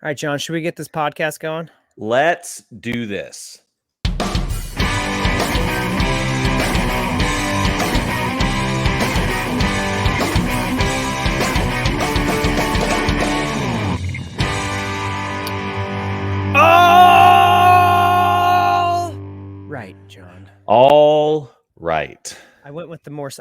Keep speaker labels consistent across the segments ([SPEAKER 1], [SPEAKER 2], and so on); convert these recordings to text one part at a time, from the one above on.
[SPEAKER 1] All right, John, should we get this podcast going?
[SPEAKER 2] Let's do this.
[SPEAKER 1] All right, John.
[SPEAKER 2] All right.
[SPEAKER 1] I went with the more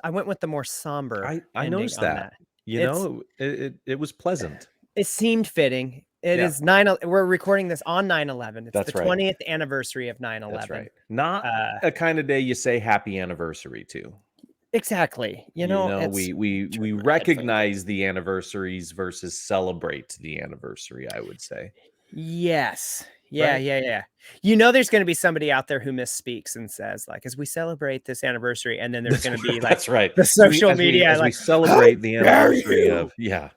[SPEAKER 1] somber.
[SPEAKER 2] I
[SPEAKER 1] ending
[SPEAKER 2] noticed
[SPEAKER 1] on
[SPEAKER 2] that. It was pleasant.
[SPEAKER 1] It seemed fitting. It
[SPEAKER 2] Yeah.
[SPEAKER 1] is we're recording this on 9/11. It's
[SPEAKER 2] That's
[SPEAKER 1] the
[SPEAKER 2] right.
[SPEAKER 1] 20th anniversary of 9/11.
[SPEAKER 2] That's right. Not a kind of day you say happy anniversary to.
[SPEAKER 1] Exactly.
[SPEAKER 2] We recognize the anniversaries versus celebrate the anniversary, I would say.
[SPEAKER 1] Yes. Yeah,
[SPEAKER 2] Right?
[SPEAKER 1] yeah. There's going to be somebody out there who misspeaks and says, like, as we celebrate this anniversary, and then there's going to be like
[SPEAKER 2] that's right.
[SPEAKER 1] the social media
[SPEAKER 2] as we celebrate the anniversary of yeah.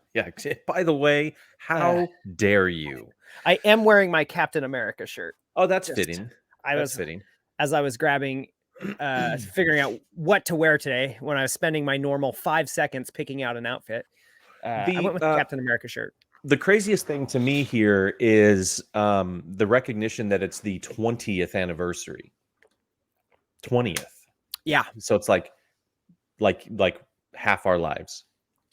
[SPEAKER 2] By the way, how dare you?
[SPEAKER 1] I am wearing my Captain America shirt.
[SPEAKER 2] Oh, that's fitting.
[SPEAKER 1] Fitting. As I was grabbing, figuring out what to wear today, when I was spending my normal 5 seconds picking out an outfit, I went with the Captain America shirt.
[SPEAKER 2] The craziest thing to me here is the recognition that it's the 20th anniversary. 20th.
[SPEAKER 1] Yeah.
[SPEAKER 2] So it's like half our lives.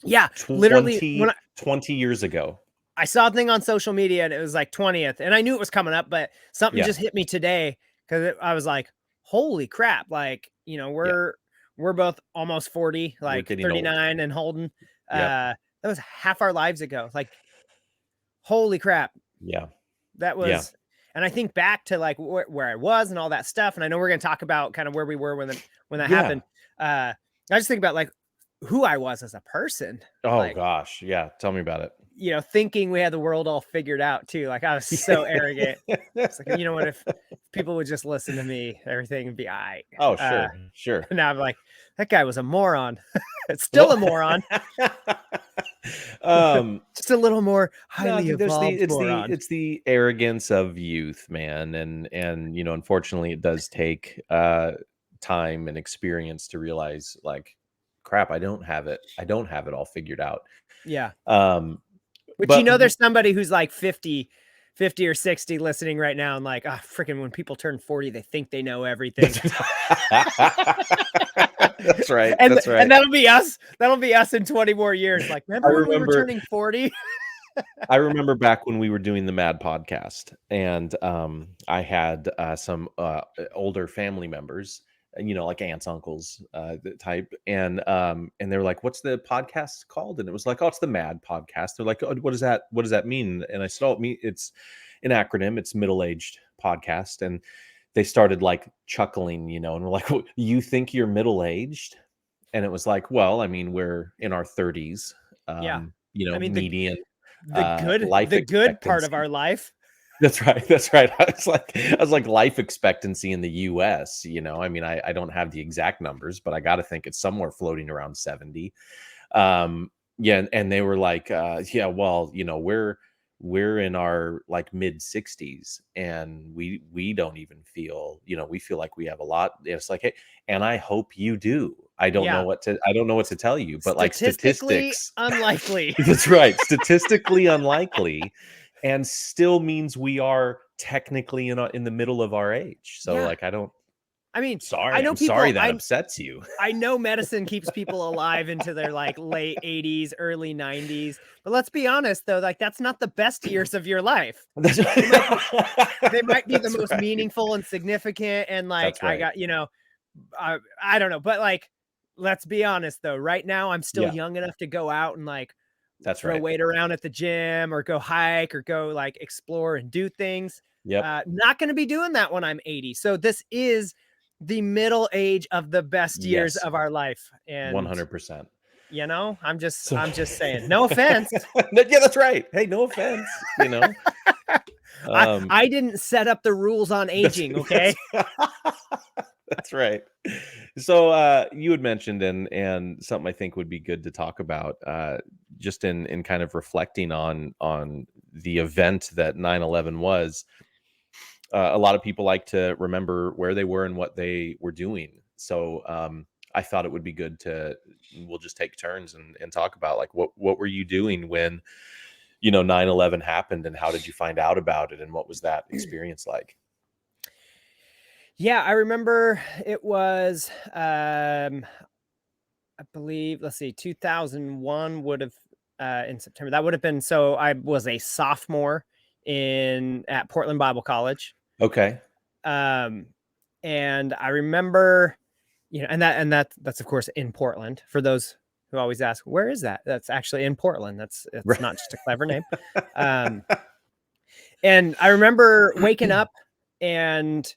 [SPEAKER 1] Yeah. Literally
[SPEAKER 2] 20 years ago.
[SPEAKER 1] I saw a thing on social media and it was like 20th, and I knew it was coming up, but something just hit me today because I was like, holy crap. Like, we're both almost 40, like 39 old. And Holden. That was half our lives ago. Like, holy crap.
[SPEAKER 2] Yeah.
[SPEAKER 1] That was, and I think back to like where I was and all that stuff. And I know we're going to talk about kind of where we were when that happened. I just think about like who I was as a person.
[SPEAKER 2] Oh gosh. Yeah. Tell me about it.
[SPEAKER 1] Thinking we had the world all figured out too. Like I was so arrogant. It's like, you know what, if people would just listen to me, everything would be all right.
[SPEAKER 2] Oh, sure.
[SPEAKER 1] Now I'm like, that guy was a moron. It's still a moron. Just a little more highly evolved moron.
[SPEAKER 2] It's the arrogance of youth, man. And unfortunately it does take time and experience to realize like, crap, I don't have it all figured out.
[SPEAKER 1] Yeah. But there's somebody who's like 50 or 60 listening right now and like, freaking when people turn 40, they think they know everything.
[SPEAKER 2] That's right.
[SPEAKER 1] And that'll be us. That'll be us in 20 more years. Like, remember when we were turning 40?
[SPEAKER 2] I remember back when we were doing the Mad podcast, and I had some older family members, like aunts, uncles, type, and they were like, "What's the podcast called?" And it was like, "Oh, it's the Mad podcast." They're like, "Oh, what does that mean?" And I said, "Oh, it's an acronym. It's middle-aged podcast." And they started like chuckling, and we're like, well, "You think you're middle-aged?" And it was like, "Well, I mean, we're in our 30s. Median."
[SPEAKER 1] The good part of our life.
[SPEAKER 2] That's right. I was like life expectancy in the US, I mean, I don't have the exact numbers, but I got to think it's somewhere floating around 70. And they were like, well, we're in our like mid 60s and we don't even feel, we feel like we have a lot. It's like, hey, and I hope you do. I don't know what to tell you, but like statistics
[SPEAKER 1] unlikely.
[SPEAKER 2] That's right. Statistically unlikely, and still means we are technically in the middle of our age. So like, I'm sorry that upsets you.
[SPEAKER 1] I know medicine keeps people alive into their like late 80s, early 90s. But let's be honest though, like that's not the best years of your life. They might be the most meaningful and significant. And like, I got, I don't know, but like, let's be honest though, right now I'm still young enough to go out and like throw weight around at the gym or go hike or go like explore and do things. Not going to be doing that when I'm 80. So this is the middle age of the best years of our life. And
[SPEAKER 2] 100%.
[SPEAKER 1] I'm just saying, no offense.
[SPEAKER 2] Yeah, that's right. Hey, no offense.
[SPEAKER 1] I didn't set up the rules on aging. Okay.
[SPEAKER 2] That's right. So you had mentioned and something I think would be good to talk about just in kind of reflecting on the event that 9/11 was. A lot of people like to remember where they were and what they were doing. So I thought it would be good we'll just take turns and talk about like what were you doing when 9/11 happened, and how did you find out about it, and what was that experience like?
[SPEAKER 1] Yeah, I remember it was, I believe, let's see, 2001 would have, in September, that would have been, so I was a sophomore at Portland Bible College.
[SPEAKER 2] Okay.
[SPEAKER 1] Um, and I remember, that's of course in Portland. For those who always ask, where is that? That's actually in Portland. It's
[SPEAKER 2] Right.
[SPEAKER 1] not just a clever name. And I remember waking up and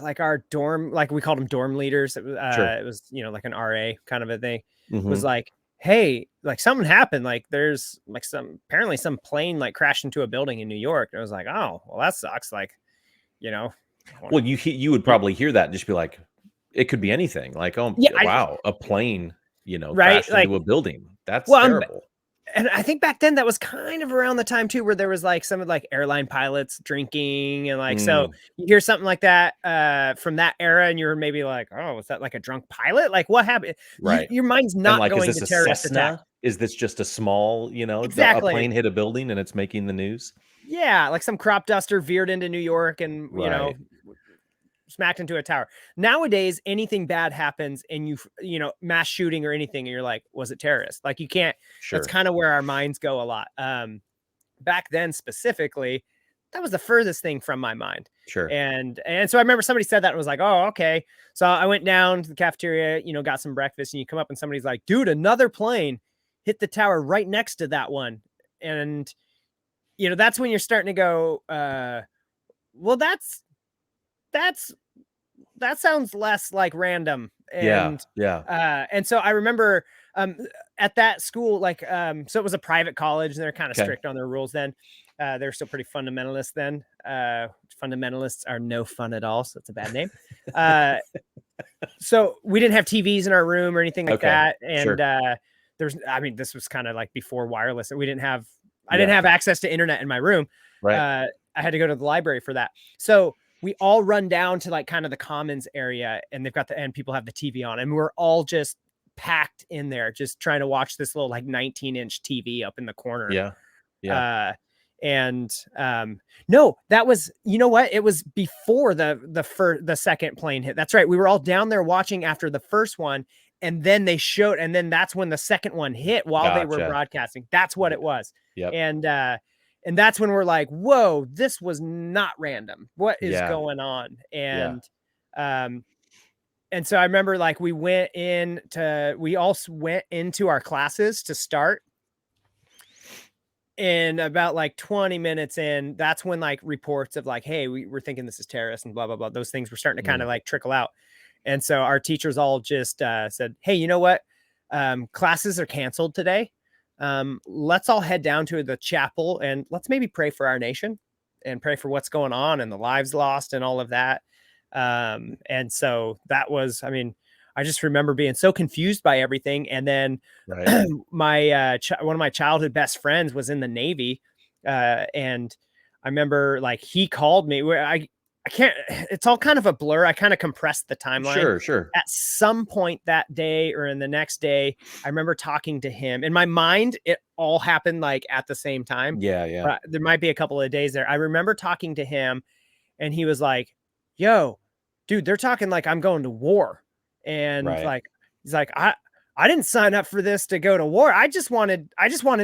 [SPEAKER 1] like our dorm, like we called them dorm leaders.
[SPEAKER 2] Sure.
[SPEAKER 1] It was, like an RA kind of a thing, was
[SPEAKER 2] Mhm.
[SPEAKER 1] like, hey, like something happened. Like there's like apparently some plane like crashed into a building in New York. And I was like, oh, well, that sucks. Like, you know,
[SPEAKER 2] Well, you would probably hear that and just be like, it could be anything. Like, oh,
[SPEAKER 1] yeah,
[SPEAKER 2] wow, a plane,
[SPEAKER 1] right.
[SPEAKER 2] crashed
[SPEAKER 1] Like,
[SPEAKER 2] into a building. That's
[SPEAKER 1] well,
[SPEAKER 2] terrible.
[SPEAKER 1] and I think back then that was kind of around the time too, where there was like some of like airline pilots drinking and like, so
[SPEAKER 2] Mm,
[SPEAKER 1] you hear something like that from that era and you're maybe like, oh, was that like a drunk pilot? Like what happened?
[SPEAKER 2] right.
[SPEAKER 1] Your mind's
[SPEAKER 2] And
[SPEAKER 1] not
[SPEAKER 2] like, is
[SPEAKER 1] going to
[SPEAKER 2] this a
[SPEAKER 1] terrorist attack.
[SPEAKER 2] Cessna? Is this just a small, a
[SPEAKER 1] Exactly.
[SPEAKER 2] plane hit a building and it's making the news?
[SPEAKER 1] Yeah. Like some crop duster veered into New York and,
[SPEAKER 2] Right.
[SPEAKER 1] smacked into a tower. Nowadays, anything bad happens and mass shooting or anything, and you're like, was it terrorist? Like you can't, that's
[SPEAKER 2] Sure.
[SPEAKER 1] kind of where our minds go a lot. Back then specifically, that was the furthest thing from my mind.
[SPEAKER 2] Sure.
[SPEAKER 1] And so I remember somebody said that and was like, oh, okay. So I went down to the cafeteria, got some breakfast, and you come up and somebody's like, dude, another plane hit the tower right next to that one. And that's when you're starting to go, well, that's that sounds less like random.
[SPEAKER 2] Yeah.
[SPEAKER 1] And
[SPEAKER 2] Yeah.
[SPEAKER 1] and so I remember at that school, like so it was a private college and they're kind of
[SPEAKER 2] Okay.
[SPEAKER 1] strict on their rules then. They're still pretty fundamentalist then. Fundamentalists are no fun at all, so it's a bad name. So we didn't have TVs in our room or anything like
[SPEAKER 2] Okay.
[SPEAKER 1] that. And
[SPEAKER 2] Sure.
[SPEAKER 1] this was kind of like before wireless, and I
[SPEAKER 2] Yeah.
[SPEAKER 1] didn't have access to internet in my room.
[SPEAKER 2] Right.
[SPEAKER 1] I had to go to the library for that. So we all run down to like kind of the commons area, and people have the TV on, and we're all just packed in there, just trying to watch this little like 19-inch TV up in the corner.
[SPEAKER 2] Yeah. Yeah.
[SPEAKER 1] And no, that was, what? It was before the second plane hit. That's right. We were all down there watching after the first one, and then they showed, and then that's when the second one hit while they were
[SPEAKER 2] Gotcha.
[SPEAKER 1] broadcasting. That's what it was.
[SPEAKER 2] Yep.
[SPEAKER 1] And that's when we're like, whoa, this was not random. What is
[SPEAKER 2] Yeah.
[SPEAKER 1] going on?
[SPEAKER 2] Yeah.
[SPEAKER 1] And so I remember like we all went into our classes to start. And about like 20 minutes in, that's when like reports of like, hey, we're thinking this is terrorist and blah, blah, blah. Those things were starting to kind of like trickle out. And so our teachers all just said, hey, you know what? Classes are canceled today. Let's all head down to the chapel and let's maybe pray for our nation and pray for what's going on and the lives lost and all of that. And so that was, I just remember being so confused by everything. And then
[SPEAKER 2] Right.
[SPEAKER 1] my one of my childhood best friends was in the Navy. And I remember like he called me where I can't, it's all kind of a blur. I kind of compressed the timeline.
[SPEAKER 2] Sure.
[SPEAKER 1] At some point that day or in the next day, I remember talking to him. In my mind, it all happened like at the same time.
[SPEAKER 2] Yeah.
[SPEAKER 1] But there might be a couple of days there. I remember talking to him and he was like, yo, dude, they're talking like I'm going to war. And
[SPEAKER 2] Right.
[SPEAKER 1] like, he's like, I didn't sign up for this to go to war. I just wanted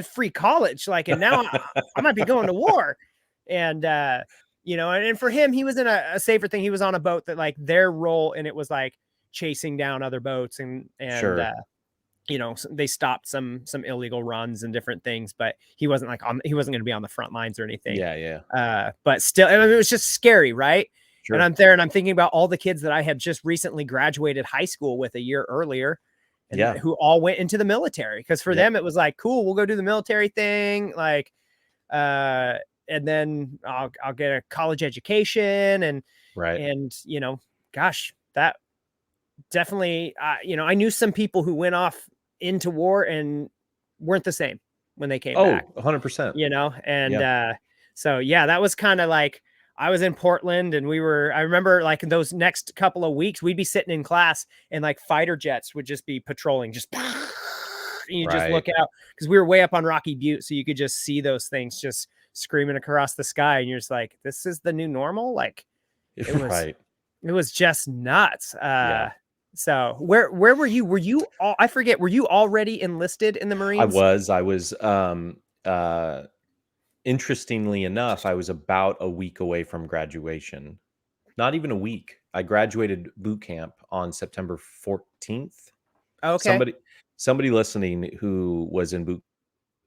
[SPEAKER 1] free college. Like, and now I might be going to war. And, and for him, he was in a safer thing. He was on a boat that like their role, and it was like chasing down other boats and,
[SPEAKER 2] Sure.
[SPEAKER 1] they stopped some illegal runs and different things, but he wasn't like he wasn't going to be on the front lines or anything.
[SPEAKER 2] Yeah.
[SPEAKER 1] But still, it was just scary. Right.
[SPEAKER 2] Sure.
[SPEAKER 1] And I'm there and I'm thinking about all the kids that I had just recently graduated high school with a year earlier and who all went into the military. Cause for them, it was like, cool, we'll go do the military thing. Like, and then I'll get a college education and,
[SPEAKER 2] right.
[SPEAKER 1] And, gosh, that definitely, I knew some people who went off into war and weren't the same when they came back.
[SPEAKER 2] 100%.
[SPEAKER 1] And, so, yeah, that was kind of like, I was in Portland and I remember like those next couple of weeks, we'd be sitting in class and like fighter jets would just be patrolling, just, and you just
[SPEAKER 2] Right.
[SPEAKER 1] look out, because we were way up on Rocky Butte, so you could just see those things just screaming across the sky, and you're just like, this is the new normal. Like it was
[SPEAKER 2] Right.
[SPEAKER 1] it was just nuts.
[SPEAKER 2] Yeah.
[SPEAKER 1] So where were you? Were you all, I forget, were you already enlisted in the Marines?
[SPEAKER 2] I was, uh, interestingly enough, I was about a week away from graduation. Not even a week. I graduated boot camp on September 14th.
[SPEAKER 1] Okay.
[SPEAKER 2] Somebody somebody listening who was in boot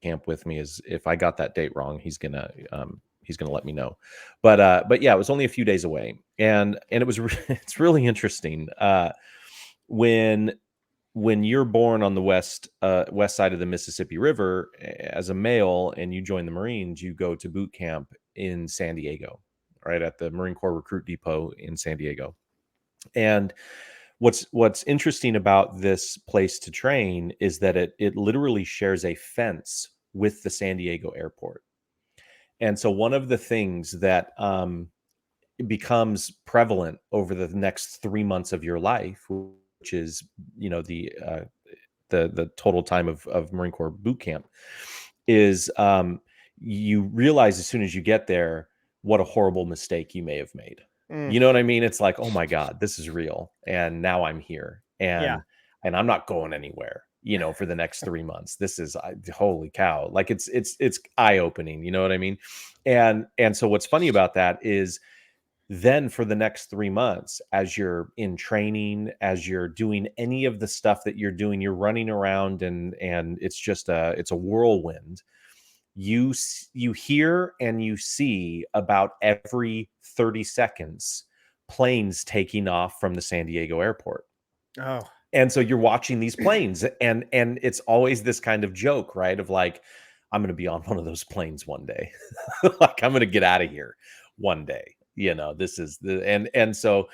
[SPEAKER 2] camp with me is if I got that date wrong, he's gonna let me know. But yeah, it was only a few days away, and it was it's really interesting. When when you're born on the west side of the Mississippi River as a male and you join the Marines, you go to boot camp in San Diego, right at the Marine Corps Recruit Depot in San Diego. And what's interesting about this place to train is that it literally shares a fence with the San Diego airport. And so one of the things that becomes prevalent over the next 3 months of your life, which is the total time of Marine Corps boot camp, is you realize as soon as you get there what a horrible mistake you may have made.
[SPEAKER 1] Mm,
[SPEAKER 2] You know what I mean? It's like, oh my God, this is real, and now I'm here,
[SPEAKER 1] yeah.
[SPEAKER 2] and I'm not going anywhere. For the next 3 months, this is holy cow! Like it's eye opening. You know what I mean? And so what's funny about that is then for the next 3 months, as you're in training, as you're doing any of the stuff that you're doing, you're running around, and it's a whirlwind. You hear and you see about every 30 seconds planes taking off from the San Diego airport.
[SPEAKER 1] Oh,
[SPEAKER 2] And so you're watching these planes, and it's always this kind of joke, right? Of like, I'm going to be on one of those planes one day. Like I'm going to get out of here one day. This is the and so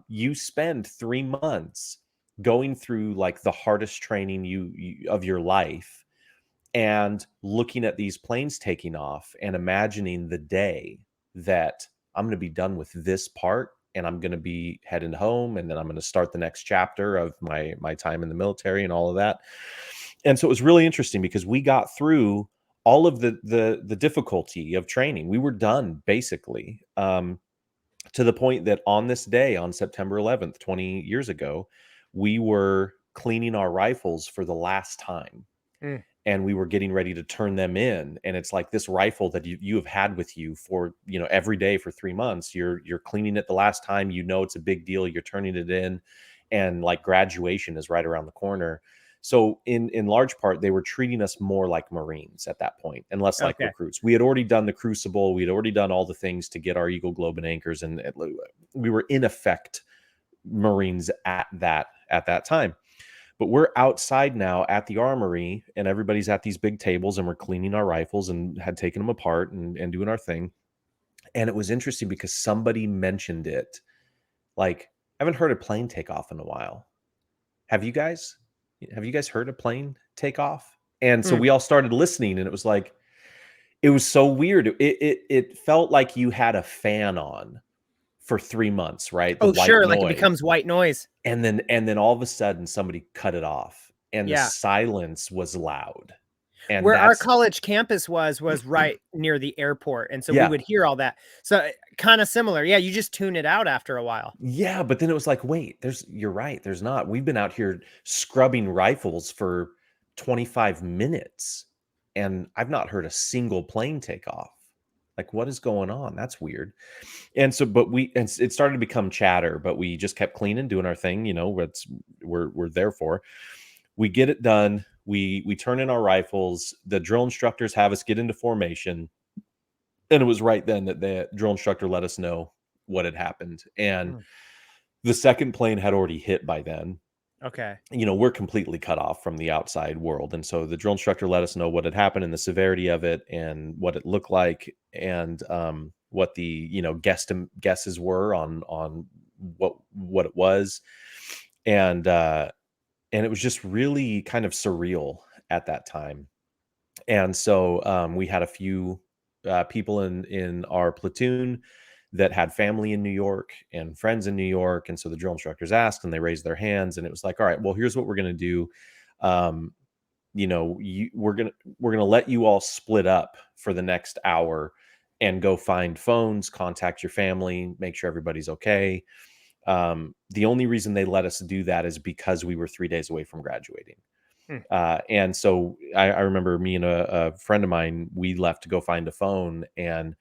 [SPEAKER 2] you spend 3 months going through like the hardest training you of your life, and looking at these planes taking off and imagining the day that I'm going to be done with this part and I'm going to be heading home, and then I'm going to start the next chapter of my time in the military and all of that. And so it was really interesting because we got through all of the difficulty of training. We were done basically, to the point that on this day, on September 11th, 20 years ago, we were cleaning our rifles for the last time,
[SPEAKER 1] mm,
[SPEAKER 2] and we were getting ready to turn them in. And it's like this rifle that you have had with you for every day for 3 months. You're cleaning it the last time. It's a big deal. You're turning it in, and like graduation is right around the corner. So in large part, they were treating us more like Marines at that point and less like
[SPEAKER 1] okay.
[SPEAKER 2] recruits. We had already done the crucible. We had already done all the things to get our Eagle Globe and anchors, and we were in effect Marines at that time. But we're outside now at the armory, and everybody's at these big tables, and we're cleaning our rifles and had taken them apart and doing our thing. And it was interesting because somebody mentioned it. Like, I haven't heard a plane take off in a while. Have you guys? Have you guys heard a plane take off? And so
[SPEAKER 1] Mm.
[SPEAKER 2] we all started listening, and it was like, it was so weird. It felt like you had a fan on for 3 months, right? The
[SPEAKER 1] Oh,
[SPEAKER 2] white
[SPEAKER 1] sure. Like it
[SPEAKER 2] noise.
[SPEAKER 1] becomes white noise.
[SPEAKER 2] And then all of a sudden somebody cut it off, and the
[SPEAKER 1] Yeah.
[SPEAKER 2] silence was loud. And
[SPEAKER 1] Where our
[SPEAKER 2] that's
[SPEAKER 1] college campus was right near the airport, and so we
[SPEAKER 2] yeah.
[SPEAKER 1] would hear all that. So kind of similar. Yeah, you just tune it out after a while.
[SPEAKER 2] Yeah, but then it was like, wait, you're right, there's not. We've been out here scrubbing rifles for 25 minutes, and I've not heard a single plane take off. Like, what is going on? That's weird. And so, but it started to become chatter, but we just kept cleaning, doing our thing, what's we're there for. We get it done. We turn in our rifles. The drill instructors have us get into formation. And it was right then that the drill instructor let us know what had happened. And
[SPEAKER 1] Mm,
[SPEAKER 2] the second plane had already hit by then.
[SPEAKER 1] okay.
[SPEAKER 2] We're completely cut off from the outside world. And so the drill instructor let us know what had happened and the severity of it and what it looked like, and what the, guesses were on what it was. And it was just really kind of surreal at that time. And so we had a few people in our platoon that had family in New York and friends in New York. And so the drill instructors asked, and they raised their hands, and it was like, all right, well, here's what we're going to do. we're gonna let you all split up for the next hour and go find phones, contact your family, make sure everybody's okay. The only reason they let us do that is because we were 3 days away from graduating.
[SPEAKER 1] Hmm.
[SPEAKER 2] And so I remember me and a friend of mine, we left to go find a phone, and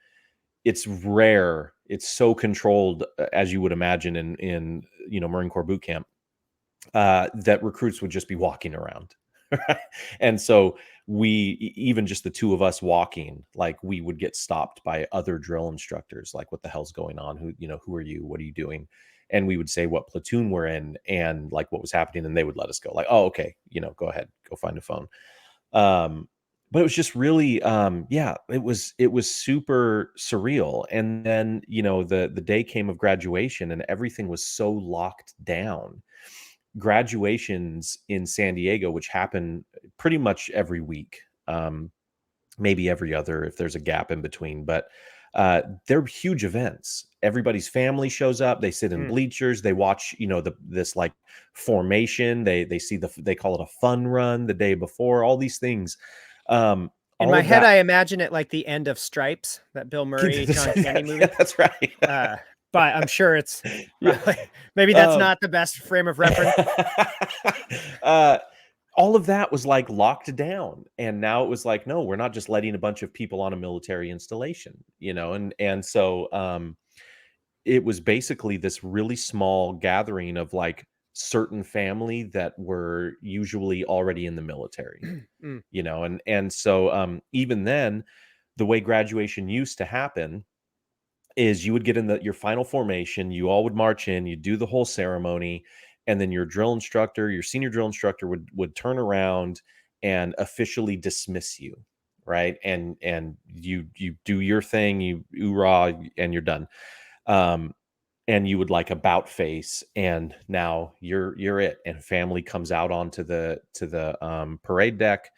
[SPEAKER 2] it's rare. It's so controlled, as you would imagine in Marine Corps boot camp, that recruits would just be walking around. And so even just the two of us walking, like we would get stopped by other drill instructors, like, what the hell's going on? Who are you? What are you doing? And we would say what platoon we're in and like what was happening. And they would let us go, like, oh, okay, go ahead, go find a phone. But it was just really, yeah, it was super surreal. And then, the day came of graduation and everything was so locked down. Graduations in San Diego, which happen pretty much every week, maybe every other if there's a gap in between, but they're huge events. Everybody's family shows up. They sit in
[SPEAKER 1] Hmm.
[SPEAKER 2] bleachers. They watch, this like formation. They see they call it a fun run the day before. All these things.
[SPEAKER 1] In
[SPEAKER 2] All
[SPEAKER 1] my
[SPEAKER 2] of
[SPEAKER 1] head,
[SPEAKER 2] that.
[SPEAKER 1] I imagine it like the end of Stripes, that Bill Murray, John Candy
[SPEAKER 2] Yeah,
[SPEAKER 1] movie.
[SPEAKER 2] that's right.
[SPEAKER 1] But I'm sure it's
[SPEAKER 2] Yeah.
[SPEAKER 1] probably maybe that's not the best frame of reference.
[SPEAKER 2] uh, all of that was like locked down, and now it was like, no, we're not just letting a bunch of people on a military installation, and so it was basically this really small gathering of like certain family that were usually already in the military,
[SPEAKER 1] Mm.
[SPEAKER 2] and so even then, the way graduation used to happen is you would get in your final formation, you all would march in, you do the whole ceremony, and then your senior drill instructor would turn around and officially dismiss you, right? And you do your thing, you hoorah, and you're done. Um, and you would like about face, and now you're it. And family comes out onto the parade deck,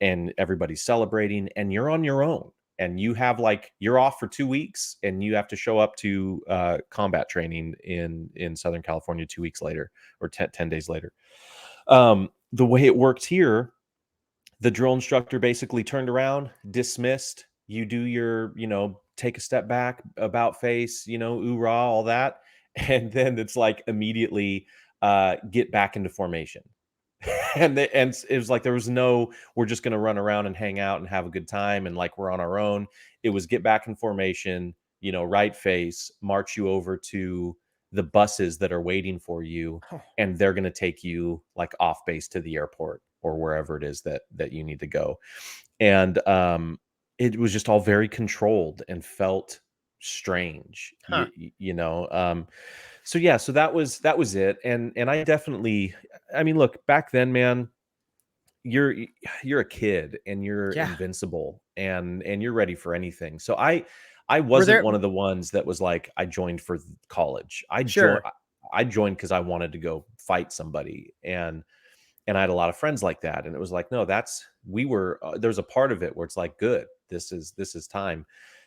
[SPEAKER 2] and everybody's celebrating, and you're on your own, and you're off for 2 weeks, and you have to show up to combat training in Southern California 2 weeks later, or 10 days later. The way it worked here, the drill instructor basically turned around, dismissed, you do your, take a step back, about face, oorah, all that. And then it's like immediately get back into formation. And it was like there was no, we're just going to run around and hang out and have a good time and like we're on our own. It was get back in formation, right face, march you over to the buses that are waiting for you,
[SPEAKER 1] Oh,
[SPEAKER 2] and they're going to take you like off base to the airport or wherever it is that you need to go. And it was just all very controlled and felt strange.
[SPEAKER 1] huh.
[SPEAKER 2] So yeah, so that was it. And I definitely, I mean, look, back then, man, you're you're a kid and you're
[SPEAKER 1] Yeah.
[SPEAKER 2] invincible and you're ready for anything. So I
[SPEAKER 1] Were
[SPEAKER 2] wasn't
[SPEAKER 1] there
[SPEAKER 2] one of the ones that was like, I joined for college.
[SPEAKER 1] Sure.
[SPEAKER 2] I joined because I wanted to go fight somebody. And I had a lot of friends like that. And it was like, no, there's a part of it where it's like, good, this is time.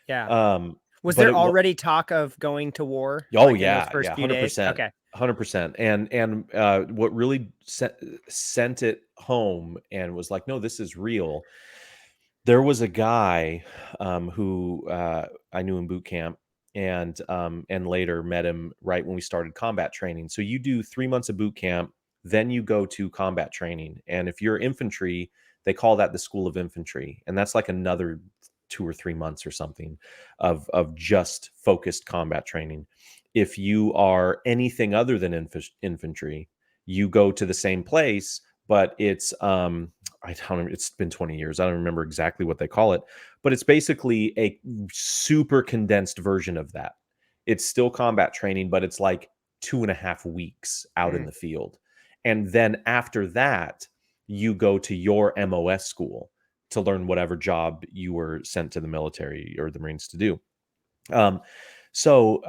[SPEAKER 1] Yeah.
[SPEAKER 2] Um,
[SPEAKER 1] Was
[SPEAKER 2] but
[SPEAKER 1] there
[SPEAKER 2] it was,
[SPEAKER 1] already talk of going to war,
[SPEAKER 2] oh
[SPEAKER 1] like, in those
[SPEAKER 2] yeah,
[SPEAKER 1] first
[SPEAKER 2] yeah,
[SPEAKER 1] few days?
[SPEAKER 2] 100%,
[SPEAKER 1] Okay.
[SPEAKER 2] 100%. And what really sent it home and was like, no, this is real. There was a guy who I knew in boot camp, and later met him right when we started combat training. So you do 3 months of boot camp, then you go to combat training. And if you're infantry, they call that the School of Infantry, and that's like another 2 or 3 months or something of just focused combat training. If you are anything other than infantry, you go to the same place, but it's I don't. It's been 20 years. I don't remember exactly what they call it, but it's basically a super condensed version of that. It's still combat training, but it's like 2.5 weeks out in
[SPEAKER 1] Mm.
[SPEAKER 2] the field, and then after that, you go to your MOS school to learn whatever job you were sent to the military or the Marines to do. Um, so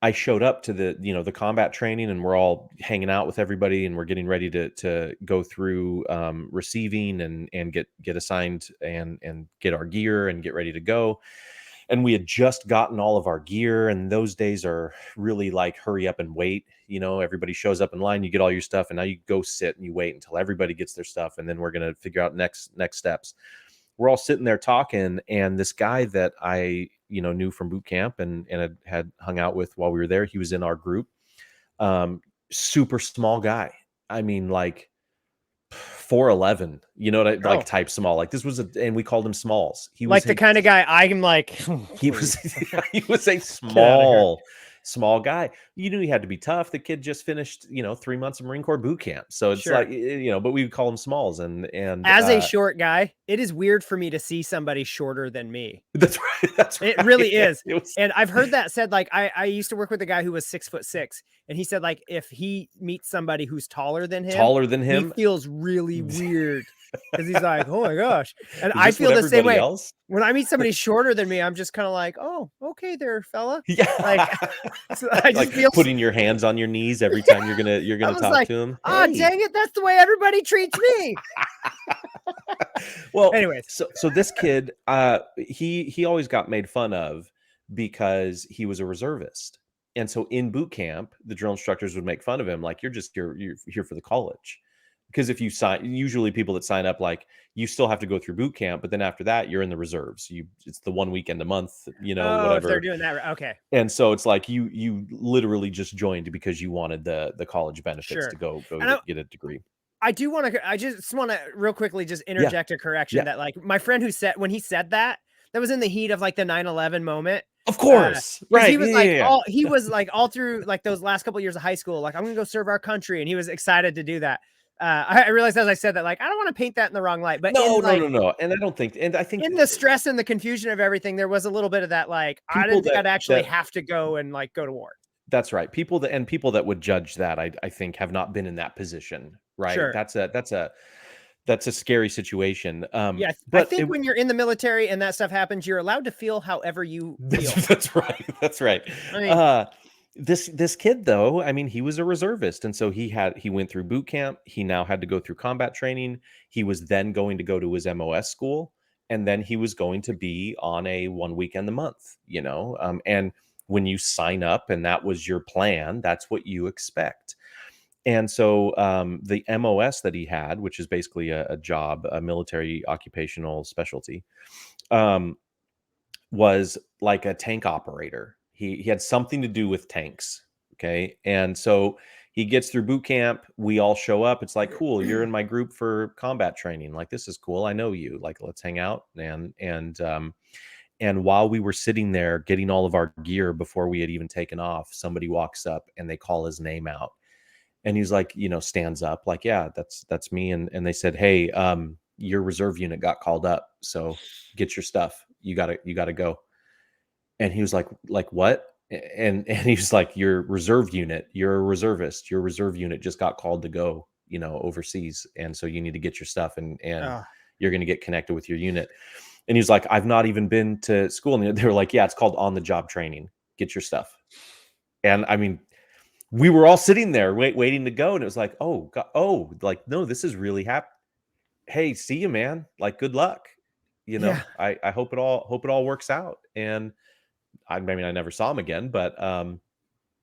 [SPEAKER 2] I showed up to the combat training, and we're all hanging out with everybody, and we're getting ready to go through receiving and get assigned and get our gear and get ready to go. and we had just gotten all of our gear, and those days are really like hurry up and wait. Everybody shows up in line, you get all your stuff, and now you go sit and you wait until everybody gets their stuff, and then we're going to figure out next steps. We're all sitting there talking, and this guy that I knew from boot camp and had hung out with while we were there, he was in our group. Super small guy. I mean, like 4'11", like type small. Like this was and we called him Smalls. He was
[SPEAKER 1] like the kind of guy I'm like.
[SPEAKER 2] He was a small guy. You knew he had to be tough. The kid just finished 3 months of Marine Corps boot camp, so it's like but we would call him Smalls. And
[SPEAKER 1] as a short guy, it is weird for me to see somebody shorter than me.
[SPEAKER 2] That's right. That's right.
[SPEAKER 1] It really is. And I've heard that said. Like I used to work with a guy who was 6'6", and he said like if he meets somebody who's taller than him, he feels really weird. Because he's like, oh my gosh. And I feel the same way. Else? When I meet somebody shorter than me, I'm just kind of like, oh, okay there, fella.
[SPEAKER 2] Yeah.
[SPEAKER 1] Like, so I just
[SPEAKER 2] like
[SPEAKER 1] feel
[SPEAKER 2] putting your hands on your knees every time you're gonna talk to him.
[SPEAKER 1] Oh, hey. Dang it, that's the way everybody treats me.
[SPEAKER 2] Well,
[SPEAKER 1] anyways.
[SPEAKER 2] So this kid, he always got made fun of because he was a reservist. And so in boot camp, the drill instructors would make fun of him, like, you're here for the college. Because if you sign, usually people that sign up, like, you still have to go through boot camp, but then after that, you're in the reserves. It's the 1 weekend a month, whatever.
[SPEAKER 1] If they're doing that, okay.
[SPEAKER 2] And so it's like you literally just joined because you wanted the college benefits to go get a degree.
[SPEAKER 1] I just want to real quickly just interject a correction that like my friend when he said that was in the heat of like the 9/11 moment.
[SPEAKER 2] Of course. Right.
[SPEAKER 1] He was he was like all through like those last couple of years of high school, like I'm going to go serve our country. And he was excited to do that. I realized as I said that, like, I don't want to paint that in the wrong light, but
[SPEAKER 2] no. And I think
[SPEAKER 1] in the stress and the confusion of everything, there was a little bit of that, like, I didn't think I'd actually have to go and like go to war.
[SPEAKER 2] That's right. People that would judge that, I think have not been in that position. Right.
[SPEAKER 1] Sure.
[SPEAKER 2] That's a scary situation.
[SPEAKER 1] Yeah. But I think when you're in the military and that stuff happens, you're allowed to feel however you feel.
[SPEAKER 2] That's right. That's right. I mean, this kid though, I mean, he was a reservist, and so he went through boot camp. He now had to go through combat training. He was then going to go to his MOS school, and then he was going to be on a 1 weekend a month, and when you sign up and that was your plan, that's what you expect. And so the MOS that he had, which is basically a job, a military occupational specialty, was like a tank operator. He had something to do with tanks. Okay. And so he gets through boot camp. We all show up. It's like, cool, you're in my group for combat training. Like, this is cool. I know you. Like, let's hang out. And while we were sitting there getting all of our gear before we had even taken off, somebody walks up and they call his name out. And he's like, stands up, like, yeah, that's me. And they said, hey, your reserve unit got called up, so get your stuff. You gotta go. And he was like what? And he was like, your reserve unit, you're a reservist. Your reserve unit just got called to go, overseas, and so you need to get your stuff, and you're going to get connected with your unit. And he was like, I've not even been to school. And they were like, yeah, it's called on the job training. Get your stuff. And I mean, we were all sitting there waiting to go, and it was like, oh God, like, no, this is really happening. Hey, see you, man. Like, good luck. I hope it all works out. And I mean, I never saw him again, but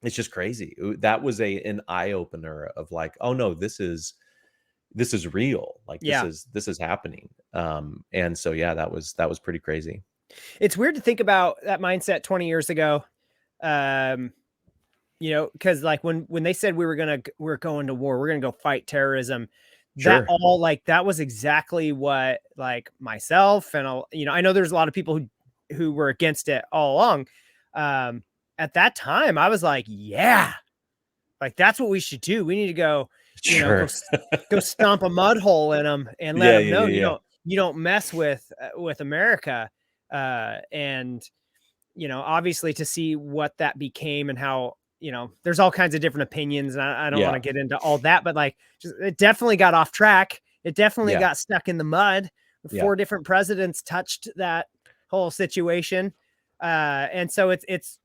[SPEAKER 2] it's just crazy. That was an eye opener of like, oh no, this is real. Like, this is happening. And so that was pretty crazy.
[SPEAKER 1] It's weird to think about that mindset 20 years ago. Because like when they said we're going to war, we're gonna go fight terrorism. Sure. That was exactly what, like, myself and I know there's a lot of people who were against it all along. At that time, I was like, yeah, like, that's what we should do. We need to go, go stomp a mud hole in them and let them know you don't mess with America. And obviously to see what that became and how, there's all kinds of different opinions, and I don't want to get into all that, but like, it definitely got off track. It definitely got stuck in the mud. 4 different presidents touched that whole situation. And so it's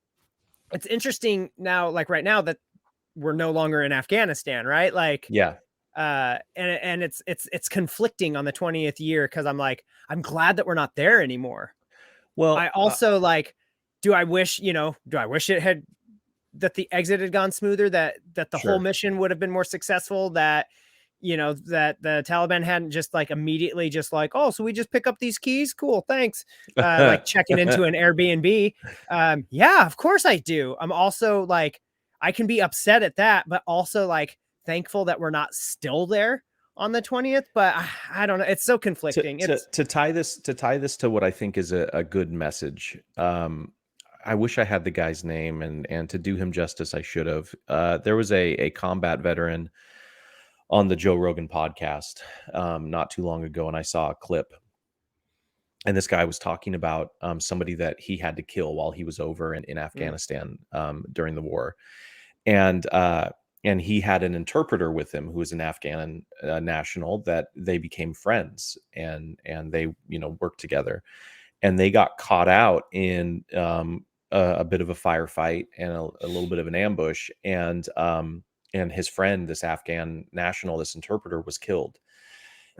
[SPEAKER 1] interesting now, like right now, that we're no longer in Afghanistan, right? Like, and it's conflicting on the 20th year, because I'm like, I'm glad that we're not there anymore.
[SPEAKER 2] Well,
[SPEAKER 1] I also like, do I wish it had, that the exit had gone smoother, that the whole
[SPEAKER 2] sure.
[SPEAKER 1] mission would have been more successful, that that the Taliban hadn't just like immediately just like, oh, so we just pick up these keys, cool, thanks, like checking into an Airbnb. Yeah, of course I do. I'm also like, I can be upset at that, but also like thankful that we're not still there on the 20th. But I don't know, it's so conflicting. It's
[SPEAKER 2] To tie this to what I think is a good message. I wish I had the guy's name, and to do him justice, I should have. There was a combat veteran on the Joe Rogan podcast not too long ago, and I saw a clip, and this guy was talking about somebody that he had to kill while he was over in Afghanistan during the war, and he had an interpreter with him who was an Afghan national, that they became friends, and they worked together, and they got caught out in a bit of a firefight and a little bit of an ambush, and his friend, this Afghan national, this interpreter, was killed.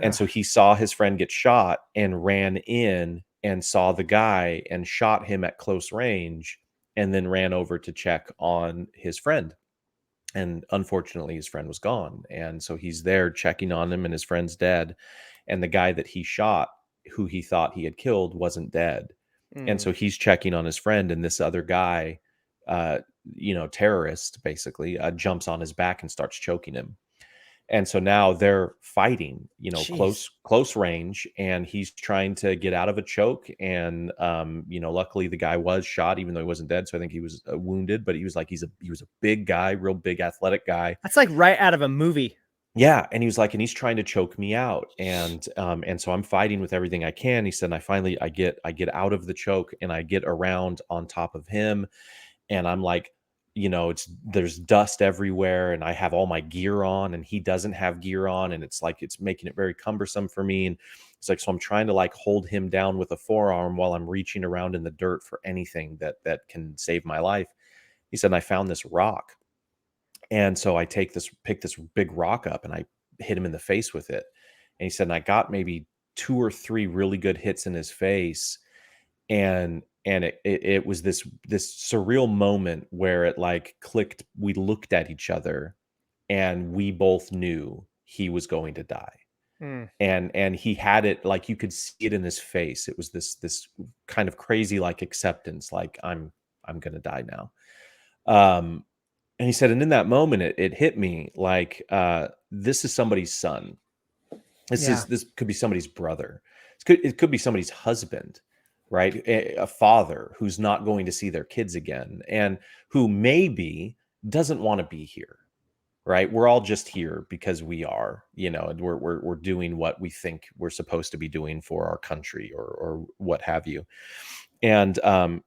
[SPEAKER 2] And so he saw his friend get shot and ran in and saw the guy and shot him at close range, and then ran over to check on his friend. And unfortunately, his friend was gone. And so he's there checking on him, and his friend's dead. And the guy that he shot, who he thought he had killed, wasn't dead. And so he's checking on his friend, and this other guy, terrorist, basically, jumps on his back and starts choking him. And so now they're fighting,
[SPEAKER 1] Jeez.
[SPEAKER 2] close range, and he's trying to get out of a choke. And luckily the guy was shot, even though he wasn't dead. So I think he was wounded, but he was a big guy, real big athletic guy.
[SPEAKER 1] That's like right out of a movie.
[SPEAKER 2] Yeah, and he was like, and he's trying to choke me out, and so I'm fighting with everything I can. He said, and I get out of the choke, and I get around on top of him, and I'm like, there's dust everywhere, and I have all my gear on, and he doesn't have gear on, and it's like it's making it very cumbersome for me. And it's like, so I'm trying to like hold him down with a forearm while I'm reaching around in the dirt for anything that can save my life. He said, and I found this rock. And so I pick this big rock up, and I hit him in the face with it. And he said, and I got maybe 2 or 3 really good hits in his face. And it was this surreal moment where it like clicked. We looked at each other, and we both knew he was going to die. And he had it, like you could see it in his face. It was this kind of crazy like acceptance, like I'm gonna die now. And he said, and in that moment, it hit me like, this is somebody's son. This could be somebody's brother. It could be somebody's husband, right? A father who's not going to see their kids again, and who maybe doesn't want to be here, right? We're all just here because we are, and we're doing what we think we're supposed to be doing for our country, or what have you. And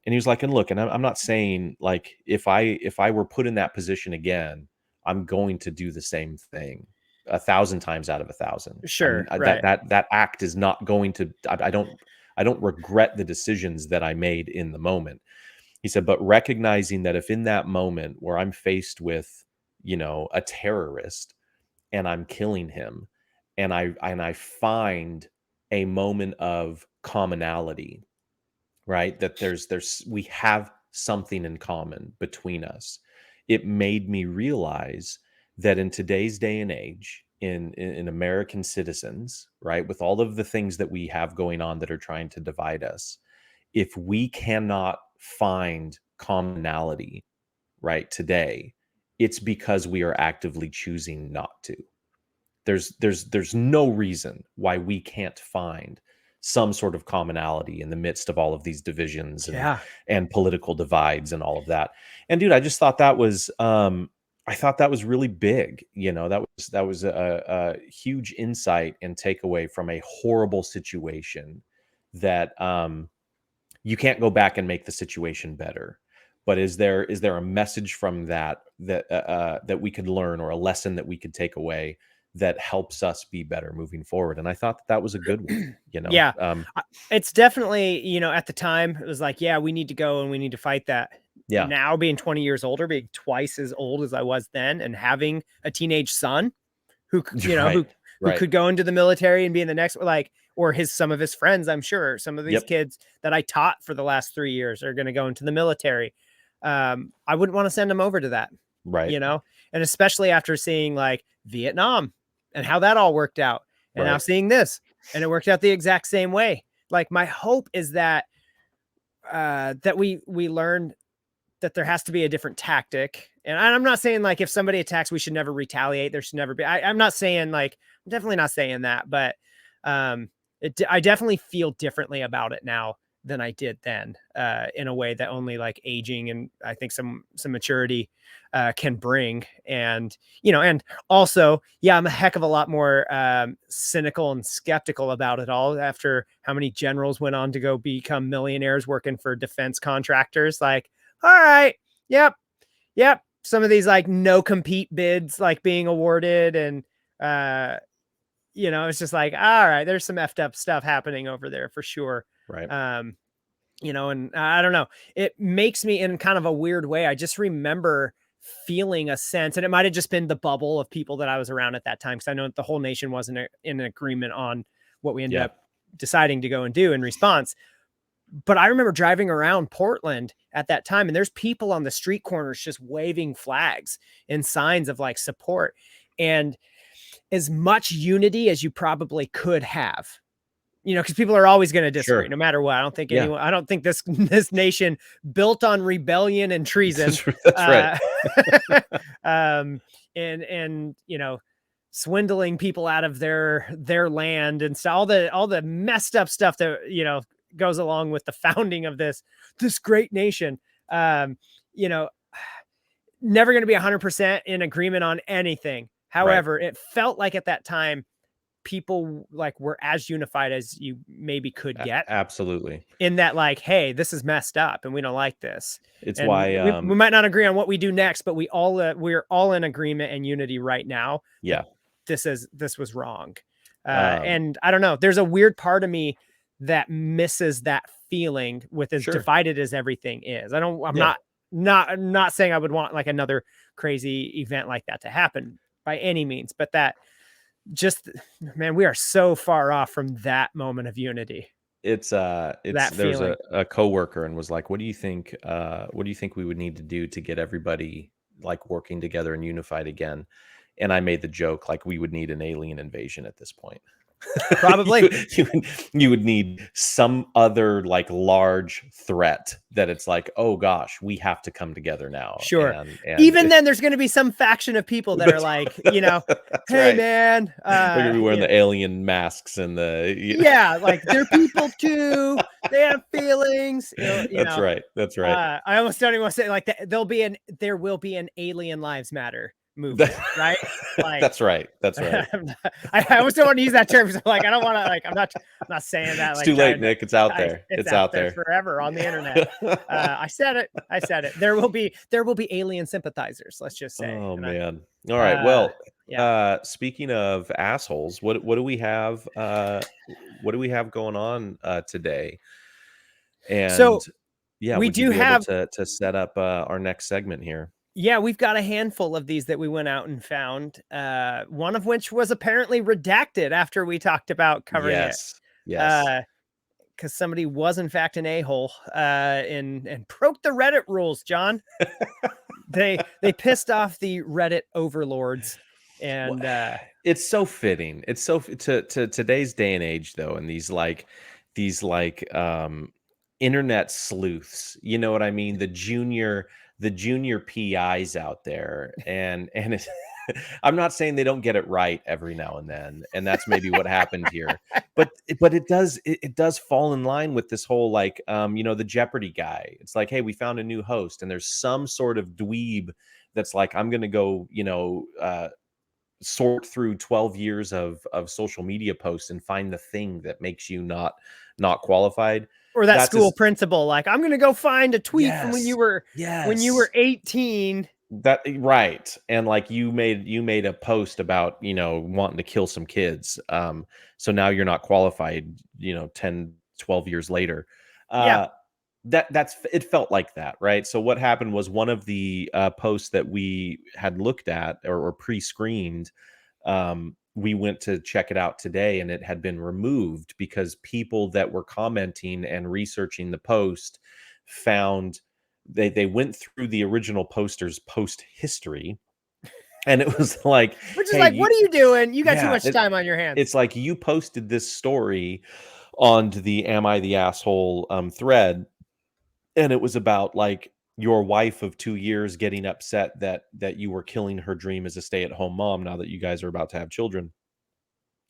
[SPEAKER 2] he was like, and look, and I'm not saying like if I were put in that position again, I'm going to do the same thing 1,000 times out of 1,000.
[SPEAKER 1] Sure, right.
[SPEAKER 2] That act is not going to. I don't regret the decisions that I made in the moment. He said, but recognizing that if in that moment where I'm faced with, a terrorist, and I'm killing him, and I find a moment of commonality, right? That we have something in common between us. It made me realize that in today's day and age, in American citizens, right, with all of the things that we have going on that are trying to divide us, if we cannot find commonality right today, it's because we are actively choosing not to. There's no reason why we can't find some sort of commonality in the midst of all of these divisions and political divides and all of that. And dude, I just thought that was really big. That was a huge insight and takeaway from a horrible situation that you can't go back and make the situation better. But is there a message from that we could learn, or a lesson that we could take away that helps us be better moving forward? And I thought that was a good one.
[SPEAKER 1] Yeah, it's definitely, at the time it was like, yeah, we need to go and we need to fight that.
[SPEAKER 2] Yeah.
[SPEAKER 1] Now being 20 years older, being twice as old as I was then, and having a teenage son who,
[SPEAKER 2] Right.
[SPEAKER 1] who could go into the military and be in the next, like, or some of his friends, I'm sure some of these
[SPEAKER 2] Yep.
[SPEAKER 1] kids that I taught for the last 3 years are going to go into the military. I wouldn't want to send them over to that,
[SPEAKER 2] Right.
[SPEAKER 1] and especially after seeing like Vietnam and how that all worked out, and now
[SPEAKER 2] Right.
[SPEAKER 1] seeing this, and it worked out the exact same way. Like my hope is that that we learned that there has to be a different tactic. And I'm not saying like if somebody attacks, we should never retaliate. There should never be. I'm not saying like, I'm definitely not saying that, but I definitely feel differently about it now than I did then, in a way that only like aging and I think some maturity can bring. And and also, yeah, I'm a heck of a lot more cynical and skeptical about it all after how many generals went on to go become millionaires working for defense contractors. Like, all right, yep, some of these like no compete bids like being awarded, and it's just like, all right, there's some effed up stuff happening over there for sure.
[SPEAKER 2] Right.
[SPEAKER 1] And I don't know, it makes me, in kind of a weird way, I just remember feeling a sense, and it might have just been the bubble of people that I was around at that time, because I know the whole nation wasn't in agreement on what we ended
[SPEAKER 2] Yeah.
[SPEAKER 1] up deciding to go and do in response. But I remember driving around Portland at that time, and there's people on the street corners just waving flags and signs of like support, and as much unity as you probably could have, because people are always going to disagree
[SPEAKER 2] Sure.
[SPEAKER 1] no matter what. I don't think
[SPEAKER 2] Yeah.
[SPEAKER 1] I don't think this nation built on rebellion and treason.
[SPEAKER 2] That's right.
[SPEAKER 1] And swindling people out of their land and stuff, all the messed up stuff that goes along with the founding of this great nation. Never going to be 100% in agreement on anything. However, It felt like at that time people like were as unified as you maybe could get.
[SPEAKER 2] Absolutely.
[SPEAKER 1] In that, like, hey, this is messed up and we don't like this.
[SPEAKER 2] It's
[SPEAKER 1] and
[SPEAKER 2] why
[SPEAKER 1] we might not agree on what we do next, but we're all in agreement and unity right now.
[SPEAKER 2] Yeah.
[SPEAKER 1] This was wrong. And I don't know, there's a weird part of me that misses that feeling with as divided as everything is. I'm not saying I would want like another crazy event like that to happen by any means, but that just, man, we are so far off from that moment of unity.
[SPEAKER 2] There's a coworker and was like, what do you think we would need to do to get everybody like working together and unified again? And I made the joke, like, we would need an alien invasion at this point.
[SPEAKER 1] Probably.
[SPEAKER 2] you would need some other like large threat that it's like, oh gosh, we have to come together now.
[SPEAKER 1] Sure.
[SPEAKER 2] And
[SPEAKER 1] even then there's going to be some faction of people that are like, hey, right, man,
[SPEAKER 2] they're gonna be wearing the alien masks and
[SPEAKER 1] yeah, like they're people too. They have feelings.
[SPEAKER 2] That's right.
[SPEAKER 1] I almost don't even want to say like that. There will be an Alien Lives Matter movement, right? Like,
[SPEAKER 2] that's right.
[SPEAKER 1] I always don't want to use that term. So like, I don't want to, like, I'm not saying that.
[SPEAKER 2] It's
[SPEAKER 1] like,
[SPEAKER 2] too late, Nick. It's out there.
[SPEAKER 1] It's out there forever on the internet. I said it. There will be alien sympathizers. Let's just say.
[SPEAKER 2] Oh man. All right. Well,
[SPEAKER 1] yeah.
[SPEAKER 2] Speaking of assholes, what do we have? What do we have going on today? And
[SPEAKER 1] so,
[SPEAKER 2] yeah,
[SPEAKER 1] we do have
[SPEAKER 2] to set up our next segment here.
[SPEAKER 1] Yeah, we've got a handful of these that we went out and found. One of which was apparently redacted after we talked about covering it.
[SPEAKER 2] Yes.
[SPEAKER 1] Because somebody was in fact an a-hole and broke the Reddit rules, John. They pissed off the Reddit overlords. And
[SPEAKER 2] it's so fitting. It's so to today's day and age, though, and these internet sleuths. You know what I mean? The junior PIs out there, and it's, I'm not saying they don't get it right every now and then, and that's maybe what happened here. But it does fall in line with this whole like the Jeopardy guy. It's like, hey, we found a new host, and there's some sort of dweeb that's like, I'm gonna go sort through 12 years of social media posts and find the thing that makes you not qualified.
[SPEAKER 1] Or that school principal, like, I'm gonna go find a tweet from when you were 18.
[SPEAKER 2] That right. And like you made a post about wanting to kill some kids. So now you're not qualified 10, 12 years later. It felt like that, right? So what happened was one of the posts that we had looked at or pre-screened we went to check it out today, and it had been removed because people that were commenting and researching the post found they went through the original poster's post history, and it was like,
[SPEAKER 1] Which is
[SPEAKER 2] hey,
[SPEAKER 1] like, what are you doing? You got too
[SPEAKER 2] yeah,
[SPEAKER 1] much time on your hands.
[SPEAKER 2] it's like you posted this story on the Am I the Asshole thread, and it was about like your wife of 2 years getting upset that you were killing her dream as a stay-at-home mom now that you guys are about to have children.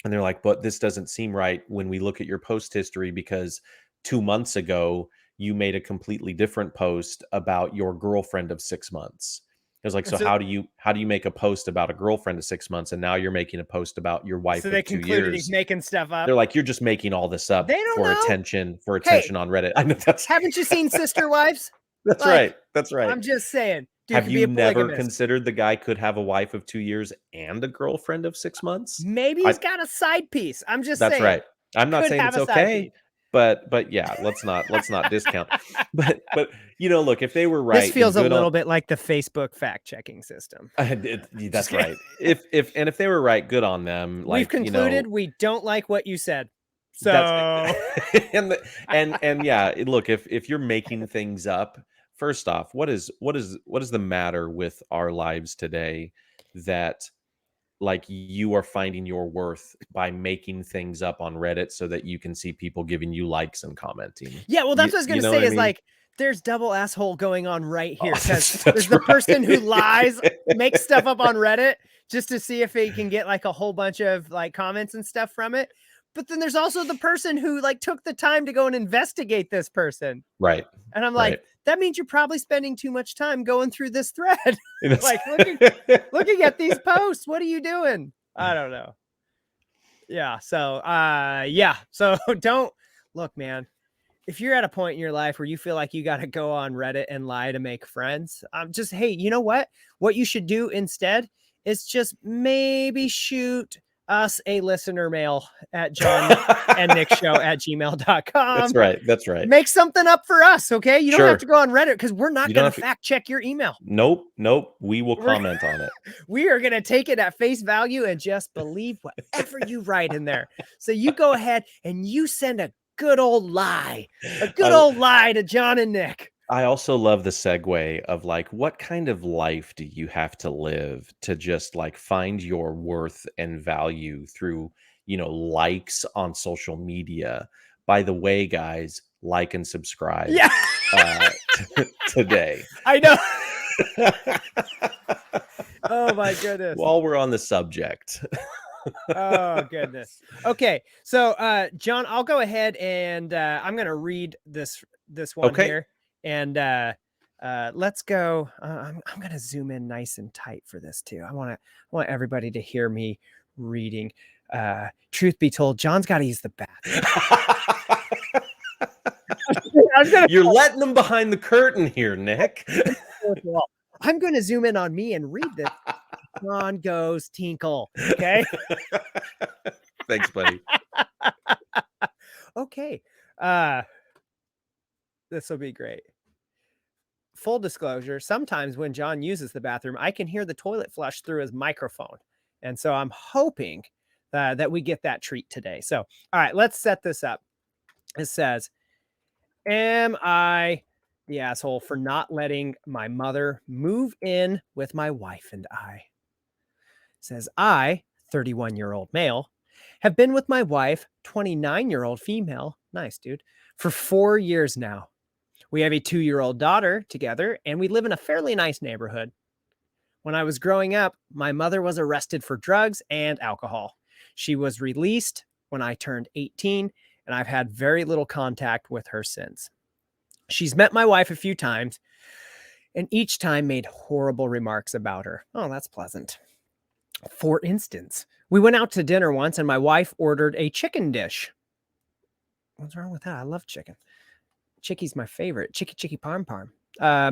[SPEAKER 2] And they're like, but this doesn't seem right when we look at your post history, because 2 months ago you made a completely different post about your girlfriend of 6 months. It was like, so
[SPEAKER 1] So,
[SPEAKER 2] how do you make a post about a girlfriend of 6 months, and now you're making a post about your wife
[SPEAKER 1] so they
[SPEAKER 2] of 2
[SPEAKER 1] concluded he's
[SPEAKER 2] years?
[SPEAKER 1] making stuff up.
[SPEAKER 2] They're like, you're just making all this up
[SPEAKER 1] They don't
[SPEAKER 2] for
[SPEAKER 1] know.
[SPEAKER 2] attention
[SPEAKER 1] Hey,
[SPEAKER 2] on Reddit. I know
[SPEAKER 1] haven't you seen Sister Wives?
[SPEAKER 2] that's
[SPEAKER 1] Like,
[SPEAKER 2] right. That's right.
[SPEAKER 1] I'm just saying, dude
[SPEAKER 2] Have
[SPEAKER 1] could be
[SPEAKER 2] you
[SPEAKER 1] a
[SPEAKER 2] never
[SPEAKER 1] polygamist.
[SPEAKER 2] considered the guy could have a wife of 2 years and a girlfriend of 6 months?
[SPEAKER 1] Maybe he's got a side piece. I'm just
[SPEAKER 2] That's
[SPEAKER 1] saying.
[SPEAKER 2] right. I'm not
[SPEAKER 1] Could
[SPEAKER 2] saying
[SPEAKER 1] have
[SPEAKER 2] it's
[SPEAKER 1] a side
[SPEAKER 2] okay,
[SPEAKER 1] piece.
[SPEAKER 2] but yeah, let's not discount. But look, if they were
[SPEAKER 1] This
[SPEAKER 2] right,
[SPEAKER 1] feels
[SPEAKER 2] then
[SPEAKER 1] a
[SPEAKER 2] good
[SPEAKER 1] little
[SPEAKER 2] on.
[SPEAKER 1] bit like the Facebook fact checking system.
[SPEAKER 2] That's right. If they were right, good on them.
[SPEAKER 1] We've
[SPEAKER 2] Like,
[SPEAKER 1] concluded we don't like what you said.
[SPEAKER 2] that's
[SPEAKER 1] So
[SPEAKER 2] and yeah, look, if you're making things up, first off, what is the matter with our lives today that like you are finding your worth by making things up on Reddit so that you can see people giving you likes and commenting?
[SPEAKER 1] yeah, well, that's what I was
[SPEAKER 2] You
[SPEAKER 1] gonna
[SPEAKER 2] know
[SPEAKER 1] say
[SPEAKER 2] what I
[SPEAKER 1] is
[SPEAKER 2] mean?
[SPEAKER 1] like there's double asshole going on right
[SPEAKER 2] Oh,
[SPEAKER 1] here because
[SPEAKER 2] that's
[SPEAKER 1] there's the person who lies,
[SPEAKER 2] right.
[SPEAKER 1] makes stuff up on Reddit just to see if he can get like a whole bunch of like comments and stuff from it. But then there's also the person who like took the time to go and investigate this person.
[SPEAKER 2] Right.
[SPEAKER 1] And I'm like,
[SPEAKER 2] Right.
[SPEAKER 1] that means you're probably spending too much time going through this thread.
[SPEAKER 2] It's
[SPEAKER 1] Like looking at these posts. What are you doing? I don't know. Yeah. So yeah. So don't look, man. If you're at a point in your life where you feel like you got to go on Reddit and lie to make friends, just hey, you know what? What you should do instead is just maybe shoot us a listener mail at Jon and Nick show at gmail.com.
[SPEAKER 2] That's right. That's right.
[SPEAKER 1] Make something up for us, okay? You don't have
[SPEAKER 2] Sure.
[SPEAKER 1] to go on Reddit because we're not
[SPEAKER 2] You don't
[SPEAKER 1] going
[SPEAKER 2] have
[SPEAKER 1] to
[SPEAKER 2] to.
[SPEAKER 1] fact check your email.
[SPEAKER 2] Nope. We will comment on it.
[SPEAKER 1] We are going to take it at face value and just believe whatever you write in there. So you go ahead and you send a good old lie to Jon and Nick.
[SPEAKER 2] I also love the segue of like, what kind of life do you have to live to just like find your worth and value through, likes on social media? By the way, guys, like and subscribe.
[SPEAKER 1] Yeah.
[SPEAKER 2] Today.
[SPEAKER 1] I know. Oh my goodness.
[SPEAKER 2] While we're on the subject.
[SPEAKER 1] Oh goodness. Okay. So Jon, I'll go ahead and I'm gonna read this one here. And let's go. I'm gonna zoom in nice and tight for this too. I want everybody to hear me reading. Truth be told, Jon's got to use the bathroom.
[SPEAKER 2] You're letting them behind the curtain here, Nick.
[SPEAKER 1] I'm going to zoom in on me and read this. Jon goes tinkle. Okay.
[SPEAKER 2] Thanks, buddy.
[SPEAKER 1] Okay. This will be great. Full disclosure, sometimes when Jon uses the bathroom, I can hear the toilet flush through his microphone. And so I'm hoping that we get that treat today. So, all right, let's set this up. It says, am I the asshole for not letting my mother move in with my wife and I? It says, I, 31-year-old male, have been with my wife, 29-year-old female, nice dude, for 4 years now. We have a 2-year-old daughter together, and we live in a fairly nice neighborhood. When I was growing up, my mother was arrested for drugs and alcohol. She was released when I turned 18, and I've had very little contact with her since. She's met my wife a few times, and each time made horrible remarks about her. Oh, that's pleasant. For instance, we went out to dinner once, and my wife ordered a chicken dish. What's wrong with that? I love chicken. Chicky's my favorite. Chicky parm parm.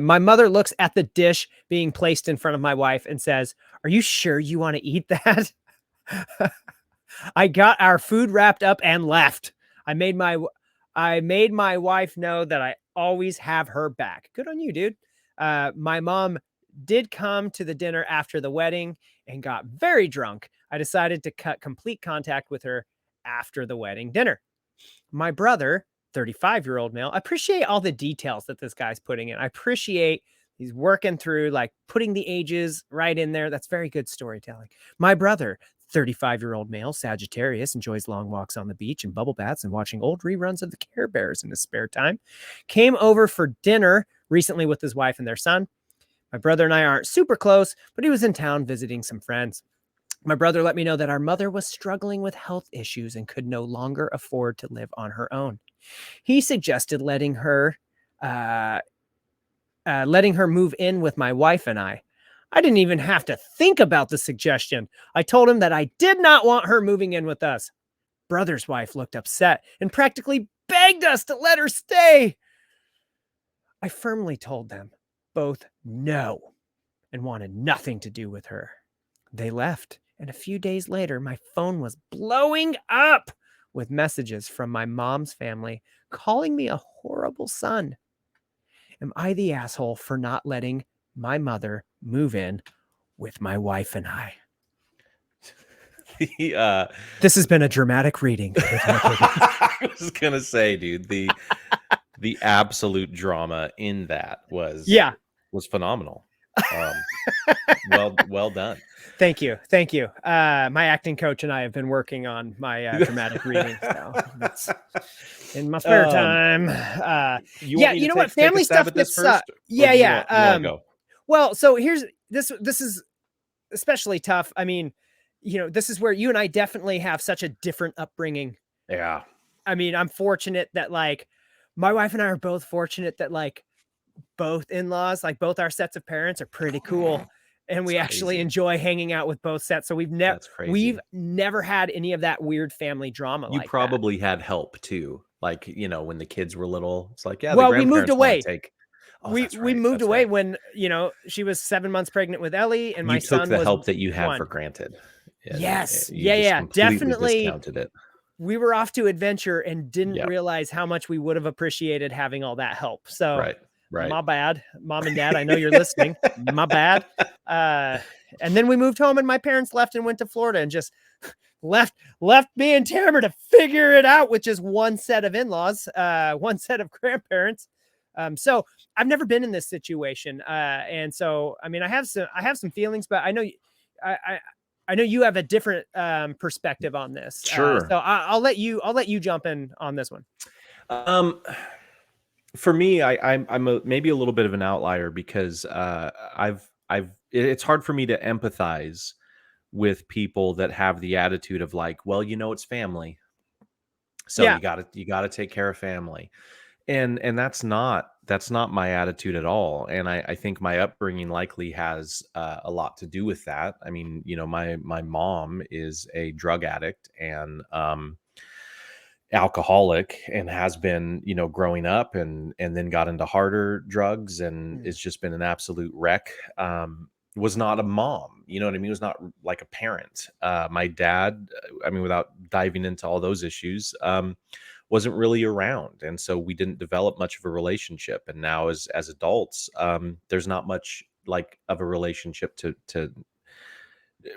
[SPEAKER 1] My mother looks at the dish being placed in front of my wife and says, "Are you sure you want to eat that?" I got our food wrapped up and left. I made my wife know that I always have her back. Good on you, dude. My mom did come to the dinner after the wedding and got very drunk, I decided to cut complete contact with her after the wedding dinner. My brother, 35-year-old male, I appreciate all the details that this guy's putting in. I appreciate he's working through like putting the ages right in there. That's very good storytelling. My brother, 35-year-old male, Sagittarius, enjoys long walks on the beach and bubble baths and watching old reruns of the Care Bears in his spare time. Came over for dinner recently with his wife and their son. My brother and I aren't super close, but he was in town visiting some friends. My brother let me know that our mother was struggling with health issues and could no longer afford to live on her own. He suggested letting her move in with my wife and I. I didn't even have to think about the suggestion. I told him that I did not want her moving in with us. Brother's wife looked upset and practically begged us to let her stay. I firmly told them both no and wanted nothing to do with her. They left, and a few days later, my phone was blowing up with messages from my mom's family calling me a horrible son. Am I the asshole for not letting my mother move in with my wife and I? This has been a dramatic reading.
[SPEAKER 2] I was gonna say, dude, the absolute drama in that was phenomenal. Well done.
[SPEAKER 1] Thank you. My acting coach and I have been working on my dramatic reading. So that's in my spare time. You know what? Family stuff gets Well, so here's this is especially tough. I mean, this is where you and I definitely have such a different upbringing.
[SPEAKER 2] Yeah.
[SPEAKER 1] I mean, I'm fortunate that like my wife and I are both fortunate that like both in-laws, like both our sets of parents are pretty cool. And we actually enjoy hanging out with both sets. So we've never had any of that weird family drama.
[SPEAKER 2] You probably had help too. Like, when the kids were little, it's like, yeah,
[SPEAKER 1] well, we moved away.
[SPEAKER 2] We
[SPEAKER 1] moved away when, she was 7 months pregnant with Ellie and my son was
[SPEAKER 2] took the help that you had
[SPEAKER 1] 1.
[SPEAKER 2] for granted.
[SPEAKER 1] Yes. Definitely.
[SPEAKER 2] Discounted it.
[SPEAKER 1] We were off to adventure and didn't realize how much we would have appreciated having all that help. So
[SPEAKER 2] Right.
[SPEAKER 1] My bad, Mom and Dad. I know you're listening. My bad. And then we moved home and my parents left and went to Florida and just left me and Tamara to figure it out with just one set of in-laws, one set of grandparents. So I've never been in this situation. And so, I mean, I have some feelings, but I know you have a different perspective on this.
[SPEAKER 2] Sure.
[SPEAKER 1] So I'll let you jump in on this one.
[SPEAKER 2] For me, I'm maybe a little bit of an outlier because it's hard for me to empathize with people that have the attitude of like, well, it's family, so you gotta take care of family, and that's not my attitude at all. And I think my upbringing likely has a lot to do with that. I mean, my mom is a drug addict and alcoholic and has been, growing up and then got into harder drugs and it's just been an absolute wreck. Was not a mom, you know what I mean? Was not like a parent. My dad, I mean, without diving into all those issues, wasn't really around. And so we didn't develop much of a relationship. And now as adults, there's not much like of a relationship to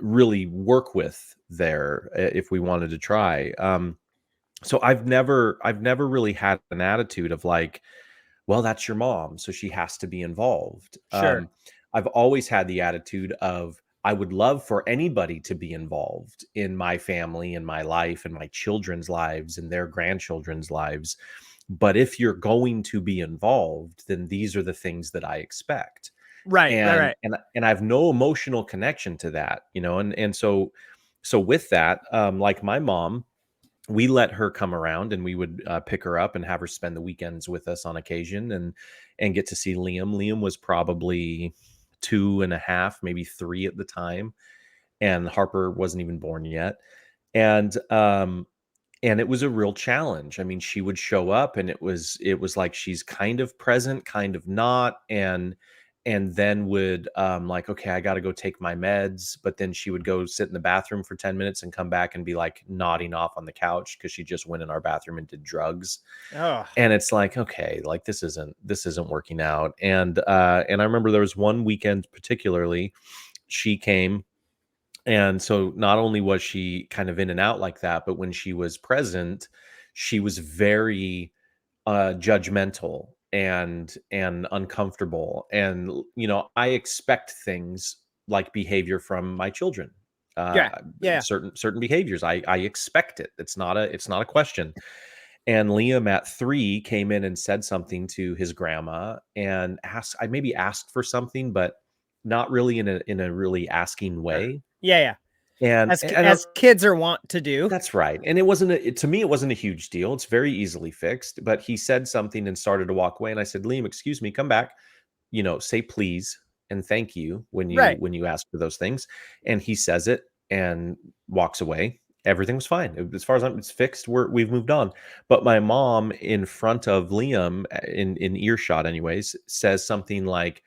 [SPEAKER 2] really work with there if we wanted to try. So I've never really had an attitude of like, well, that's your mom, so she has to be involved.
[SPEAKER 1] Sure.
[SPEAKER 2] I've always had the attitude of I would love for anybody to be involved in my family, in my life, in my children's lives, and their grandchildren's lives. But if you're going to be involved, then these are the things that I expect.
[SPEAKER 1] Right.
[SPEAKER 2] And I have no emotional connection to that, and so with that, like my mom, we let her come around and we would pick her up and have her spend the weekends with us on occasion and get to see Liam. Liam was probably 2.5, maybe 3 at the time. And Harper wasn't even born yet. And it was a real challenge. I mean, she would show up and it was like, she's kind of present, kind of not. And then would like, okay, I got to go take my meds. But then she would go sit in the bathroom for 10 minutes and come back and be like nodding off on the couch because she just went in our bathroom and did drugs.
[SPEAKER 1] Oh.
[SPEAKER 2] And it's like, okay, like this isn't working out. And I remember there was one weekend particularly, she came And so not only was she kind of in and out like that, but when she was present, she was very judgmental and uncomfortable. And I expect things like behavior from my children. Uh,
[SPEAKER 1] Yeah. Yeah.
[SPEAKER 2] certain behaviors, I expect it. It's not a question. And Liam at 3 came in and said something to his grandma and I maybe asked for something, but not really in a really asking way.
[SPEAKER 1] Yeah. Yeah.
[SPEAKER 2] And
[SPEAKER 1] As kids are wont to do.
[SPEAKER 2] that's right. And it wasn't to me, it wasn't a huge deal. It's very easily fixed. But he said something and started to walk away. And I said, Liam, excuse me, come back. Say please and thank you
[SPEAKER 1] Right.
[SPEAKER 2] when you ask for those things. And he says it and walks away. Everything was fine. As far as it's fixed, we've moved on. But my mom, in front of Liam, in earshot anyways, says something like,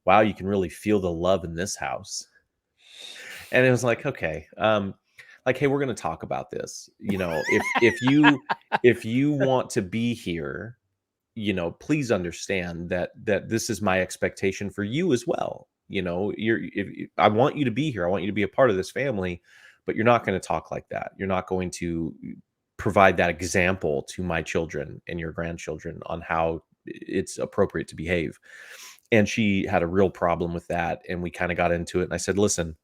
[SPEAKER 2] wow, you can really feel the love in this house. And it was like, okay, like, hey, we're going to talk about this. If you want to be here, please understand that this is my expectation for you as well. I want you to be here. I want you to be a part of this family, but you're not going to talk like that. You're not going to provide that example to my children and your grandchildren on how it's appropriate to behave. And she had a real problem with that. And we kind of got into it. And I said, listen,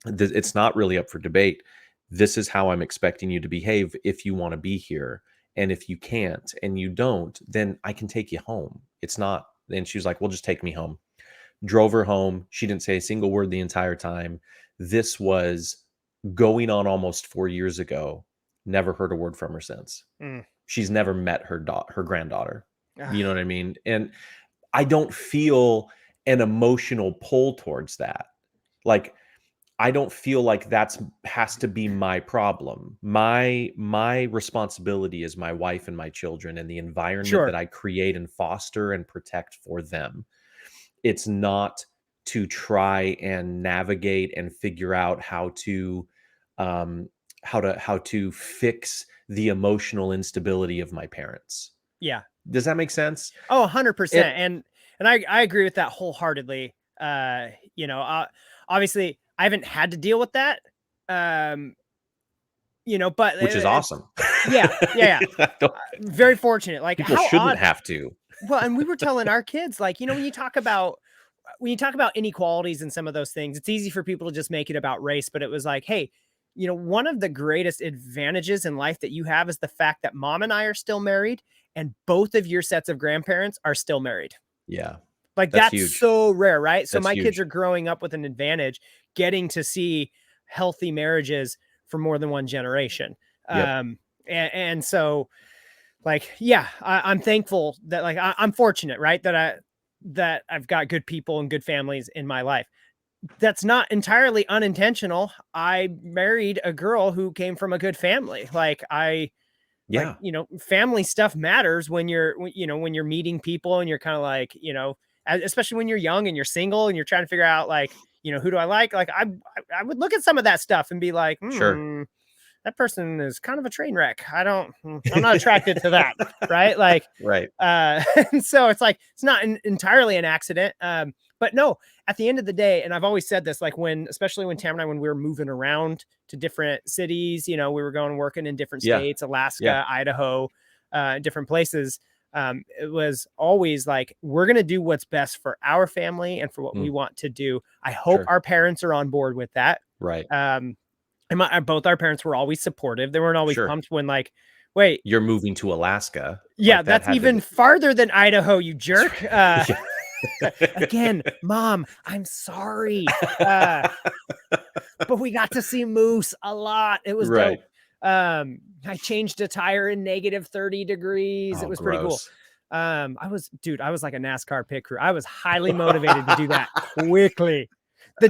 [SPEAKER 2] it's not really up for debate. This is how I'm expecting you to behave if you want to be here. And if you can't and you don't, then I can take you home. It's not. And she was like, well, just take me home. Drove her home. She didn't say a single word the entire time. This was going on almost 4 years ago. Never heard a word from her since. She's never met her granddaughter. You know what I mean? And I don't feel an emotional pull towards that. Like, I don't feel like has to be my problem. My responsibility is my wife and my children and the environment that I create and foster and protect for them. It's not to try and navigate and figure out how to fix the emotional instability of my parents.
[SPEAKER 1] Yeah.
[SPEAKER 2] Does that make sense?
[SPEAKER 1] Oh, 100%. And I agree with that wholeheartedly. Obviously I haven't had to deal with that. But
[SPEAKER 2] Which is awesome.
[SPEAKER 1] Yeah. Very fortunate. Like,
[SPEAKER 2] people shouldn't have to.
[SPEAKER 1] Well, and we were telling our kids, like, when you talk about inequalities and some of those things, it's easy for people to just make it about race. But it was like, hey, one of the greatest advantages in life that you have is the fact that mom and I are still married and both of your sets of grandparents are still married.
[SPEAKER 2] Yeah.
[SPEAKER 1] Like, that's so rare, right? So my kids are growing up with an advantage, getting to see healthy marriages for more than one generation.
[SPEAKER 2] Yep.
[SPEAKER 1] And so, like, yeah, I'm thankful that, like, I'm fortunate, right? That I've got good people and good families in my life. That's not entirely unintentional. I married a girl who came from a good family. Family stuff matters when you're meeting people and you're kind of like, especially when you're young and you're single and you're trying to figure out, like, who do I like? Like, I would look at some of that stuff and be like,
[SPEAKER 2] sure,
[SPEAKER 1] that person is kind of a train wreck. I'm not attracted to that. Right. Like,
[SPEAKER 2] right.
[SPEAKER 1] And so it's like, it's not entirely an accident. But no, at the end of the day, and I've always said this, like, especially when Tam and I, when we were moving around to different cities, we were going and working in different states, Alaska, Idaho, different places. It was always like, we're going to do what's best for our family and for what we want to do. I hope our parents are on board with that.
[SPEAKER 2] Right.
[SPEAKER 1] And both our parents were always supportive. They weren't always pumped when, like, wait,
[SPEAKER 2] you're moving to Alaska.
[SPEAKER 1] Yeah, like, that's even farther than Idaho, you jerk. Again, Mom, I'm sorry. But we got to see moose a lot. It was dope. I changed a tire in -30 degrees. It was pretty cool. I was like a NASCAR pit crew. I was highly motivated to do that quickly. The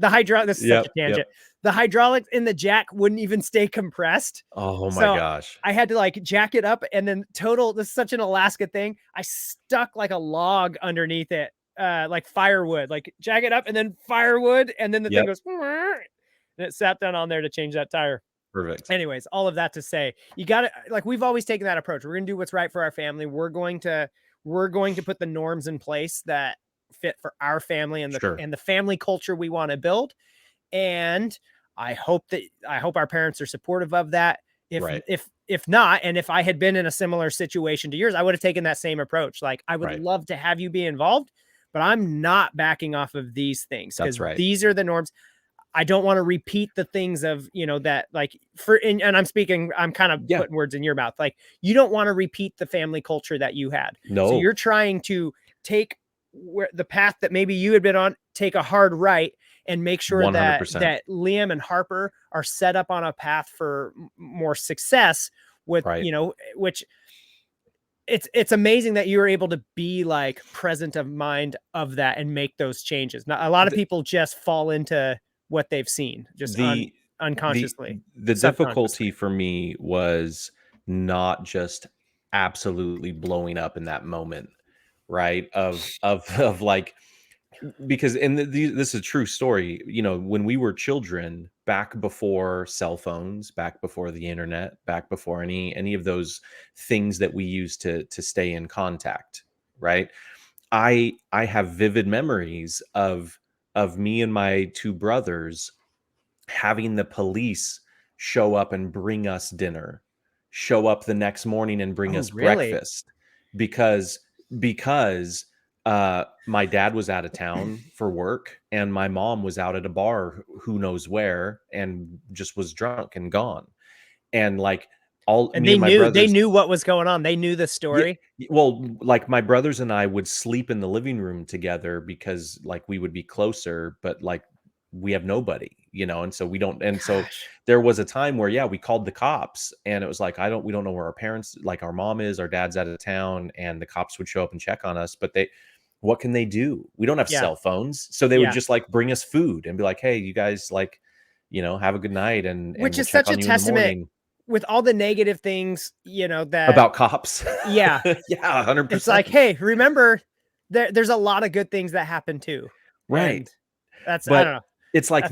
[SPEAKER 1] hydraulic, this is such a tangent. The hydraulics in the jack wouldn't even stay compressed.
[SPEAKER 2] Oh my gosh.
[SPEAKER 1] I had to, like, jack it up, and then this is such an Alaska thing. I stuck like a log underneath it, like firewood, like jack it up and then firewood. And then the thing goes, and it sat down on there to change that tire.
[SPEAKER 2] Perfect.
[SPEAKER 1] Anyways, all of that to say, you got to, like, we've always taken that approach. We're going to do what's right for our family. We're going to put the norms in place that fit for our family and the family culture we want to build. And I hope our parents are supportive of that.
[SPEAKER 2] Right.
[SPEAKER 1] If not, and if I had been in a similar situation to yours, I would have taken that same approach. Like, I would
[SPEAKER 2] Right.
[SPEAKER 1] love to have you be involved, but I'm not backing off of these things,
[SPEAKER 2] That's
[SPEAKER 1] because
[SPEAKER 2] right.
[SPEAKER 1] these are the norms. I don't want to repeat the things of, that like and I'm kind of putting words in your mouth. Like, you don't want to repeat the family culture that you had.
[SPEAKER 2] No.
[SPEAKER 1] So you're trying to take the path that maybe you had been on, take a hard right, and make sure
[SPEAKER 2] 100%.
[SPEAKER 1] that Liam and Harper are set up on a path for more success with, which it's amazing that you were able to be like present of mind of that and make those changes. Now, a lot of people just fall into what they've seen just unconsciously.
[SPEAKER 2] The difficulty for me was not just absolutely blowing up in that moment, right? Of like, because this is a true story. When we were children, back before cell phones, back before the internet, back before any of those things that we use to stay in contact, right? I have vivid memories of me and my two brothers having the police show up and bring us dinner, show up the next morning and bring us breakfast, because my dad was out of town for work and my mom was out at a bar who knows where and just was drunk and gone. And like, me and my brothers,
[SPEAKER 1] they knew what was going on. They knew the story.
[SPEAKER 2] Well, like, my brothers and I would sleep in the living room together because like we would be closer, but like we have nobody, and so we don't. And so there was a time where, we called the cops and it was like, we don't know where our parents, like our mom is, our dad's out of town, and the cops would show up and check on us. But what can they do? We don't have cell phones. So they would just like bring us food and be like, hey, you guys, like, have a good night. And
[SPEAKER 1] which
[SPEAKER 2] we'll
[SPEAKER 1] is such a testament with all the negative things, that
[SPEAKER 2] about cops.
[SPEAKER 1] Yeah.
[SPEAKER 2] Yeah. 100%.
[SPEAKER 1] It's like, hey, remember there's a lot of good things that happen too.
[SPEAKER 2] Right.
[SPEAKER 1] And
[SPEAKER 2] but
[SPEAKER 1] I don't know.
[SPEAKER 2] It's like,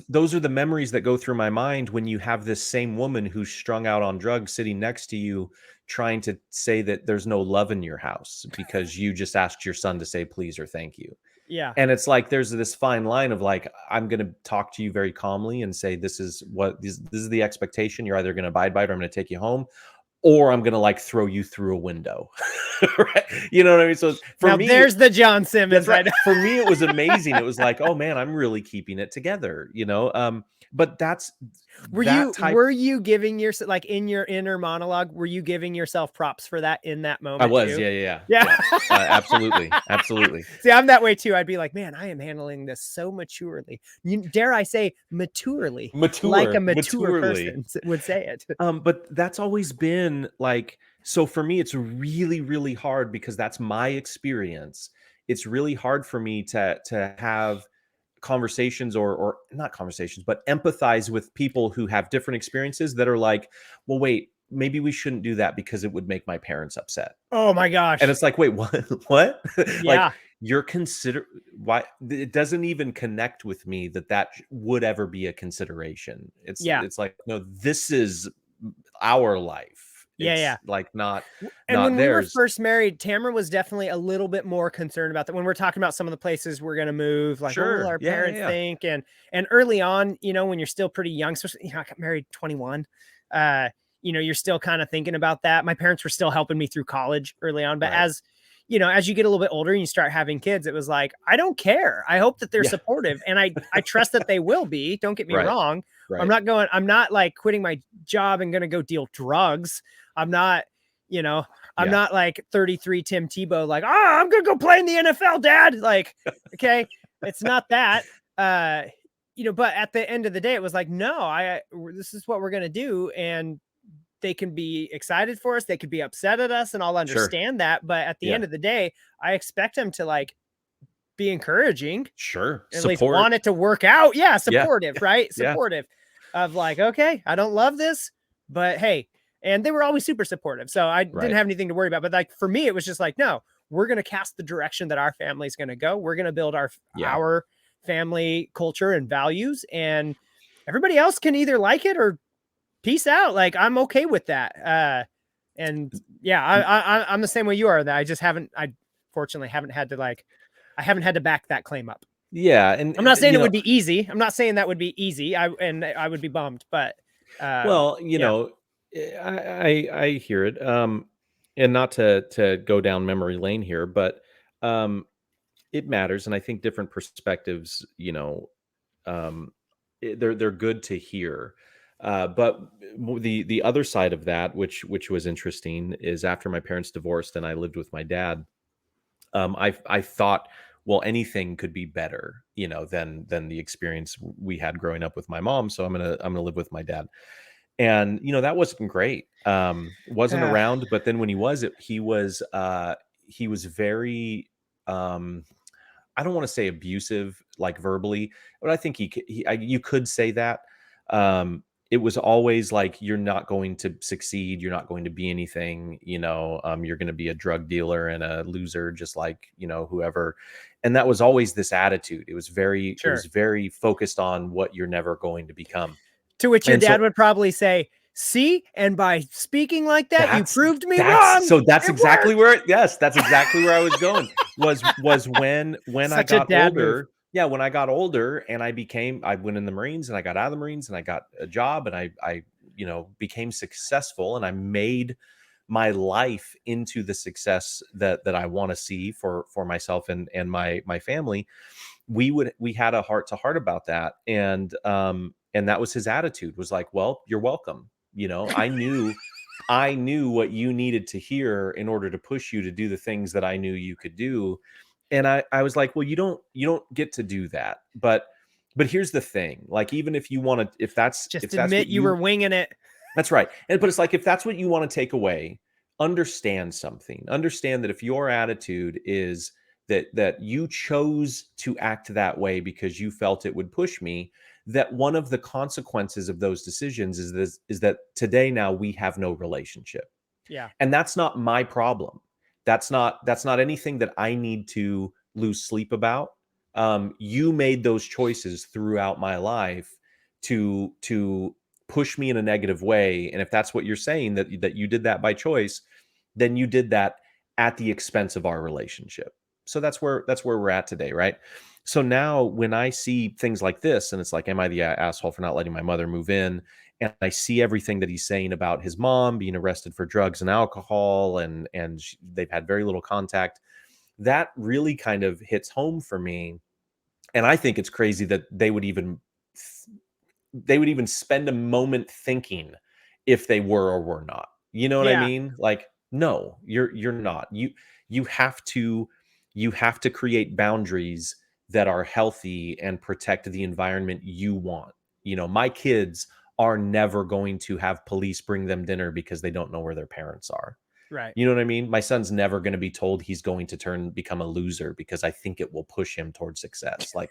[SPEAKER 2] those are the memories that go through my mind when you have this same woman who's strung out on drugs sitting next to you, trying to say that there's no love in your house because you just asked your son to say please or thank you.
[SPEAKER 1] Yeah.
[SPEAKER 2] And it's like, there's this fine line of like, I'm going to talk to you very calmly and say, this is the expectation. You're either going to abide by it or I'm going to take you home, or I'm going to like throw you through a window. Right? You know what I mean? So for me,
[SPEAKER 1] there's the John Simmons.
[SPEAKER 2] Right. For me, it was amazing. It was like, oh man, I'm really keeping it together, but
[SPEAKER 1] were you giving yourself, like, in your inner monologue, were you giving yourself props for that in that moment?
[SPEAKER 2] I was.
[SPEAKER 1] Too?
[SPEAKER 2] Yeah. Absolutely. Absolutely.
[SPEAKER 1] See, I'm that way too. I'd be like, man, I am handling this so maturely. Dare I say maturely, like a mature person would say it.
[SPEAKER 2] But that's always been like, so for me, it's really, really hard because that's my experience. It's really hard for me to have conversations or not conversations, but empathize with people who have different experiences that are like, well, wait, maybe we shouldn't do that because it would make my parents upset.
[SPEAKER 1] Oh my gosh.
[SPEAKER 2] And it's like, wait, what?
[SPEAKER 1] Yeah.
[SPEAKER 2] Like, why it doesn't even connect with me that would ever be a consideration. It's like, no, this is our life. It's like not
[SPEAKER 1] when
[SPEAKER 2] theirs.
[SPEAKER 1] We were first married, Tamara was definitely a little bit more concerned about that. When we're talking about some of the places we're going to move, like, what will our parents think? And early on, when you're still pretty young, especially, I got married 21, you're still kind of thinking about that. My parents were still helping me through college early on, but as you get a little bit older and you start having kids, it was like, I don't care. I hope that they're supportive, and I trust that they will be. Don't get me wrong. Right. I'm not like quitting my job and going to go deal drugs. I'm not, I'm not like 33 Tim Tebow, like, I'm going to go play in the NFL, Dad. Like, okay, it's not that, but at the end of the day, it was like, no, this is what we're going to do. And they can be excited for us. They could be upset at us, and I'll understand that. But at the end of the day, I expect them to like be encouraging.
[SPEAKER 2] Sure.
[SPEAKER 1] At least want it to work out. Yeah. Supportive, right? Supportive of like, okay, I don't love this, but hey, and they were always super supportive. So I didn't have anything to worry about. But like, for me, it was just like, no, we're going to cast the direction that our family is going to go. We're going to build our family culture and values, and everybody else can either like it or peace out. Like, I'm okay with that. And I'm the same way you are. That I fortunately haven't had to back that claim up.
[SPEAKER 2] Yeah, and
[SPEAKER 1] I'm not saying
[SPEAKER 2] you
[SPEAKER 1] it
[SPEAKER 2] know,
[SPEAKER 1] would be easy. I'm not saying that would be easy. I would be bummed, but
[SPEAKER 2] well,
[SPEAKER 1] yeah,
[SPEAKER 2] I hear it. And not to go down memory lane here, but um, it matters, and I think different perspectives, um, they're good to hear. But the other side of that, which was interesting, is after my parents divorced and I lived with my dad. I thought, well, anything could be better, than the experience we had growing up with my mom. So I'm gonna live with my dad, and that wasn't great. Wasn't
[SPEAKER 1] uh,
[SPEAKER 2] around, but then when he was very um I don't want to say abusive, like verbally, but I think you could say that. It was always like, you're not going to succeed, you're not going to be anything, you're going to be a drug dealer and a loser, just like whoever. And that was always this attitude. It was
[SPEAKER 1] sure.
[SPEAKER 2] very focused on what you're never going to become.
[SPEAKER 1] To which your
[SPEAKER 2] And
[SPEAKER 1] dad
[SPEAKER 2] so
[SPEAKER 1] would probably say, "See, and by speaking like that, you
[SPEAKER 2] That's
[SPEAKER 1] proved me
[SPEAKER 2] that's
[SPEAKER 1] wrong.
[SPEAKER 2] so that's
[SPEAKER 1] It
[SPEAKER 2] exactly
[SPEAKER 1] worked."
[SPEAKER 2] where yes, that's exactly where I was going. Was when I
[SPEAKER 1] Such a
[SPEAKER 2] got
[SPEAKER 1] dad move.
[SPEAKER 2] older. Yeah, when I got older and I went in the Marines and I got out of the Marines and I got a job and I became successful and I made my life into the success that I want to see for myself and my family. We had a heart to heart about that, and that was his attitude, was like, well, you're welcome. I knew what you needed to hear in order to push you to do the things that I knew you could do. And I was like, well, you don't get to do that. But here's the thing, like, even if you want to, if that's
[SPEAKER 1] Just
[SPEAKER 2] if that's
[SPEAKER 1] admit
[SPEAKER 2] what
[SPEAKER 1] you were
[SPEAKER 2] you
[SPEAKER 1] winging it.
[SPEAKER 2] that's right. But it's like, if that's what you want to take away, understand something. Understand that if your attitude is that you chose to act that way because you felt it would push me, that one of the consequences of those decisions is that today now we have no relationship.
[SPEAKER 1] Yeah,
[SPEAKER 2] And that's not my problem. That's not anything that I need to lose sleep about. You made those choices throughout my life to push me in a negative way, and if that's what you're saying, that you did that by choice, then you did that at the expense of our relationship. So that's where we're at today, right? So now when I see things like this, and it's like, am I the asshole for not letting my mother move in? And I see everything that he's saying about his mom being arrested for drugs and alcohol, and they've had very little contact. That really kind of hits home for me, and I think it's crazy that they would even spend a moment thinking if they were or were not. You know what I
[SPEAKER 1] yeah,
[SPEAKER 2] mean? Like, no, you're not. You have to create boundaries that are healthy and protect the environment you want. My kids are never going to have police bring them dinner because they don't know where their parents are.
[SPEAKER 1] right.
[SPEAKER 2] You know what I mean? My son's never going to be told he's going to become a loser because I think it will push him towards success. Like,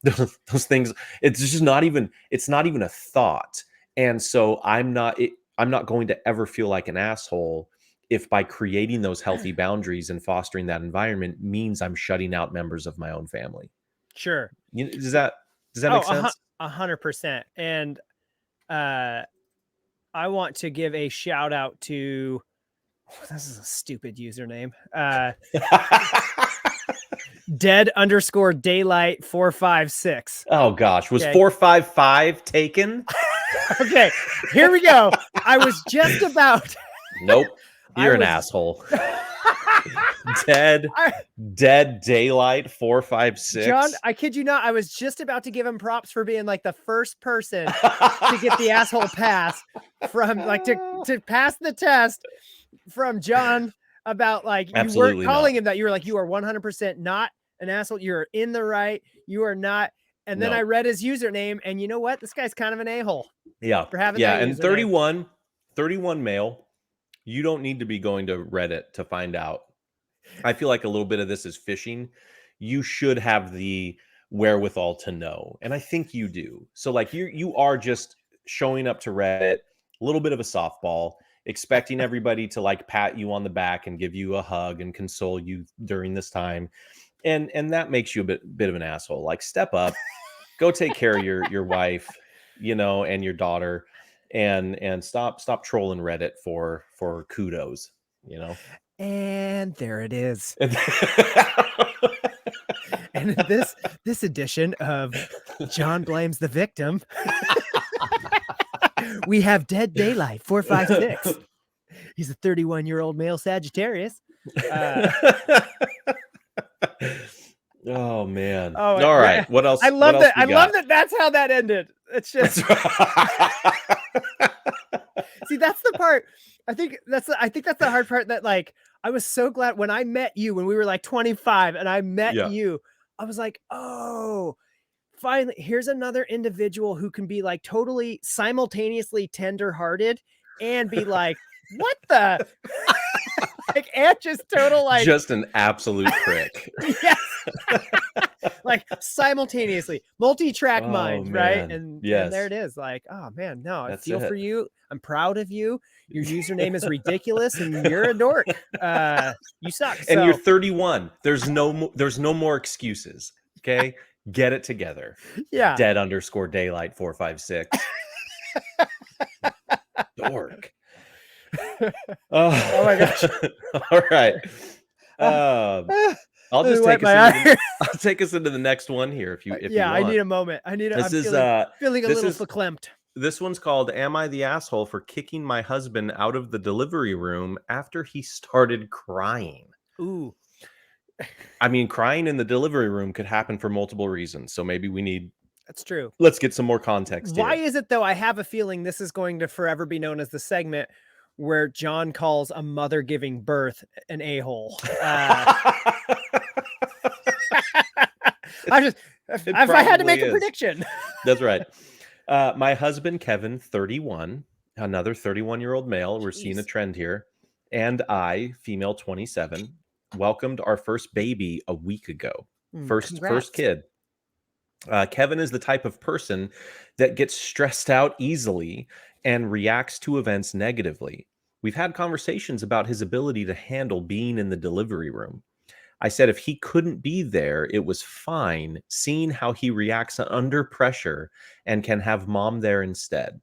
[SPEAKER 2] those things, it's not even a thought. And so I'm not going to ever feel like an asshole if, by creating those healthy boundaries and fostering that environment, means I'm shutting out members of my own family.
[SPEAKER 1] Sure.
[SPEAKER 2] Does that
[SPEAKER 1] Oh,
[SPEAKER 2] make sense?
[SPEAKER 1] 100%. And uh, I want to give a shout out to, this is a stupid username. Dead_daylight 456.
[SPEAKER 2] Oh gosh, was
[SPEAKER 1] Okay.
[SPEAKER 2] 455 taken?
[SPEAKER 1] Okay. Here we go. I was just about.
[SPEAKER 2] Nope.
[SPEAKER 1] I
[SPEAKER 2] You're an
[SPEAKER 1] was.
[SPEAKER 2] asshole. Dead
[SPEAKER 1] I,
[SPEAKER 2] Dead Daylight
[SPEAKER 1] John,
[SPEAKER 2] 456.
[SPEAKER 1] I kid you not. I was just about to give him props for being like the first person to get the asshole pass from like to pass the test from John about like you weren't
[SPEAKER 2] Absolutely not.
[SPEAKER 1] calling him that. You were like, you are 100% not an asshole. You're in the right. You are not. And then I
[SPEAKER 2] No.
[SPEAKER 1] read his username, and you know what? This guy's kind of an a-hole
[SPEAKER 2] Yeah.
[SPEAKER 1] for having
[SPEAKER 2] Yeah.
[SPEAKER 1] that
[SPEAKER 2] And
[SPEAKER 1] username.
[SPEAKER 2] 31 male. You don't need to be going to Reddit to find out. I feel like a little bit of this is phishing. You should have the wherewithal to know. And I think you do. So, like, you are just showing up to Reddit, a little bit of a softball, expecting everybody to like pat you on the back and give you a hug and console you during this time. And that makes you a bit of an asshole. Like, step up, go take care of your wife, and your daughter, and stop trolling Reddit for kudos, you know.
[SPEAKER 1] And there it is.
[SPEAKER 2] And
[SPEAKER 1] And And in this edition of Jon Blames the Victim, we have Dead Daylight 456. He's a 31-year-old male Sagittarius.
[SPEAKER 2] Oh man!
[SPEAKER 1] Oh,
[SPEAKER 2] All right, what else?
[SPEAKER 1] I love
[SPEAKER 2] what else
[SPEAKER 1] that.
[SPEAKER 2] we
[SPEAKER 1] I love
[SPEAKER 2] got?
[SPEAKER 1] that. That's how that ended. It's just see. That's the part. I think that's the hard part. That like I was so glad when I met you when we were like 25 and I met
[SPEAKER 2] Yeah.
[SPEAKER 1] you. I was like, oh, finally, here's another individual who can be like totally simultaneously tender-hearted and be like, what the like, and just total like
[SPEAKER 2] Just an absolute prick.
[SPEAKER 1] yes. Like simultaneously multi-track
[SPEAKER 2] Oh,
[SPEAKER 1] mind, right?
[SPEAKER 2] man.
[SPEAKER 1] And
[SPEAKER 2] Yes.
[SPEAKER 1] there it is. Like, oh man, no, I
[SPEAKER 2] That's
[SPEAKER 1] feel for
[SPEAKER 2] it.
[SPEAKER 1] you. I'm proud of you. Your username is ridiculous and you're a dork. You suck.
[SPEAKER 2] And you're
[SPEAKER 1] So
[SPEAKER 2] 31. There's no more excuses. Okay, get it together.
[SPEAKER 1] yeah.
[SPEAKER 2] Dead_daylight 456. Dork.
[SPEAKER 1] Oh my gosh.
[SPEAKER 2] All right. I'll just take I'll take us into the next one here if you want.
[SPEAKER 1] I need a moment. I'm feeling a little verklempt.
[SPEAKER 2] This one's called "Am I the Asshole for Kicking My Husband Out of the Delivery Room After He Started Crying?"
[SPEAKER 1] Ooh.
[SPEAKER 2] I mean, crying in the delivery room could happen for multiple reasons. So maybe
[SPEAKER 1] That's true.
[SPEAKER 2] Let's get some more context
[SPEAKER 1] Why
[SPEAKER 2] here.
[SPEAKER 1] is it though? I have a feeling this is going to forever be known as the segment where Jon calls a mother giving birth an a-hole. If I had to make a prediction.
[SPEAKER 2] That's right. My husband, Kevin, 31, another 31-year-old male. We're seeing a trend here. And I, female 27, welcomed our first baby a week ago. First kid. Kevin is the type of person that gets stressed out easily and reacts to events negatively. We've had conversations about his ability to handle being in the delivery room. I said if he couldn't be there, it was fine, seeing how he reacts under pressure and can have mom there instead.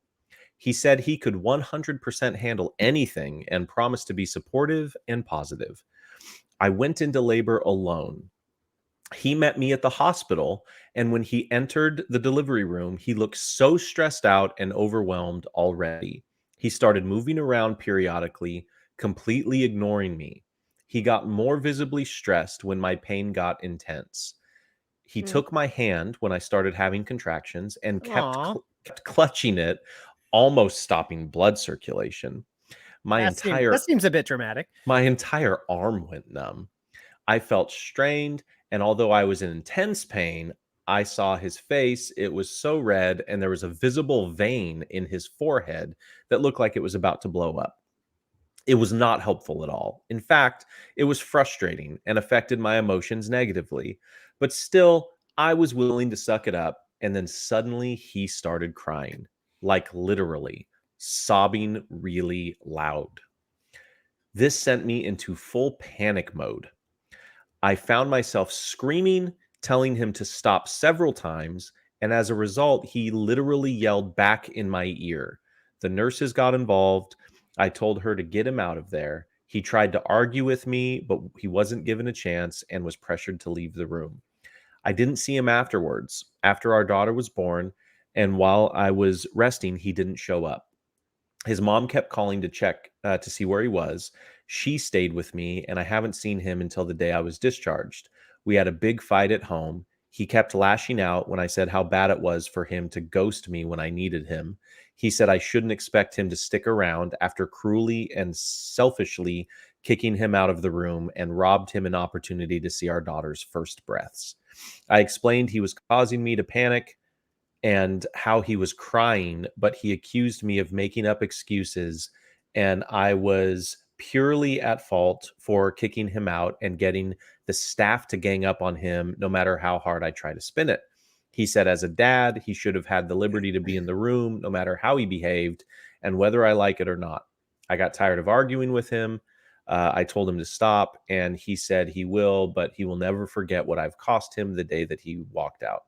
[SPEAKER 2] He said he could 100% handle anything and promised to be supportive and positive. I went into labor alone. He met me at the hospital, and when he entered the delivery room, he looked so stressed out and overwhelmed already. He started moving around periodically, completely ignoring me. He got more visibly stressed when my pain got intense. He took my hand when I started having contractions and kept clutching it, almost stopping blood circulation.
[SPEAKER 1] That seems a bit dramatic.
[SPEAKER 2] My entire arm went numb. I felt strained, and although I was in intense pain, I saw his face. It was so red, and there was a visible vein in his forehead that looked like it was about to blow up. It was not helpful at all. In fact, it was frustrating and affected my emotions negatively. But still, I was willing to suck it up, and then suddenly he started crying, like literally, sobbing really loud. This sent me into full panic mode. I found myself screaming, telling him to stop several times, and as a result, he literally yelled back in my ear. The nurses got involved. I told her to get him out of there. He tried to argue with me, but he wasn't given a chance and was pressured to leave the room. I didn't see him afterwards, after our daughter was born, and while I was resting, he didn't show up. His mom kept calling to check to see where he was. She stayed with me, and I haven't seen him until the day I was discharged. We had a big fight at home. He kept lashing out when I said how bad it was for him to ghost me when I needed him. He said I shouldn't expect him to stick around after cruelly and selfishly kicking him out of the room and robbed him an opportunity to see our daughter's first breaths. I explained he was causing me to panic and how he was crying, but he accused me of making up excuses, and I was purely at fault for kicking him out and getting the staff to gang up on him no matter how hard I try to spin it. He said as a dad, he should have had the liberty to be in the room no matter how he behaved and whether I like it or not. I got tired of arguing with him. I told him to stop, and he said he will, but he will never forget what I've cost him the day that he walked out.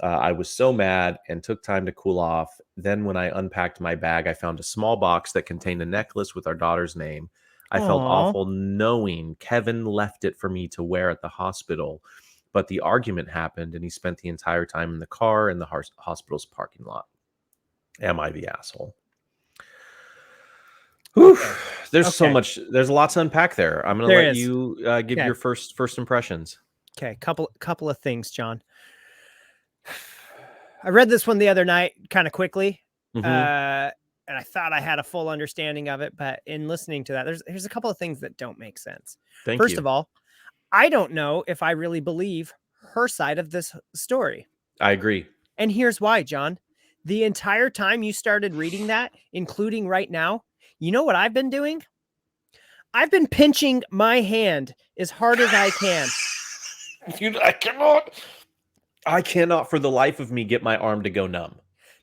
[SPEAKER 2] I was so mad and took time to cool off. Then when I unpacked my bag, I found a small box that contained a necklace with our daughter's name. I felt awful knowing Kevin left it for me to wear at the hospital, but the argument happened and he spent the entire time in the car in the hospital's parking lot. Am I the asshole? Whew.
[SPEAKER 1] Okay.
[SPEAKER 2] There's so much. There's lots to unpack there. I'm going to let you give your first impressions.
[SPEAKER 1] Okay, couple of things, John. I read this one the other night kind of quickly, and I thought I had a full understanding of it, but in listening to that, there's a couple of things that don't make sense. First of all, I don't know if I really believe her side of this story.
[SPEAKER 2] I agree.
[SPEAKER 1] And here's why, John. The entire time you started reading that, including right now, you know what I've been doing? I've been pinching my hand as hard as I can.
[SPEAKER 2] Dude, I cannot for the life of me get my arm to go numb.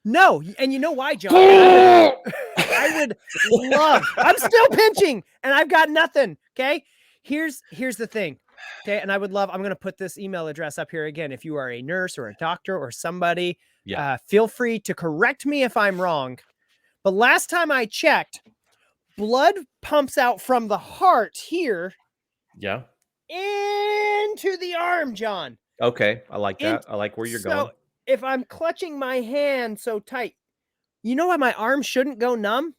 [SPEAKER 1] No, and you know why, John? I would love. I'm still pinching, and I've got nothing. Okay, here's the thing. Okay, and I would love. I'm going to put this email address up here again. If you are a nurse or a doctor or somebody, feel free to correct me if I'm wrong. But last time I checked, blood pumps out from the heart here.
[SPEAKER 2] Yeah.
[SPEAKER 1] Into the arm, John.
[SPEAKER 2] Okay, I like that. I like where you're going.
[SPEAKER 1] If I'm clutching my hand so tight, you know why my arm shouldn't go numb?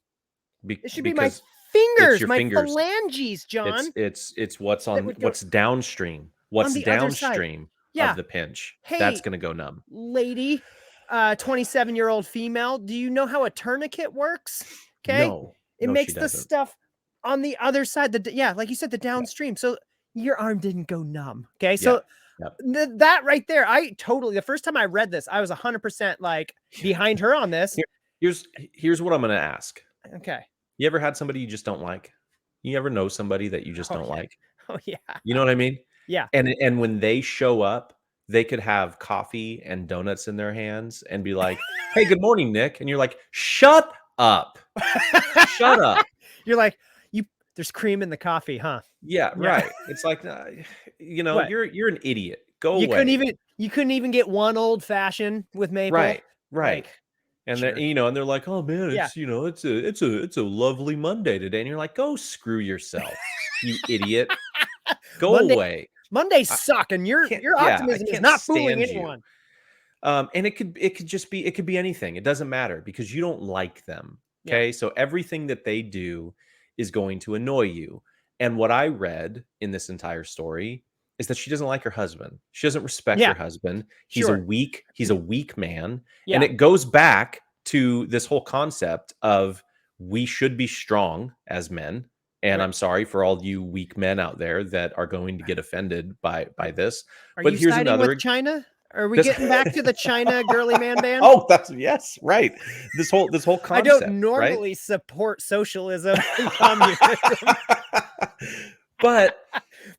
[SPEAKER 1] It should be my fingers, my phalanges, John.
[SPEAKER 2] It's what's downstream. What's downstream of the pinch?
[SPEAKER 1] Hey,
[SPEAKER 2] that's going to go numb.
[SPEAKER 1] Lady, 27-year-old female, do you know how a tourniquet works? Okay.
[SPEAKER 2] No,
[SPEAKER 1] it makes the stuff on the other side. Like you said, the downstream. So your arm didn't go numb. Okay. So that right there, the first time I read this, I was 100% like behind her on this.
[SPEAKER 2] Here's what I'm going to ask.
[SPEAKER 1] Okay.
[SPEAKER 2] You ever had somebody you just don't like? You ever know somebody that you just don't like?
[SPEAKER 1] Oh yeah.
[SPEAKER 2] You know what I mean?
[SPEAKER 1] Yeah.
[SPEAKER 2] And when they show up, they could have coffee and donuts in their hands and be like, "Hey, good morning, Nick." And you're like, "Shut up. Shut up."
[SPEAKER 1] You're like, there's cream in the coffee, huh?
[SPEAKER 2] Yeah, right. It's like, you're an idiot. Go away.
[SPEAKER 1] You couldn't even get one old fashioned with maple.
[SPEAKER 2] Right.
[SPEAKER 1] Like,
[SPEAKER 2] and they're like, "Oh man, it's a lovely Monday today." And you're like, "Go screw yourself, you idiot. Go away."
[SPEAKER 1] Mondays suck, and your optimism is not fooling anyone.
[SPEAKER 2] And it could be anything. It doesn't matter because you don't like them. Okay. Yeah. So everything that they do is going to annoy you. And what I read in this entire story is that she doesn't like her husband. She doesn't respect her husband. He's a weak man. Yeah. And it goes back to this whole concept of we should be strong as men. And I'm sorry for all you weak men out there that are going to get offended by this.
[SPEAKER 1] But here's another with China. Are we getting back to the China girly man band?
[SPEAKER 2] Oh, yes, right. This whole concept.
[SPEAKER 1] I don't normally support socialism and communism.
[SPEAKER 2] But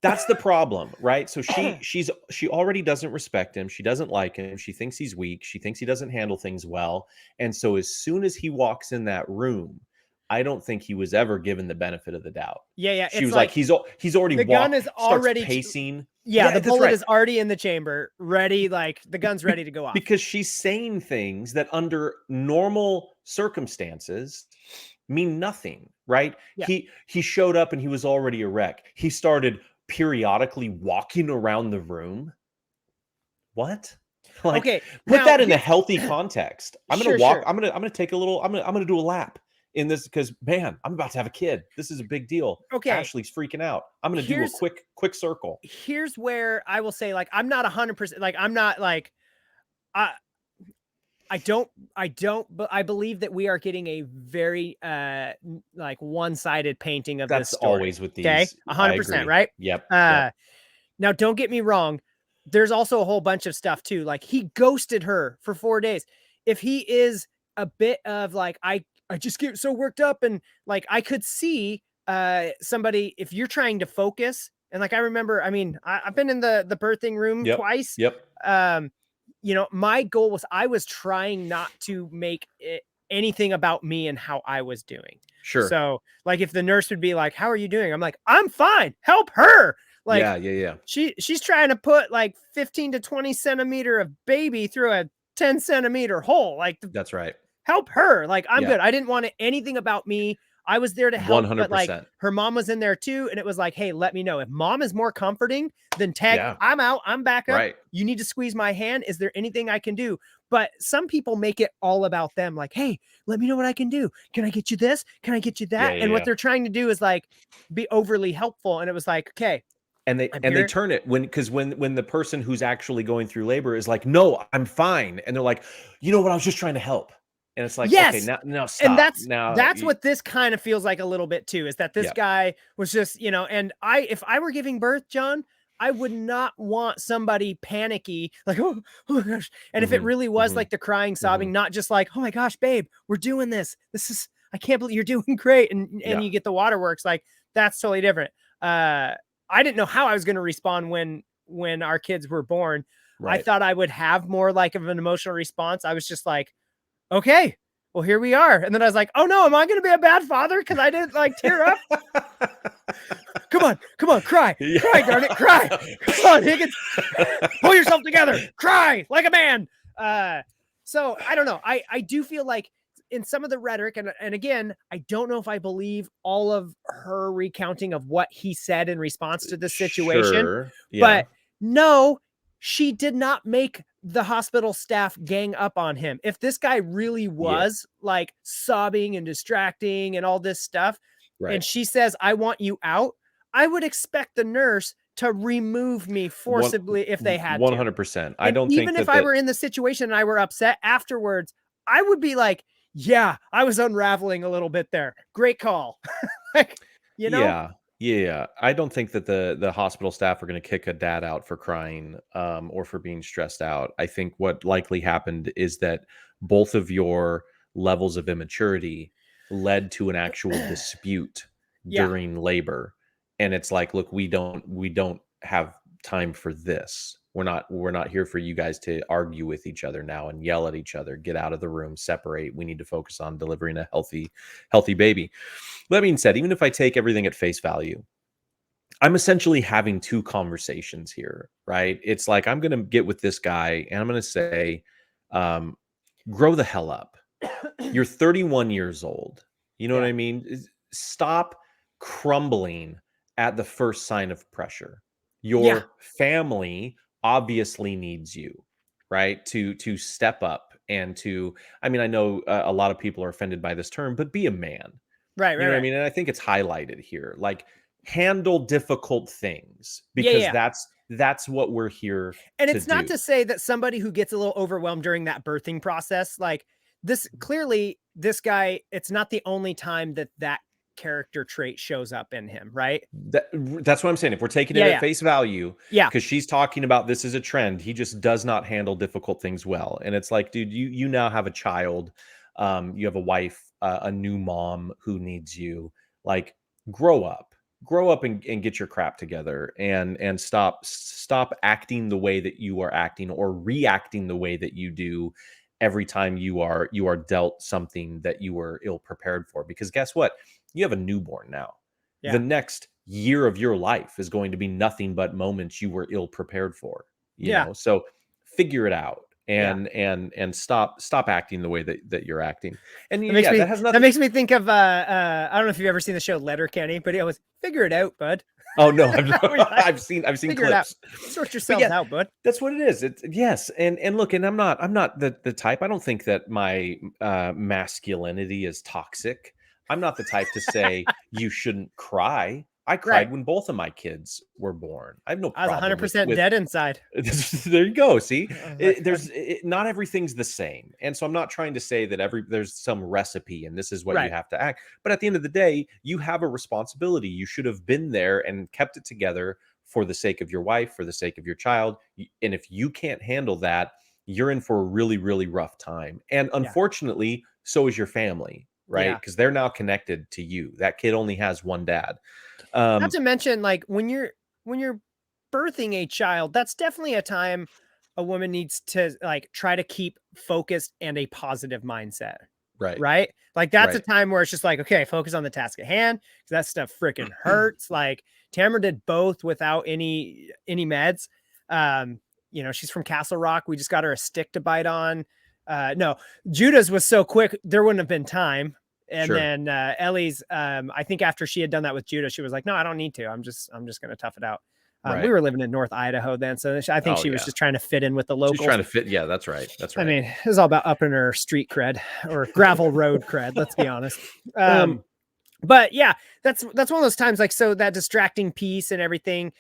[SPEAKER 2] that's the problem, right? So she already doesn't respect him. She doesn't like him. She thinks he's weak. She thinks he doesn't handle things well. And so as soon as he walks in that room, I don't think he was ever given the benefit of the doubt.
[SPEAKER 1] Yeah.
[SPEAKER 2] She was like, he's already
[SPEAKER 1] the gun is already
[SPEAKER 2] pacing.
[SPEAKER 1] Yeah, the bullet is already in the chamber, ready. Like the gun's ready to go off.
[SPEAKER 2] Because she's saying things that under normal circumstances mean nothing, right? Yeah. He showed up and he was already a wreck. He started periodically walking around the room. What? Like, okay, put that in a healthy context. I'm gonna walk. Sure. I'm gonna take a little. I'm gonna do a lap in this because man, I'm about to have a kid. This is a big deal. Okay, Ashley's freaking out. I'm gonna do a quick circle.
[SPEAKER 1] Here's where I will say, like, I'm not 100%. Like, I'm not like, I don't, but I believe that we are getting a very like one-sided painting of this story.
[SPEAKER 2] That's always with these.
[SPEAKER 1] Okay, 100%, right?
[SPEAKER 2] Yep.
[SPEAKER 1] Now, don't get me wrong. There's also a whole bunch of stuff too. Like he ghosted her for 4 days. If he is a bit of like, I just get so worked up and like, I could see somebody, if you're trying to focus and like, I remember, I mean, I've been in the birthing room twice.
[SPEAKER 2] Yep.
[SPEAKER 1] You know, my goal was I was trying not to make it anything about me and how I was doing.
[SPEAKER 2] Sure.
[SPEAKER 1] So like, if the nurse would be like, "How are you doing?" I'm like, "I'm fine. Help her." Like,
[SPEAKER 2] yeah.
[SPEAKER 1] She's trying to put like 15 to 20 centimeter of baby through a 10 centimeter hole. Like,
[SPEAKER 2] that's right.
[SPEAKER 1] Help her. Like, I'm good. I didn't want anything about me. I was there to help, but like
[SPEAKER 2] 100%.
[SPEAKER 1] her mom was in there too. And it was like, hey, let me know if mom is more comforting than tag.
[SPEAKER 2] Yeah.
[SPEAKER 1] I'm out. I'm back up.
[SPEAKER 2] Right.
[SPEAKER 1] You need to squeeze my hand. Is there anything I can do? But some people make it all about them. Like, hey, let me know what I can do. Can I get you this? Can I get you that?
[SPEAKER 2] Yeah,
[SPEAKER 1] And what
[SPEAKER 2] yeah.
[SPEAKER 1] they're trying to do is like be overly helpful. And it was like, okay,
[SPEAKER 2] And
[SPEAKER 1] I'm
[SPEAKER 2] they
[SPEAKER 1] here.
[SPEAKER 2] turn it because when the person who's actually going through labor is like, no, I'm fine, and they're like, you know what, I was just trying to help, and it's like, okay,
[SPEAKER 1] Yes.
[SPEAKER 2] now
[SPEAKER 1] And
[SPEAKER 2] stop, now
[SPEAKER 1] that's what this kind of feels like a little bit too, is that this
[SPEAKER 2] yeah,
[SPEAKER 1] guy was just, you know, and if I were giving birth, John, I would not want somebody panicky, like, oh my gosh. And if it
[SPEAKER 2] hmm
[SPEAKER 1] really was
[SPEAKER 2] hmm
[SPEAKER 1] like the crying,
[SPEAKER 2] hmm
[SPEAKER 1] sobbing, not just like, oh my gosh, babe, we're doing this. This is, I can't believe you're doing great. And
[SPEAKER 2] yeah,
[SPEAKER 1] you get the waterworks, like that's totally different. I didn't know how I was going to respond when our kids were born. I
[SPEAKER 2] right.
[SPEAKER 1] thought I would have more like of an emotional response. I was just like, okay, well, here we are. And then I was like, oh no, am I going to be a bad father? Because I didn't like tear up. Come on, cry, cry, darn it, cry. Come on, Higgins, pull yourself together, cry like a man. So I don't know. I do feel like in some of the rhetoric, and again, I don't know if I believe all of her recounting of what he said in response to this situation,
[SPEAKER 2] Sure, yeah,
[SPEAKER 1] but no, she did not make the hospital staff gang up on him. If this guy really
[SPEAKER 2] yeah,
[SPEAKER 1] was like sobbing and distracting and all this stuff, and
[SPEAKER 2] right.
[SPEAKER 1] she says, I want you out, I would expect the nurse to remove me
[SPEAKER 2] One
[SPEAKER 1] forcibly if they had to.
[SPEAKER 2] 100%. I
[SPEAKER 1] And
[SPEAKER 2] don't think
[SPEAKER 1] even if
[SPEAKER 2] that
[SPEAKER 1] I were in the situation and I were upset afterwards, I would be like, yeah, I was unraveling a little bit there. Great call. Like, you know?
[SPEAKER 2] yeah, yeah. I don't think that the hospital staff are going to kick a dad out for crying, or for being stressed out. I think what likely happened is that both of your levels of immaturity led to an actual dispute
[SPEAKER 1] Yeah.
[SPEAKER 2] during labor, and it's like, look, we don't have time for this. We're not here for you guys to argue with each other now and yell at each other. Get out of the room, separate. We need to focus on delivering a healthy baby. That being said, even if I take everything at face value, I'm essentially having two conversations here, right? It's like I'm going to get with this guy and I'm going to say, um, grow the hell up. You're 31 years old. You know what
[SPEAKER 1] Yeah.
[SPEAKER 2] I mean? Stop crumbling at the first sign of pressure.
[SPEAKER 1] Yeah.
[SPEAKER 2] Your family obviously needs you, right? To step up and to, I mean, I know a lot of people are offended by this term, but be a man.
[SPEAKER 1] Right,
[SPEAKER 2] You
[SPEAKER 1] right,
[SPEAKER 2] know what I
[SPEAKER 1] right.
[SPEAKER 2] mean? And I think it's highlighted here. Like, handle difficult things
[SPEAKER 1] Yeah,
[SPEAKER 2] because
[SPEAKER 1] yeah.
[SPEAKER 2] that's what we're here
[SPEAKER 1] And
[SPEAKER 2] to
[SPEAKER 1] it's not
[SPEAKER 2] do.
[SPEAKER 1] to say that somebody who gets a little overwhelmed during that birthing process, like this, clearly, this guy, it's not the only time that that character trait shows up in him, right?
[SPEAKER 2] That's what I'm saying. If we're taking it
[SPEAKER 1] Yeah,
[SPEAKER 2] at
[SPEAKER 1] yeah.
[SPEAKER 2] face value,
[SPEAKER 1] Yeah.
[SPEAKER 2] because she's talking about this as a trend, he just does not handle difficult things well. And it's like, dude, you now have a child, you have a wife, a new mom who needs you. Like, grow up, and get your crap together, and stop acting the way that you are acting or reacting the way that you do every time you are dealt something that you were ill prepared for. Because guess what? You have a newborn now. The
[SPEAKER 1] Yeah.
[SPEAKER 2] next year of your life is going to be nothing but moments you were ill prepared for,
[SPEAKER 1] Yeah.
[SPEAKER 2] so figure it out,
[SPEAKER 1] Yeah.
[SPEAKER 2] and stop acting the way that you're acting. And
[SPEAKER 1] That makes
[SPEAKER 2] yeah,
[SPEAKER 1] me
[SPEAKER 2] that has
[SPEAKER 1] that
[SPEAKER 2] nothing.
[SPEAKER 1] makes me think of I don't know if you've ever seen the show Letterkenny, but it was figure it out, bud.
[SPEAKER 2] Oh no, I've,
[SPEAKER 1] We're like,
[SPEAKER 2] I've seen
[SPEAKER 1] figure it out.
[SPEAKER 2] clips.
[SPEAKER 1] Sort
[SPEAKER 2] But
[SPEAKER 1] yourselves
[SPEAKER 2] yeah,
[SPEAKER 1] out, bud.
[SPEAKER 2] that's what it is. It's yes, and look, and I'm not the type. I don't think that my masculinity is toxic. I'm not the type to say you shouldn't cry. I
[SPEAKER 1] Right.
[SPEAKER 2] cried when both of my kids were born. I have no
[SPEAKER 1] I was
[SPEAKER 2] problem with
[SPEAKER 1] 100%
[SPEAKER 2] with
[SPEAKER 1] dead inside.
[SPEAKER 2] there you go. See,
[SPEAKER 1] I was like,
[SPEAKER 2] not everything's the same, and so I'm not trying to say that there's some recipe and this is what you
[SPEAKER 1] right.
[SPEAKER 2] have to act. But at the end of the day, you have a responsibility. You should have been there and kept it together for the sake of your wife, for the sake of your child. And if you can't handle that, you're in for a really, really rough time. And
[SPEAKER 1] Yeah.
[SPEAKER 2] unfortunately, so is your family, right?
[SPEAKER 1] Yeah.
[SPEAKER 2] Because they're now connected to you. That kid only has one dad.
[SPEAKER 1] Not
[SPEAKER 2] Um,
[SPEAKER 1] to mention, like when you're birthing a child, that's definitely a time a woman needs to like try to keep focused and a positive mindset.
[SPEAKER 2] right,
[SPEAKER 1] Right? Like that's a
[SPEAKER 2] right.
[SPEAKER 1] time where it's just like, okay, focus on the task at hand because that stuff freaking hurts. Like Tamara did both without any meds. She's from Castle Rock. We just got her a stick to bite on. No, Judah's was so quick, there wouldn't have been time. And
[SPEAKER 2] Sure.
[SPEAKER 1] then Ellie's, I think after she had done that with Judah, she was like, no, I don't need to. I'm just going to tough it out. We
[SPEAKER 2] Right.
[SPEAKER 1] were living in North Idaho then. So I think she was just trying to fit in with the locals.
[SPEAKER 2] She's trying to fit. Yeah, that's right. That's right.
[SPEAKER 1] I mean, it was all about upping her street cred or gravel road cred. Let's be honest. But yeah, that's one of those times, like, so that distracting piece and everything.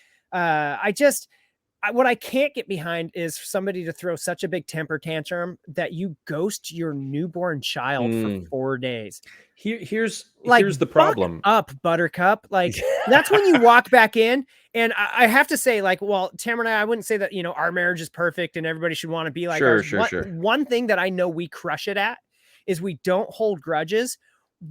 [SPEAKER 1] What I can't get behind is for somebody to throw such a big temper tantrum that you ghost your newborn child for 4 days.
[SPEAKER 2] Here's
[SPEAKER 1] Like,
[SPEAKER 2] the problem.
[SPEAKER 1] Up, Buttercup. Like, that's when you walk back in. And I have to say, like, well, Tamara and I wouldn't say that, our marriage is perfect and everybody should want to be like ours.
[SPEAKER 2] Sure.
[SPEAKER 1] One thing that I know we crush it at is we don't hold grudges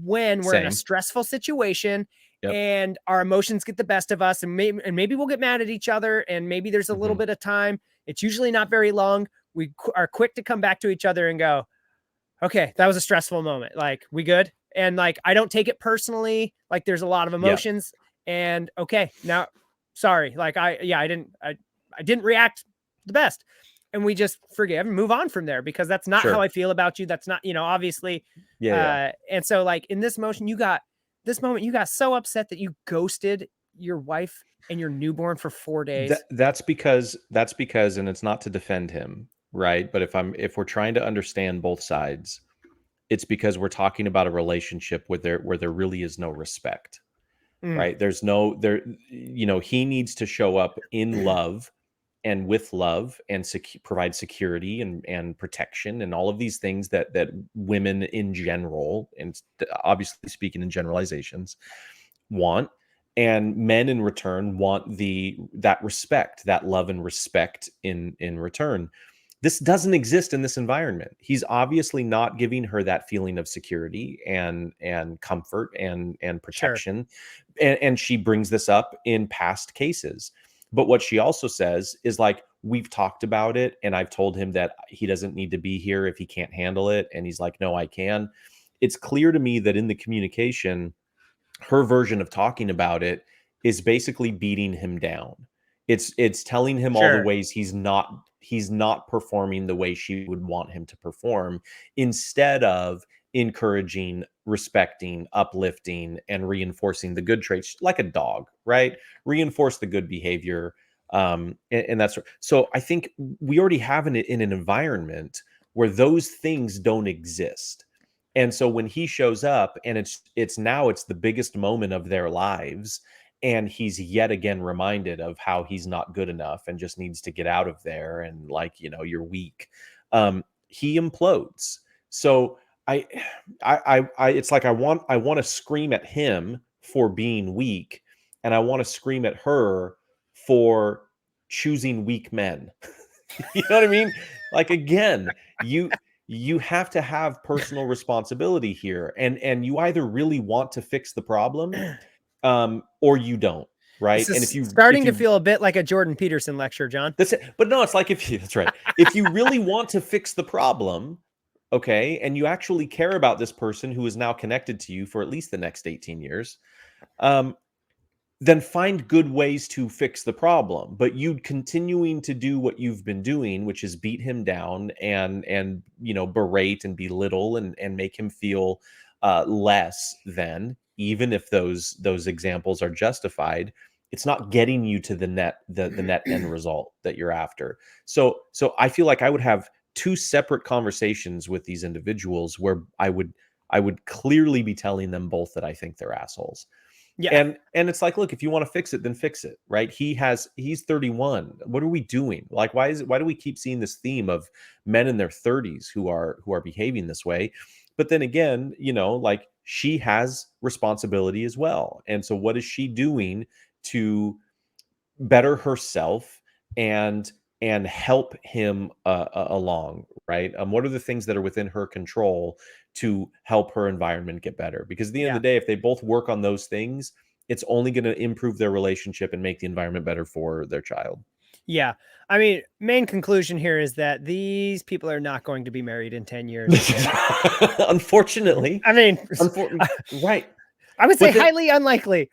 [SPEAKER 1] when we're in a stressful situation. Yep. And our emotions get the best of us, and maybe we'll get mad at each other, and maybe there's a little bit of time. It's usually not very long. We are quick to come back to each other and go, okay, that was a stressful moment. Like, we good? And like, I don't take it personally. Like, there's a lot of emotions, and okay, now, sorry. Like, I didn't react the best, and we just forgive and move on from there, because that's not how I feel about you. That's not, obviously. And so, like, in this moment, you got so upset that you ghosted your wife and your newborn for 4 days.
[SPEAKER 2] That's because, and it's not to defend him, right? But if we're trying to understand both sides, it's because we're talking about a relationship where there really is no respect, right? There's he needs to show up in love and with love and provide security and protection and all of these things that women in general, and obviously speaking in generalizations, want, and men in return want that respect, that love and respect in return. This doesn't exist in this environment. He's obviously not giving her that feeling of security and comfort and protection. And she brings this up in past cases. But what she also says is, like, we've talked about it, and I've told him that he doesn't need to be here if he can't handle it. And he's like, no, I can. It's clear to me that in the communication, her version of talking about it is basically beating him down. It's telling him all the ways he's not performing the way she would want him to perform, instead of encouraging, respecting, uplifting, and reinforcing the good traits, like a dog, right? Reinforce the good behavior. And that's so I think we already have in an environment where those things don't exist. And so when he shows up, and it's the biggest moment of their lives, and he's yet again reminded of how he's not good enough and just needs to get out of there, and, like, you're weak, he implodes. So I it's like I want to scream at him for being weak, and I want to scream at her for choosing weak men. You know what I mean? Like, again, you have to have personal responsibility here, and you either really want to fix the problem, or you don't, right?
[SPEAKER 1] And
[SPEAKER 2] if you
[SPEAKER 1] starting to feel a bit like a Jordan Peterson lecture, John.
[SPEAKER 2] That's it. But no, it's like, that's right. If you really want to fix the problem, okay, and you actually care about this person who is now connected to you for at least the next 18 years, then find good ways to fix the problem. But you continuing to do what you've been doing, which is beat him down and berate and belittle and make him feel less than, even if those examples are justified, it's not getting you to the net end result that you're after. So I feel like I would have two separate conversations with these individuals where I would clearly be telling them both that I think they're assholes. Yeah. And it's like, look, if you want to fix it, then fix it, right? He's 31. What are we doing? Like, why do we keep seeing this theme of men in their 30s who are behaving this way? But then again, like, she has responsibility as well. And so what is she doing to better herself and help him along, right? What are the things that are within her control to help her environment get better? Because at the end of the day, if they both work on those things, it's only going to improve their relationship and make the environment better for their child.
[SPEAKER 1] Yeah. I mean, main conclusion here is that these people are not going to be married in 10 years.
[SPEAKER 2] Unfortunately.
[SPEAKER 1] I mean,
[SPEAKER 2] right.
[SPEAKER 1] I would say highly unlikely,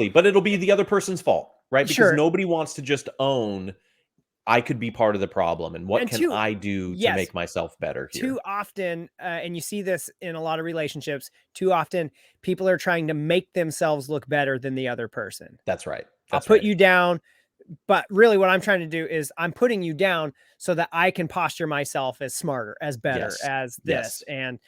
[SPEAKER 2] but it'll be the other person's fault, right? Because nobody wants to just own I could be part of the problem, and what
[SPEAKER 1] And
[SPEAKER 2] can I do to
[SPEAKER 1] yes,
[SPEAKER 2] make myself better here?
[SPEAKER 1] too often, and you see this in a lot of relationships, too often people are trying to make themselves look better than the other person.
[SPEAKER 2] That's right.
[SPEAKER 1] I'll
[SPEAKER 2] That's
[SPEAKER 1] put
[SPEAKER 2] right.
[SPEAKER 1] you down, but really what I'm trying to do is I'm putting you down so that I can posture myself as smarter, as better,
[SPEAKER 2] Yes.
[SPEAKER 1] as this.
[SPEAKER 2] Yes.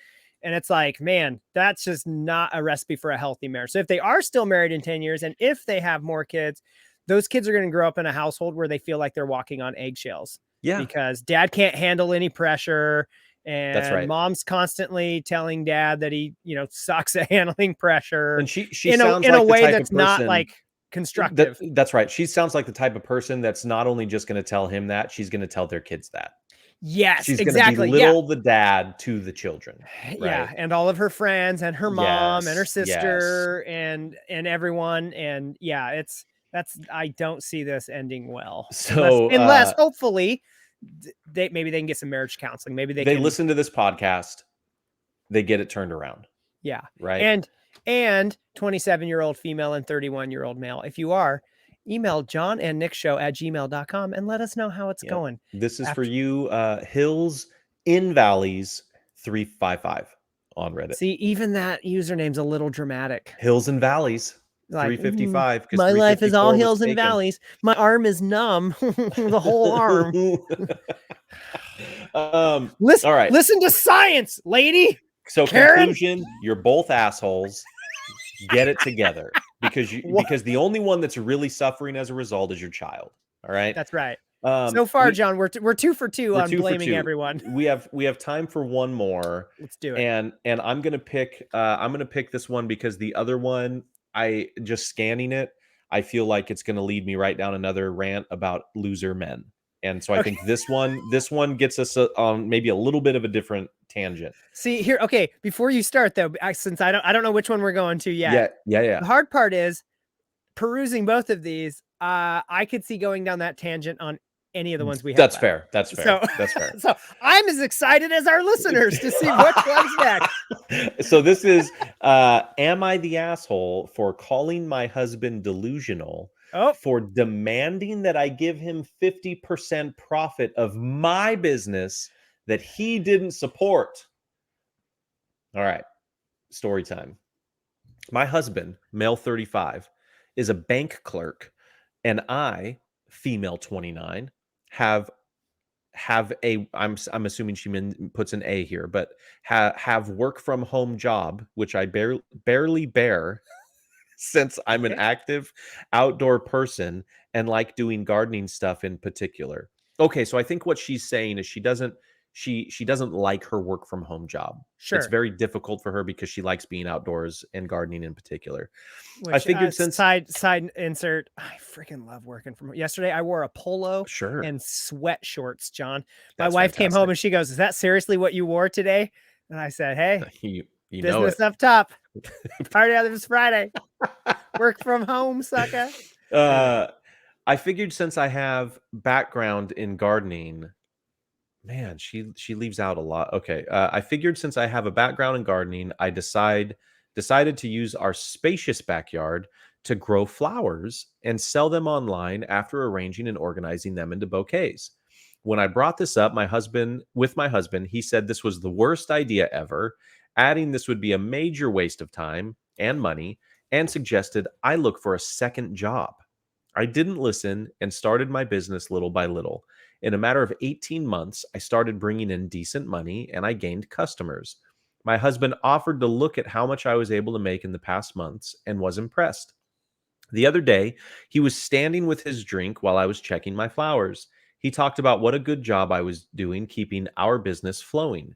[SPEAKER 1] And it's like, man, that's just not a recipe for a healthy marriage. So if they are still married in 10 years and if they have more kids, those kids are going to grow up in a household where they feel like they're walking on eggshells
[SPEAKER 2] Yeah.
[SPEAKER 1] because dad can't handle any pressure
[SPEAKER 2] That's
[SPEAKER 1] and
[SPEAKER 2] right.
[SPEAKER 1] mom's constantly telling dad that he, sucks at handling pressure
[SPEAKER 2] And she
[SPEAKER 1] in
[SPEAKER 2] sounds
[SPEAKER 1] a
[SPEAKER 2] like the
[SPEAKER 1] way
[SPEAKER 2] type of
[SPEAKER 1] that's not
[SPEAKER 2] person
[SPEAKER 1] like constructive.
[SPEAKER 2] that's right. She sounds like the type of person that's not only just going to tell him that, she's going to tell their kids that.
[SPEAKER 1] Yes,
[SPEAKER 2] She's going to
[SPEAKER 1] exactly. Yeah.
[SPEAKER 2] belittle the dad to the children,
[SPEAKER 1] Yeah,
[SPEAKER 2] right?
[SPEAKER 1] and all of her friends and her mom and her
[SPEAKER 2] Yes. Yes.
[SPEAKER 1] sister and everyone, and yeah, that's I don't see this ending well. Unless
[SPEAKER 2] So
[SPEAKER 1] unless hopefully they maybe they can get some marriage counseling. Maybe they
[SPEAKER 2] they
[SPEAKER 1] can.
[SPEAKER 2] listen to this podcast, they get it turned around,
[SPEAKER 1] Yeah.
[SPEAKER 2] right?
[SPEAKER 1] And 27-year-old female and 31-year-old male. If you are, email johnandnickshow@gmail.com and let us know how it's
[SPEAKER 2] Yep.
[SPEAKER 1] going.
[SPEAKER 2] This is for
[SPEAKER 1] After
[SPEAKER 2] you, Hills in Valleys 355 on Reddit.
[SPEAKER 1] See, even that username's a little dramatic.
[SPEAKER 2] Hills and Valleys
[SPEAKER 1] Like
[SPEAKER 2] 355 because
[SPEAKER 1] my life is all
[SPEAKER 2] 354 was
[SPEAKER 1] hills and
[SPEAKER 2] taken.
[SPEAKER 1] valleys. My arm is numb. The whole arm.
[SPEAKER 2] All
[SPEAKER 1] Listen,
[SPEAKER 2] right.
[SPEAKER 1] listen to science, lady.
[SPEAKER 2] So
[SPEAKER 1] Karen?
[SPEAKER 2] conclusion, you're both assholes. Get it together because the only one that's really suffering as a result is your child. All right.
[SPEAKER 1] That's right. So far, John, we're 2 for 2 on blaming everyone.
[SPEAKER 2] We have time for one more.
[SPEAKER 1] Let's do it.
[SPEAKER 2] And I'm gonna pick this one because the other one, I just scanning it, I feel like it's gonna lead me right down another rant about loser men. And so I think this one gets us on maybe a little bit of a different tangent.
[SPEAKER 1] See here, okay. Before you start though, since I don't know which one we're going to yet.
[SPEAKER 2] Yeah.
[SPEAKER 1] The hard part is perusing both of these. I could see going down that tangent on any of the ones we have.
[SPEAKER 2] That's fair. That's fair.
[SPEAKER 1] So,
[SPEAKER 2] that's fair.
[SPEAKER 1] So I'm as excited as our listeners to see which one's next.
[SPEAKER 2] So this is, am I the asshole for calling my husband delusional for demanding that I give him 50% profit of my business that he didn't support? All right. Story time. My husband, male 35, is a bank clerk, and I, female 29, have a I'm assuming she puts an A here, but have work from home job, which I barely bear since I'm an active outdoor person and like doing gardening stuff in particular. Okay, so I think what she's saying is she doesn't like her work from home job.
[SPEAKER 1] Sure.
[SPEAKER 2] It's very difficult for her because she likes being outdoors and gardening in particular.
[SPEAKER 1] Which,
[SPEAKER 2] I figured since
[SPEAKER 1] side insert, I freaking love working from home. Yesterday I wore a polo and sweat shorts, John. My wife came home and she goes, "Is that seriously what you wore today?" And I said, "Hey,
[SPEAKER 2] you
[SPEAKER 1] business up top. Party out this Friday. Work from home, sucker."
[SPEAKER 2] I figured since I have background in gardening, man, she leaves out a lot. Okay, I figured since I have a background in gardening, I decided to use our spacious backyard to grow flowers and sell them online after arranging and organizing them into bouquets. When I brought this up, my husband, he said this was the worst idea ever, adding this would be a major waste of time and money, and suggested I look for a second job. I didn't listen and started my business little by little. In a matter of 18 months, I started bringing in decent money and I gained customers. My husband offered to look at how much I was able to make in the past months and was impressed. The other day, he was standing with his drink while I was checking my flowers. He talked about what a good job I was doing keeping our business flowing.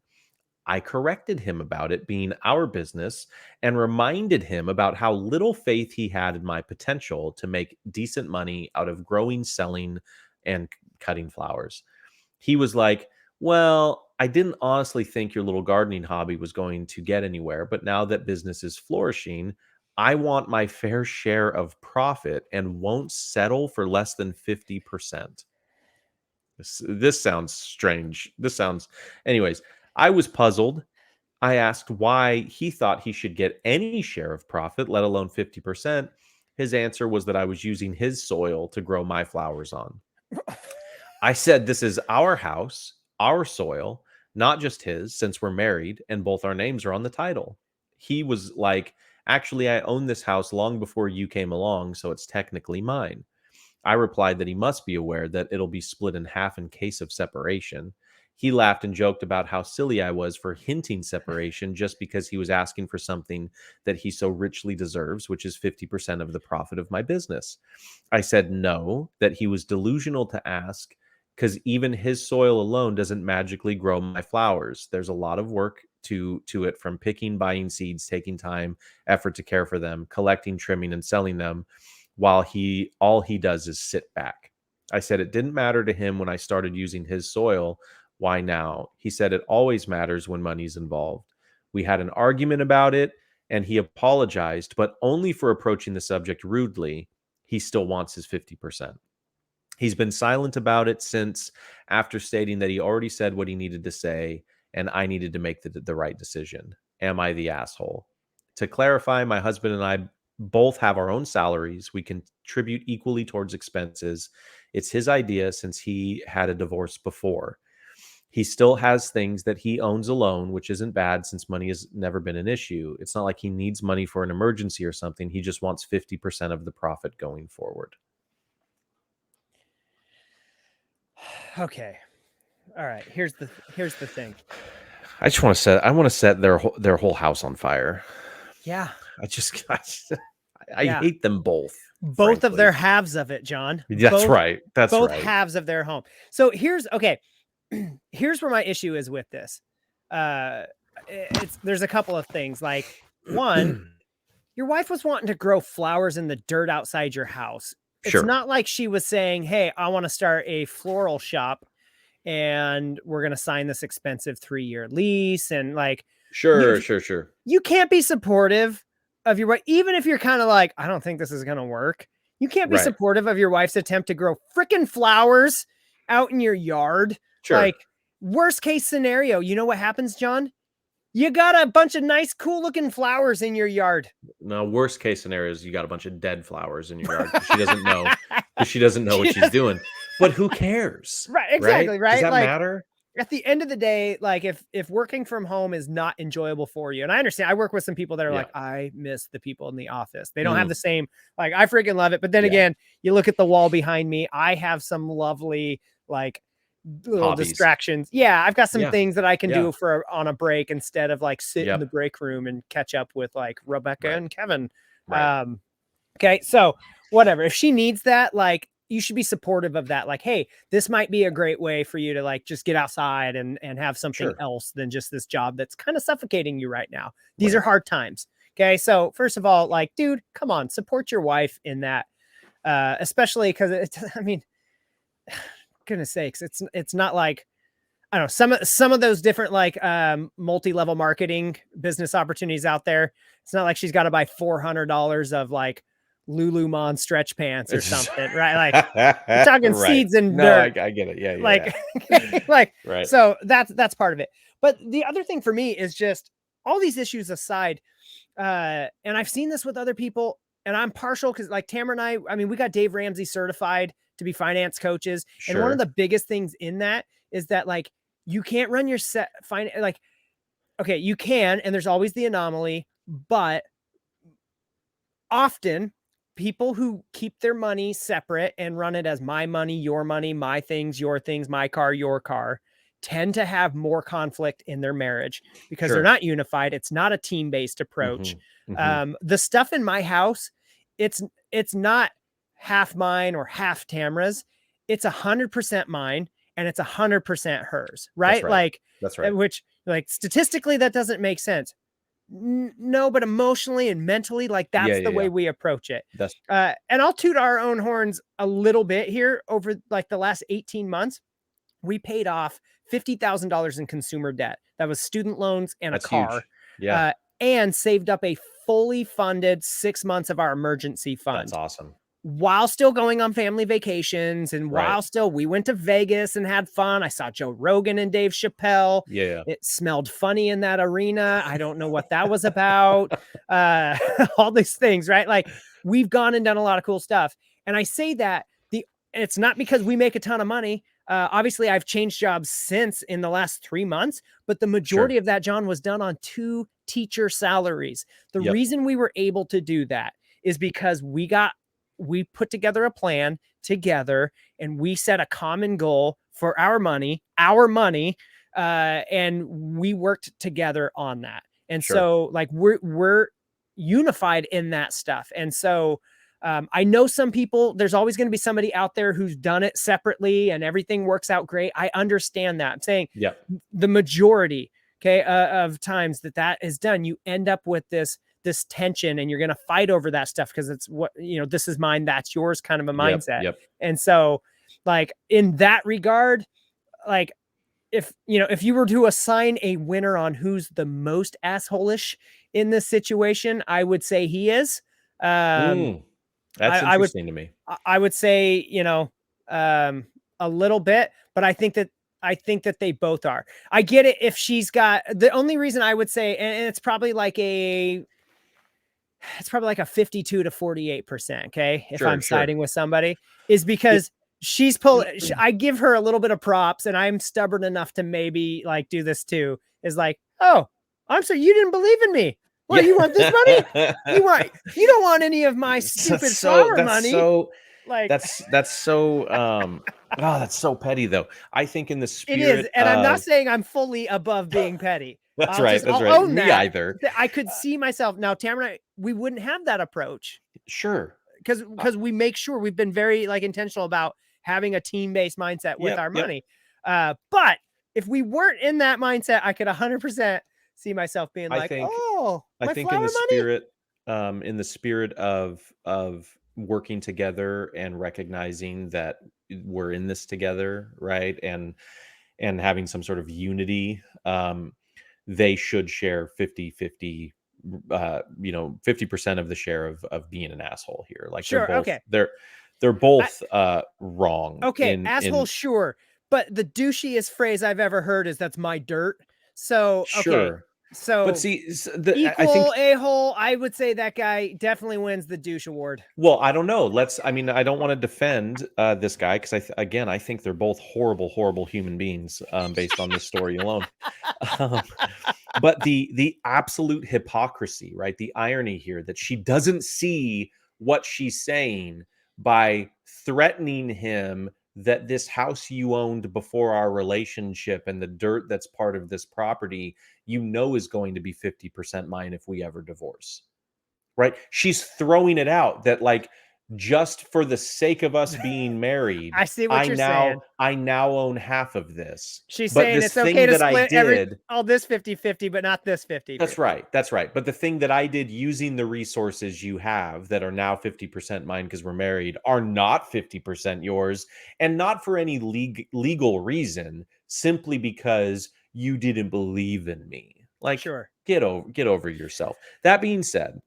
[SPEAKER 2] I corrected him about it being our business and reminded him about how little faith he had in my potential to make decent money out of growing, selling, and cutting flowers. He was like, "Well, I didn't honestly think your little gardening hobby was going to get anywhere, but now that business is flourishing, I want my fair share of profit and won't settle for less than 50%. This sounds strange. Anyways, I was puzzled. I asked why he thought he should get any share of profit, let alone 50%. His answer was that I was using his soil to grow my flowers on. I said, this is our house, our soil, not just his, since we're married and both our names are on the title. He was like, actually, I own this house long before you came along, so it's technically mine. I replied that he must be aware that it'll be split in half in case of separation. He laughed and joked about how silly I was for hinting separation just because he was asking for something that he so richly deserves, which is 50% of the profit of my business. I said no, that he was delusional to ask because even his soil alone doesn't magically grow my flowers. There's a lot of work to it, from picking, buying seeds, taking time, effort to care for them, collecting, trimming, and selling them, while all he does is sit back. I said it didn't matter to him when I started using his soil. Why now? He said it always matters when money's involved. We had an argument about it, and he apologized, but only for approaching the subject rudely. He still wants his 50%. He's been silent about it since, after stating that he already said what he needed to say and I needed to make the right decision. Am I the asshole? To clarify, my husband and I both have our own salaries. We contribute equally towards expenses. It's his idea since he had a divorce before. He still has things that he owns alone, which isn't bad since money has never been an issue. It's not like he needs money for an emergency or something. He just wants 50% of the profit going forward.
[SPEAKER 1] Okay. All right. Here's the thing.
[SPEAKER 2] I just want to set their whole house on fire.
[SPEAKER 1] Yeah.
[SPEAKER 2] I hate them both.
[SPEAKER 1] Both of their halves of it, John.
[SPEAKER 2] That's right. That's
[SPEAKER 1] both
[SPEAKER 2] right.
[SPEAKER 1] halves of their home. So here's where my issue is with this. There's a couple of things. Like, one, your wife was wanting to grow flowers in the dirt outside your house. It's not like she was saying, hey, I want to start a floral shop and we're going to sign this expensive 3-year lease. And like,
[SPEAKER 2] sure.
[SPEAKER 1] You can't be supportive of your wife, even if you're kind of like, I don't think this is going to work. You can't be supportive of your wife's attempt to grow freaking flowers out in your yard.
[SPEAKER 2] Sure.
[SPEAKER 1] Like, worst case scenario, you know what happens, John? You got a bunch of nice, cool looking flowers in your yard.
[SPEAKER 2] No, worst case scenario is you got a bunch of dead flowers in your yard. She doesn't know. She doesn't know what she's doing. But who cares?
[SPEAKER 1] Right. Exactly. Right.
[SPEAKER 2] Does that matter?
[SPEAKER 1] At the end of the day, like if working from home is not enjoyable for you, and I understand, I work with some people that are like, I miss the people in the office. They don't have the same, like, I freaking love it. But then again, you look at the wall behind me. I have some lovely, like, little
[SPEAKER 2] hobbies.
[SPEAKER 1] Distractions. Yeah. I've got some things that I can do on a break instead of like sit in the break room and catch up with like Rebecca and Kevin. Okay. So whatever, if she needs that, like, you should be supportive of that. Like, hey, this might be a great way for you to like just get outside and have something else than just this job that's kind of suffocating you right now. These are hard times. Okay. So first of all, like, dude, come on, support your wife in that. Especially because I mean, goodness sakes, it's not like, I don't know, some of those different like multi-level marketing business opportunities out there. It's not like she's got to buy $400 of like Lululemon stretch pants or something, right? Like, we're talking seeds and dirt.
[SPEAKER 2] I get it. Yeah.
[SPEAKER 1] Like, so that's part of it. But the other thing for me is just all these issues aside, and I've seen this with other people, and I'm partial because like Tamara and I mean, we got Dave Ramsey certified to be finance coaches. And one of the biggest things in that is that like, you can't run your like, okay, you can, and there's always the anomaly, but often people who keep their money separate and run it as my money, my things, your things, my car, your car, tend to have more conflict in their marriage because they're not unified. It's not a team-based approach. The stuff in my house, it's not half mine or half Tamara's. It's 100% mine and it's 100% hers. Right?
[SPEAKER 2] That's right.
[SPEAKER 1] Which, like, statistically, that doesn't make sense. No, but emotionally and mentally, like, that's the way we approach it. And I'll toot our own horns a little bit here. Over like the last 18 months, we paid off $50,000 in consumer debt. That was student loans and a car.
[SPEAKER 2] Huge.
[SPEAKER 1] And saved up a fully funded 6 months of our emergency fund.
[SPEAKER 2] That's awesome.
[SPEAKER 1] While still going on family vacations and while still we went to Vegas and had fun. I saw Joe Rogan and Dave Chappelle. It smelled funny in that arena. I don't know what that was about. All these things, right? Like, we've gone and done a lot of cool stuff. And I say that it's not because we make a ton of money. Obviously, I've changed jobs since in the last 3 months, but the majority
[SPEAKER 2] Sure.
[SPEAKER 1] of that, John, was done on 2 teacher salaries. The
[SPEAKER 2] Yep.
[SPEAKER 1] reason we were able to do that is because we put together a plan together, and we set a common goal for our money, and we worked together on that. And
[SPEAKER 2] Sure.
[SPEAKER 1] so, like, we're unified in that stuff. And so, I know some people, there's always going to be somebody out there who's done it separately and everything works out great. I understand that. I'm saying
[SPEAKER 2] Yep.
[SPEAKER 1] the majority, okay, of times that is done, you end up with this tension, and you're going to fight over that stuff because it's what, this is mine, that's yours kind of a
[SPEAKER 2] Yep.
[SPEAKER 1] mindset.
[SPEAKER 2] Yep.
[SPEAKER 1] And so, like, in that regard, like, if you were to assign a winner on who's the most assholish in this situation, I would say he is. Um,
[SPEAKER 2] That's
[SPEAKER 1] I would
[SPEAKER 2] interesting to me.
[SPEAKER 1] I would say, a little bit, but I think that they both are. I get it if she's got, the only reason I would say, and it's probably like a 52 to 48%. Okay. If
[SPEAKER 2] Sure.
[SPEAKER 1] I'm
[SPEAKER 2] Sure.
[SPEAKER 1] siding with somebody, is
[SPEAKER 2] It,
[SPEAKER 1] because I give her a little bit of props, and I'm stubborn enough to maybe like do this too. Is like, oh, I'm sorry, you didn't believe in me. Well, you want this money? You don't want any of my stupid flower money. Like,
[SPEAKER 2] that's so oh, that's so petty though. I think in the
[SPEAKER 1] it is.
[SPEAKER 2] spirit
[SPEAKER 1] And I'm not
[SPEAKER 2] of
[SPEAKER 1] saying I'm fully above being petty.
[SPEAKER 2] that's right, that's
[SPEAKER 1] I'll
[SPEAKER 2] right.
[SPEAKER 1] own
[SPEAKER 2] Me
[SPEAKER 1] that.
[SPEAKER 2] either.
[SPEAKER 1] I could see myself now, Tamara and I, we wouldn't have that approach
[SPEAKER 2] Sure.
[SPEAKER 1] because we make sure we've been very like intentional about having a team-based mindset with
[SPEAKER 2] Yep,
[SPEAKER 1] our
[SPEAKER 2] yep.
[SPEAKER 1] money. But if we weren't in that mindset, I could 100% see myself being
[SPEAKER 2] I
[SPEAKER 1] like,
[SPEAKER 2] think
[SPEAKER 1] oh,
[SPEAKER 2] I
[SPEAKER 1] my
[SPEAKER 2] think
[SPEAKER 1] flower money.
[SPEAKER 2] in the spirit of working together and recognizing that we're in this together, right? And having some sort of unity, they should share 50-50, 50% of the share of being an asshole here. Like
[SPEAKER 1] Sure. Okay.
[SPEAKER 2] they're
[SPEAKER 1] I,
[SPEAKER 2] both wrong
[SPEAKER 1] okay. Asshole.
[SPEAKER 2] in
[SPEAKER 1] Sure. But the douchiest phrase I've ever heard is that's my dirt. So, okay.
[SPEAKER 2] sure. But
[SPEAKER 1] So
[SPEAKER 2] see, I think
[SPEAKER 1] equal a-hole, I would say that guy definitely wins the douche award.
[SPEAKER 2] well, I don't know. I mean, I don't want to defend this guy because again, I think they're both horrible, horrible human beings based on this story alone. Um, but the absolute hypocrisy, right? The irony here that she doesn't see what she's saying by threatening him that this house you owned before our relationship and the dirt that's part of this property, is going to be 50% mine if we ever divorce. Right? She's throwing it out that like just for the sake of us being married,
[SPEAKER 1] I see what you're saying.
[SPEAKER 2] I now own half of this.
[SPEAKER 1] She's
[SPEAKER 2] But
[SPEAKER 1] saying
[SPEAKER 2] this
[SPEAKER 1] it's okay
[SPEAKER 2] thing
[SPEAKER 1] to
[SPEAKER 2] that I
[SPEAKER 1] split
[SPEAKER 2] did,
[SPEAKER 1] all this 50-50, but not this 50-50.
[SPEAKER 2] that's right. That's right. But the thing that I did using the resources you have that are now 50% mine because we're married are not 50% yours, and not for any legal reason, simply because you didn't believe in me. Like
[SPEAKER 1] Sure.
[SPEAKER 2] get over yourself. That being said,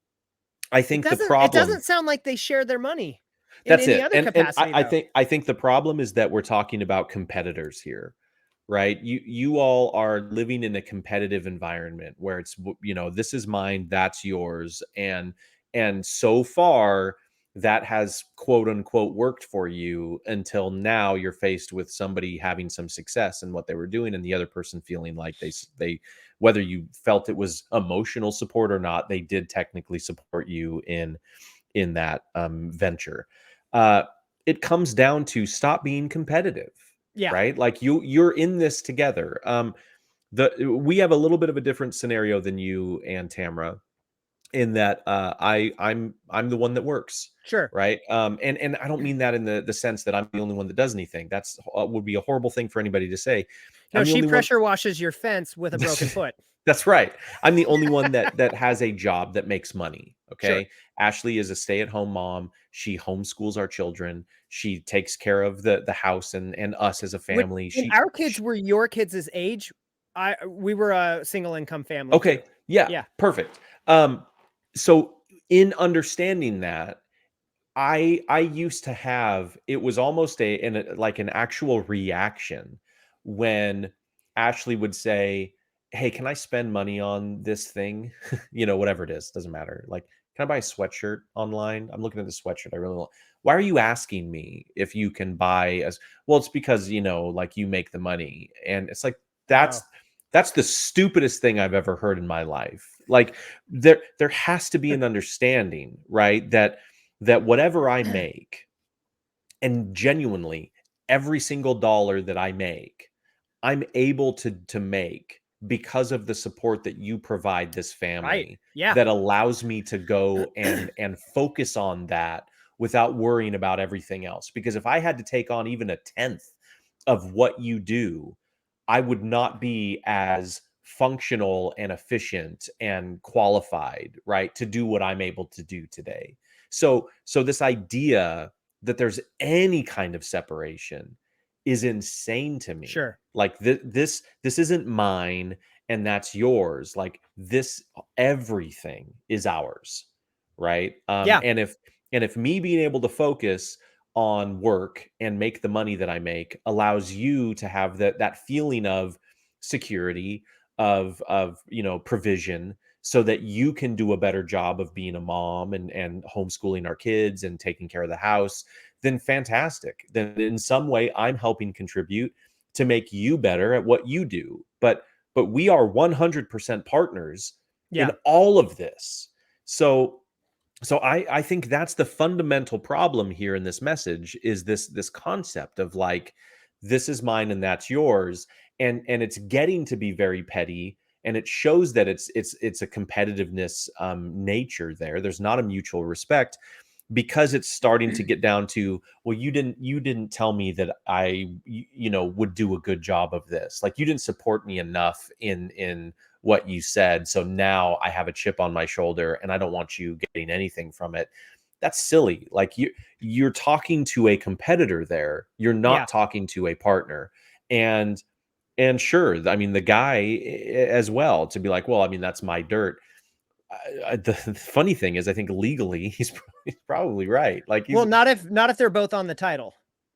[SPEAKER 2] I think the
[SPEAKER 1] It
[SPEAKER 2] problem
[SPEAKER 1] doesn't sound like they share their money in
[SPEAKER 2] that's
[SPEAKER 1] any
[SPEAKER 2] it.
[SPEAKER 1] other
[SPEAKER 2] And
[SPEAKER 1] capacity though.
[SPEAKER 2] I think the problem is that we're talking about competitors here, right? You all are living in a competitive environment where it's this is mine, that's yours, and so far that has quote unquote worked for you until now you're faced with somebody having some success in what they were doing and the other person feeling like they whether you felt it was emotional support or not, they did technically support you in that venture. uh, it comes down to stop being competitive,
[SPEAKER 1] Yeah.
[SPEAKER 2] right? Like you're in this together. We have a little bit of a different scenario than you and Tamara in that I'm the one that works,
[SPEAKER 1] Sure.
[SPEAKER 2] right? And I don't mean that in the sense that I'm the only one that does anything. That's would be a horrible thing for anybody to say.
[SPEAKER 1] No,
[SPEAKER 2] I'm the
[SPEAKER 1] she
[SPEAKER 2] only one.
[SPEAKER 1] pressure washes your fence with a broken foot.
[SPEAKER 2] That's right. I'm the only one that has a job that makes money.
[SPEAKER 1] Sure.
[SPEAKER 2] Okay. Ashley is a stay-at-home mom. She homeschools our children. She takes care of the house and us as a family.
[SPEAKER 1] When our kids were your kids' age, we were a single income family too.
[SPEAKER 2] Okay. Yeah.
[SPEAKER 1] Yeah.
[SPEAKER 2] Perfect. So in understanding that, I used to have it was almost like an actual reaction when Ashley would say, "Hey, can I spend money on this thing?" Whatever it is, doesn't matter. Like, can I buy a sweatshirt online? I'm looking at the sweatshirt. I really want. why are you asking me if you can buy as well? It's because, you know, like you make the money. And it's like,
[SPEAKER 1] Oh,
[SPEAKER 2] that's that's the stupidest thing I've ever heard in my life. Like there has to be an understanding, right? That whatever I make, and genuinely every single dollar that I make, I'm able to make because of the support that you provide this
[SPEAKER 1] right.
[SPEAKER 2] family,
[SPEAKER 1] Yeah.
[SPEAKER 2] that allows me to go and focus on that without worrying about everything else. Because if I had to take on even a tenth of what you do, I would not be as functional and efficient and qualified, right, to do what I'm able to do today. So this idea that there's any kind of separation is insane to me.
[SPEAKER 1] Sure.
[SPEAKER 2] Like this isn't mine and that's yours. Like this, everything is ours, right?
[SPEAKER 1] Yeah.
[SPEAKER 2] And if me being able to focus on work and make the money that I make allows you to have that feeling of security, of you know, provision, so that you can do a better job of being a mom and homeschooling our kids and taking care of the house, then fantastic. Then in some way I'm helping contribute to make you better at what you do. But we are 100% partners in
[SPEAKER 1] Yeah.
[SPEAKER 2] all of this. So I think that's the fundamental problem here in this message, is this concept of like, this is mine and that's yours. And it's getting to be very petty, and it shows that it's a competitiveness nature there. There's not a mutual respect, because it's starting to get down to, well, you didn't tell me that you know, would do a good job of this. Like, you didn't support me enough in what you said, so now I have a chip on my shoulder and I don't want you getting anything from it. That's silly. Like, you're talking to a competitor there, you're
[SPEAKER 1] Yeah.
[SPEAKER 2] not talking to a partner. And sure, I mean, the guy as well, to be like, well, I mean, that's my dirt. The funny thing is, I think legally he's probably right. Like,
[SPEAKER 1] Well,
[SPEAKER 2] he's,
[SPEAKER 1] not if they're both on the title.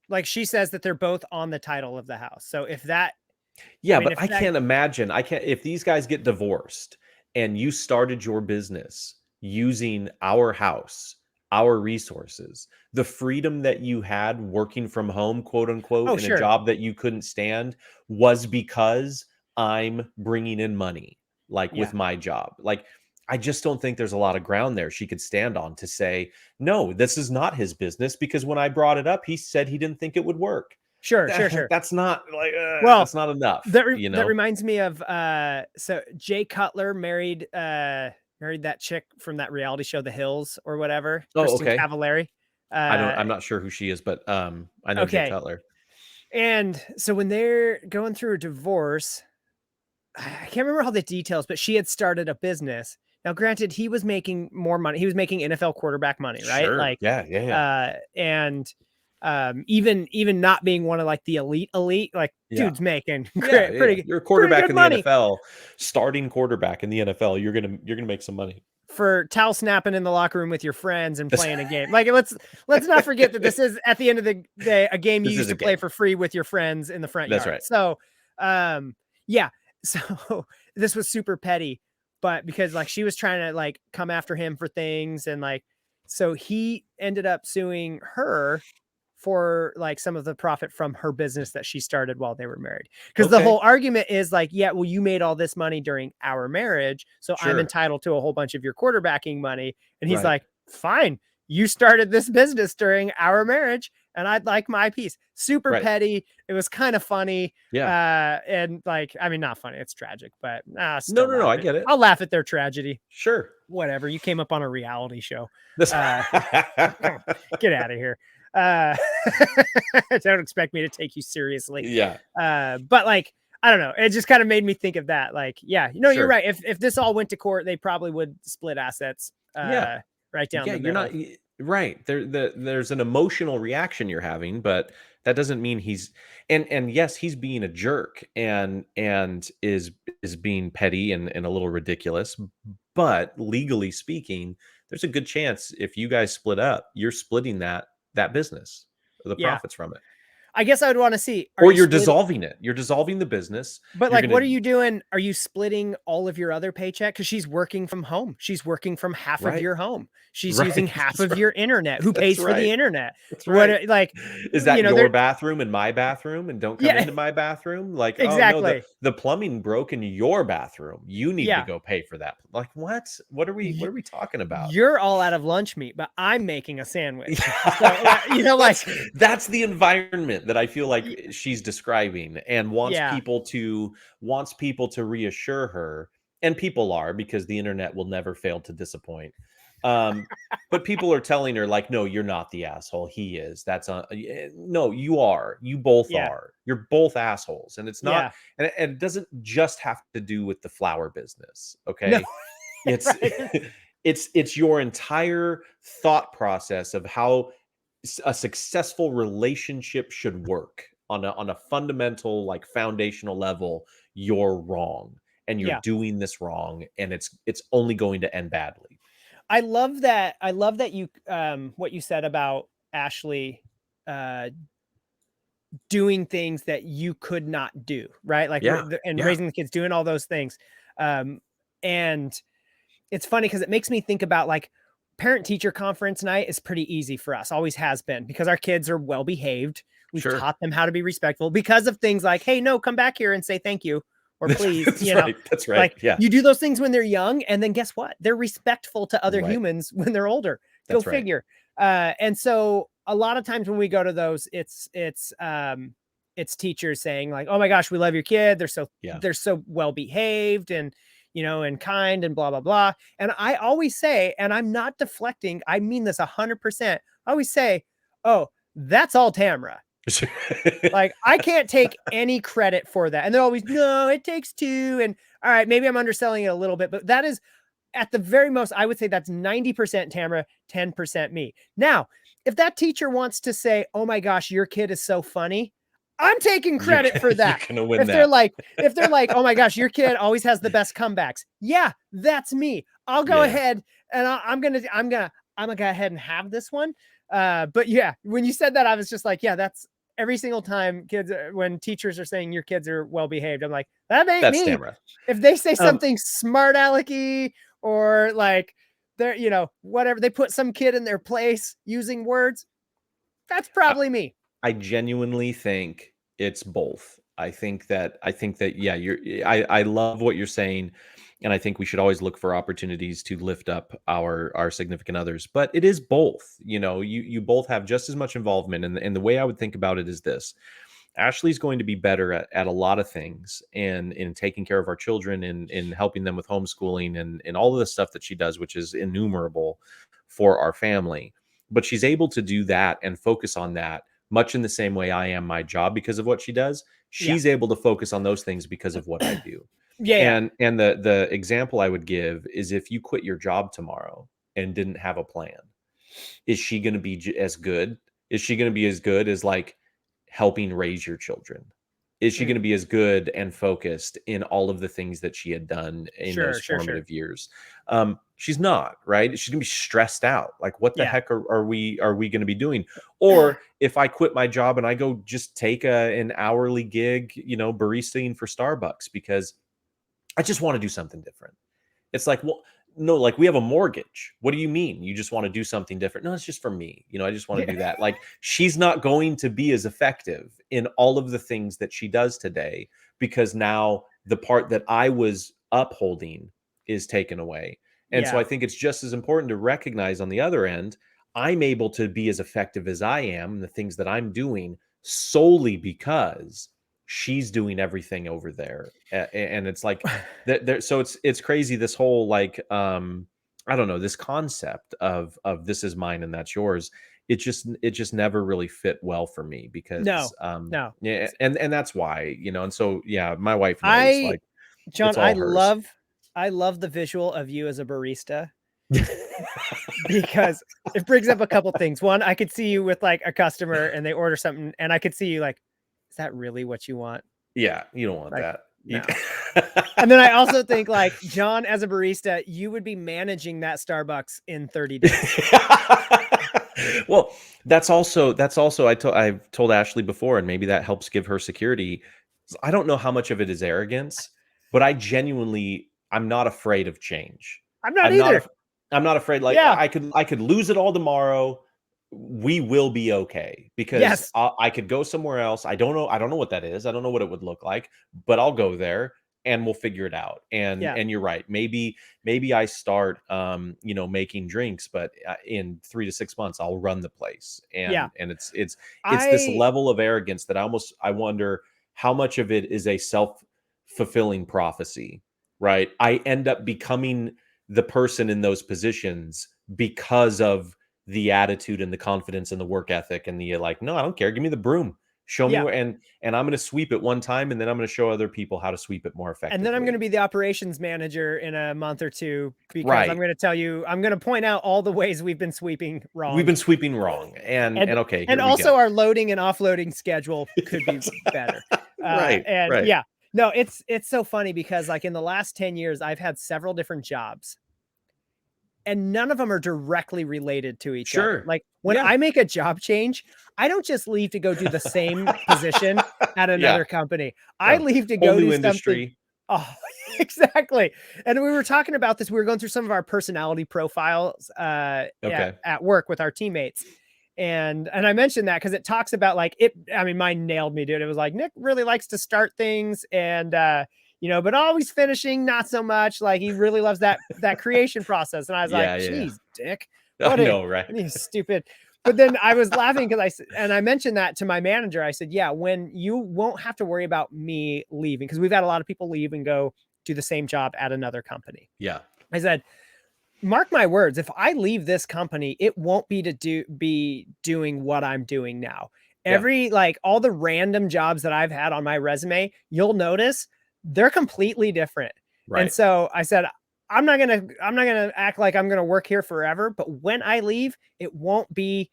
[SPEAKER 1] Like she says that they're both on the title of the house. So if that, I
[SPEAKER 2] yeah,
[SPEAKER 1] mean,
[SPEAKER 2] but
[SPEAKER 1] if
[SPEAKER 2] I
[SPEAKER 1] that,
[SPEAKER 2] can't imagine. I can't, if these guys get divorced and you started your business using our house, our resources, the freedom that you had working from home, quote unquote,
[SPEAKER 1] oh,
[SPEAKER 2] in a
[SPEAKER 1] sure.
[SPEAKER 2] job that you couldn't stand, was because I'm bringing in money, like
[SPEAKER 1] Yeah.
[SPEAKER 2] with my job. Like, I just don't think there's a lot of ground there she could stand on to say, no, this is not his business, because when I brought it up, he said he didn't think it would work.
[SPEAKER 1] Sure. Sure. Sure.
[SPEAKER 2] That's not like,
[SPEAKER 1] Well,
[SPEAKER 2] that's not enough,
[SPEAKER 1] that reminds me of so Jay Cutler married that chick from that reality show The Hills or whatever,
[SPEAKER 2] Oh,
[SPEAKER 1] Kristen
[SPEAKER 2] okay.
[SPEAKER 1] Cavallari.
[SPEAKER 2] I'm not sure who she is, but I know Jay
[SPEAKER 1] Okay.
[SPEAKER 2] Cutler.
[SPEAKER 1] And so when they're going through a divorce, I can't remember all the details, but she had started a business. Now, granted, he was making more money. He was making NFL quarterback money, right?
[SPEAKER 2] Sure.
[SPEAKER 1] Like,
[SPEAKER 2] Yeah, yeah, yeah.
[SPEAKER 1] and even not being one of like the elite, like
[SPEAKER 2] Yeah.
[SPEAKER 1] dude's making
[SPEAKER 2] Yeah,
[SPEAKER 1] great,
[SPEAKER 2] yeah, yeah. You're a
[SPEAKER 1] pretty
[SPEAKER 2] quarterback
[SPEAKER 1] good
[SPEAKER 2] in the
[SPEAKER 1] money
[SPEAKER 2] NFL, starting quarterback in the NFL, you're gonna make some money.
[SPEAKER 1] for towel snapping in the locker room with your friends and
[SPEAKER 2] This
[SPEAKER 1] playing a game. Like, let's not forget that this is at the end of the day a game you
[SPEAKER 2] this
[SPEAKER 1] used
[SPEAKER 2] is a
[SPEAKER 1] to play
[SPEAKER 2] game.
[SPEAKER 1] for free with your friends in the front
[SPEAKER 2] That's
[SPEAKER 1] yard.
[SPEAKER 2] right.
[SPEAKER 1] So, yeah. So this was super petty, but because like she was trying to like come after him for things, and like so he ended up suing her for like some of the profit from her business that she started while they were married. Because the
[SPEAKER 2] Okay.
[SPEAKER 1] whole argument is like, yeah, well, you made all this money during our marriage, so I'm
[SPEAKER 2] Sure.
[SPEAKER 1] entitled to a whole bunch of your quarterbacking money. And he's
[SPEAKER 2] Right.
[SPEAKER 1] like, fine, you started this business during our marriage, and I'd like my piece. Super
[SPEAKER 2] Right.
[SPEAKER 1] petty. It was kind of funny.
[SPEAKER 2] Yeah.
[SPEAKER 1] And like, I mean, not funny, it's tragic, but
[SPEAKER 2] No,
[SPEAKER 1] still
[SPEAKER 2] no, no,
[SPEAKER 1] laugh
[SPEAKER 2] I
[SPEAKER 1] at.
[SPEAKER 2] get it.
[SPEAKER 1] I'll laugh at their tragedy.
[SPEAKER 2] Sure.
[SPEAKER 1] Whatever. You came up on a reality show.
[SPEAKER 2] This
[SPEAKER 1] Come on, get out of here. Uh, don't expect me to take you seriously.
[SPEAKER 2] Yeah.
[SPEAKER 1] But like, I don't know. It just kind of made me think of that. Like, yeah, you know, you're
[SPEAKER 2] Sure.
[SPEAKER 1] right. If this all went to court, they probably would split assets.
[SPEAKER 2] Yeah.
[SPEAKER 1] Right down
[SPEAKER 2] Yeah,
[SPEAKER 1] the
[SPEAKER 2] you're
[SPEAKER 1] middle.
[SPEAKER 2] not right. There's an emotional reaction you're having, but that doesn't mean he's, and yes, he's being a jerk and is being petty and a little ridiculous. But legally speaking, there's a good chance if you guys split up, you're splitting that business, the
[SPEAKER 1] Yeah.
[SPEAKER 2] profits from it.
[SPEAKER 1] I guess I would want to see.
[SPEAKER 2] Or you're dissolving it. You're dissolving the business.
[SPEAKER 1] But
[SPEAKER 2] You're
[SPEAKER 1] like, what
[SPEAKER 2] gonna
[SPEAKER 1] are you doing? Are you splitting all of your other paycheck? Because she's working from home. She's working from half of
[SPEAKER 2] right.
[SPEAKER 1] your home. She's
[SPEAKER 2] Right.
[SPEAKER 1] using half
[SPEAKER 2] That's
[SPEAKER 1] of
[SPEAKER 2] right.
[SPEAKER 1] your internet. Who
[SPEAKER 2] That's
[SPEAKER 1] pays for the
[SPEAKER 2] right.
[SPEAKER 1] internet?
[SPEAKER 2] That's
[SPEAKER 1] What
[SPEAKER 2] right.
[SPEAKER 1] like,
[SPEAKER 2] Is that
[SPEAKER 1] you know,
[SPEAKER 2] your
[SPEAKER 1] they're
[SPEAKER 2] bathroom and my bathroom, and don't come
[SPEAKER 1] yeah,
[SPEAKER 2] into my bathroom? Like, oh no,
[SPEAKER 1] exactly.
[SPEAKER 2] the plumbing broke in your bathroom. You need to
[SPEAKER 1] Yeah.
[SPEAKER 2] go pay for that. Like, what? What are
[SPEAKER 1] Y-
[SPEAKER 2] we talking about?
[SPEAKER 1] You're all out of lunch meat, but I'm making a sandwich. So, you know, like,
[SPEAKER 2] That's the environment that I feel like
[SPEAKER 1] y-
[SPEAKER 2] she's describing, and
[SPEAKER 1] yeah,
[SPEAKER 2] wants people to reassure her, and people are, because the internet will never fail to disappoint. But people are telling her like, no, you're not the asshole. He is. No, you are. You both
[SPEAKER 1] yeah,
[SPEAKER 2] are. You're both assholes, and it's not.
[SPEAKER 1] yeah.
[SPEAKER 2] And it doesn't just have to do with the flower business.
[SPEAKER 1] No,
[SPEAKER 2] Okay, it's
[SPEAKER 1] right.
[SPEAKER 2] it's your entire thought process of how a successful relationship should work on a fundamental, like, foundational level. You're wrong, and you're
[SPEAKER 1] Yeah.
[SPEAKER 2] doing this wrong, and it's only going to end badly.
[SPEAKER 1] I love that. I love that you what you said about Ashley uh doing things that you could not do, right? Like
[SPEAKER 2] Yeah,
[SPEAKER 1] and
[SPEAKER 2] yeah,
[SPEAKER 1] raising the kids, doing all those things. Um and it's funny because it makes me think about like parent teacher conference night is pretty easy for us, always has been, because our kids are well behaved. We've
[SPEAKER 2] sure.
[SPEAKER 1] taught them how to be respectful because of things like, hey, no, come back here and say thank you or please,
[SPEAKER 2] That's right. That's right.
[SPEAKER 1] like
[SPEAKER 2] Yeah,
[SPEAKER 1] you do those things when they're young, and then guess what? They're respectful to other
[SPEAKER 2] right.
[SPEAKER 1] humans when they're older. Go
[SPEAKER 2] That's right.
[SPEAKER 1] figure. And so a lot of times when we go to those, it's teachers saying like, oh my gosh, we love your kid.
[SPEAKER 2] Yeah.
[SPEAKER 1] They're so well behaved and and kind and blah blah blah. And I always say, and I'm not deflecting, I mean this 100%. I always say, oh, that's all Tamra. Like, I can't take any credit for that. And they're always, no, it takes two. And all right, maybe I'm underselling it a little bit, but that is at the very most, I would say that's 90% Tamara, 10% me. Now, if that teacher wants to say, oh my gosh, your kid is so funny, I'm taking
[SPEAKER 2] You're
[SPEAKER 1] credit for
[SPEAKER 2] you're
[SPEAKER 1] that.
[SPEAKER 2] gonna win that.
[SPEAKER 1] If they're like, oh my gosh, your kid always has the best comebacks. Yeah, that's me. I'll go
[SPEAKER 2] Yeah.
[SPEAKER 1] ahead and I'm gonna go ahead and have this one. But yeah, when you said that, I was just like, yeah, that's every single time when teachers are saying your kids are well behaved, I'm like, that ain't
[SPEAKER 2] That's
[SPEAKER 1] me.
[SPEAKER 2] Tamara.
[SPEAKER 1] If they say
[SPEAKER 2] Um,
[SPEAKER 1] something smart alecky or like they're, whatever, they put some kid in their place using words, that's
[SPEAKER 2] I
[SPEAKER 1] probably me.
[SPEAKER 2] I genuinely think it's both. I think that yeah, I love what you're saying, and I think we should always look for opportunities to lift up our significant others. But it is both. You both have just as much involvement, and the way I would think about it is this: Ashley's going to be better at a lot of things, and in taking care of our children, and in helping them with homeschooling, and all of the stuff that she does, which is innumerable for our family. But she's able to do that and focus on that much in the same way I am my job because of what she does.
[SPEAKER 1] Yeah.
[SPEAKER 2] She's able to focus on those things because of what I do.
[SPEAKER 1] Yeah. Yeah.
[SPEAKER 2] And the example I would give is, if you quit your job tomorrow and didn't have a plan, is she going to be as good? Is she going to be as good as, like, helping raise your children? Is she going to
[SPEAKER 1] Mm.
[SPEAKER 2] be as good and focused in all of the things that she had done in
[SPEAKER 1] Sure.
[SPEAKER 2] those
[SPEAKER 1] Sure. Sure.
[SPEAKER 2] formative years? She's not, right? She's gonna be stressed out. Like, what the
[SPEAKER 1] Yeah.
[SPEAKER 2] heck are we going to be doing? Or if I quit my job and I go just take an hourly gig, baristaing for Starbucks because I just want to do something different. It's like, well, no, like, we have a mortgage. What do you mean? You just want to do something different? No, it's just for me. I just want to do that. Like, she's not going to be as effective in all of the things that she does today, because now the part that I was upholding is taken away. And so
[SPEAKER 1] Yeah.
[SPEAKER 2] I think it's just as important to recognize, on the other end, I'm able to be as effective as I am in the things that I'm doing solely because she's doing everything over there. And it's like that there. So it's crazy, this whole, like, I don't know, this concept of this is mine and that's yours. It just never really fit well for me,
[SPEAKER 1] No.
[SPEAKER 2] because
[SPEAKER 1] No.
[SPEAKER 2] yeah, and that's why, and so yeah, my wife knows,
[SPEAKER 1] I
[SPEAKER 2] like,
[SPEAKER 1] John,
[SPEAKER 2] it's all hers.
[SPEAKER 1] I love the visual of you as a barista because it brings up a couple things. One, I could see you with like a customer and they order something, and I could see you like, is that really what you want?
[SPEAKER 2] Yeah, you don't want
[SPEAKER 1] Like,
[SPEAKER 2] that.
[SPEAKER 1] no. And then I also think like John as a barista, you would be managing that Starbucks in 30 days.
[SPEAKER 2] Well, I've told Ashley before, and maybe that helps give her security. I don't know how much of it is arrogance, but I'm not afraid of change.
[SPEAKER 1] I'm not
[SPEAKER 2] I'm not
[SPEAKER 1] either.
[SPEAKER 2] af- I'm not afraid. Like
[SPEAKER 1] Yeah.
[SPEAKER 2] I could lose it all tomorrow. We will be okay because
[SPEAKER 1] Yes.
[SPEAKER 2] I could go somewhere else. I don't know what that is. I don't know what it would look like, but I'll go there and we'll figure it out.
[SPEAKER 1] Yeah.
[SPEAKER 2] And you're right. Maybe I start making drinks, but in 3 to 6 months I'll run the place.
[SPEAKER 1] Yeah.
[SPEAKER 2] And it's this level of arrogance that I wonder how much of it is a self-fulfilling prophecy, right? I end up becoming the person in those positions because of the attitude and the confidence and the work ethic and the like, no, I don't care. Give me the broom. Show me
[SPEAKER 1] Yeah.
[SPEAKER 2] where, and I'm going to sweep it one time, and then I'm going to show other people how to sweep it more effectively.
[SPEAKER 1] And then I'm going to be the operations manager in a month or two because I'm
[SPEAKER 2] Right.
[SPEAKER 1] going to tell you, I'm going to point out all the ways we've been sweeping wrong.
[SPEAKER 2] We've been sweeping wrong, and okay,
[SPEAKER 1] and
[SPEAKER 2] here we
[SPEAKER 1] also
[SPEAKER 2] go.
[SPEAKER 1] our loading and offloading schedule could be better.
[SPEAKER 2] Right.
[SPEAKER 1] Yeah, no, it's so funny because like in the last 10 years, I've had several different jobs. And none of them are directly related to each other.
[SPEAKER 2] Sure.
[SPEAKER 1] Like when I make a job change, I don't just leave to go do the same position at another company. I leave to go do
[SPEAKER 2] industry.
[SPEAKER 1] Something. Oh, exactly. And we were talking about this. We were going through some of our personality profiles at work with our teammates. And I mentioned that because it talks about like it. I mean, mine nailed me, dude. It was like Nick really likes to start things and but always finishing, not so much. Like he really loves that creation process. And I was like, geez, Dick, what
[SPEAKER 2] I know, right?
[SPEAKER 1] He's stupid. But then I was laughing because I mentioned that to my manager. I said, yeah, when you won't have to worry about me leaving, because we've had a lot of people leave and go do the same job at another company.
[SPEAKER 2] Yeah.
[SPEAKER 1] I said, mark my words, if I leave this company, it won't be be doing what I'm doing now. Like all the random jobs that I've had on my resume, you'll notice they're completely different.
[SPEAKER 2] Right.
[SPEAKER 1] And so I said, I'm not going to act like I'm going to work here forever, but when I leave, it won't be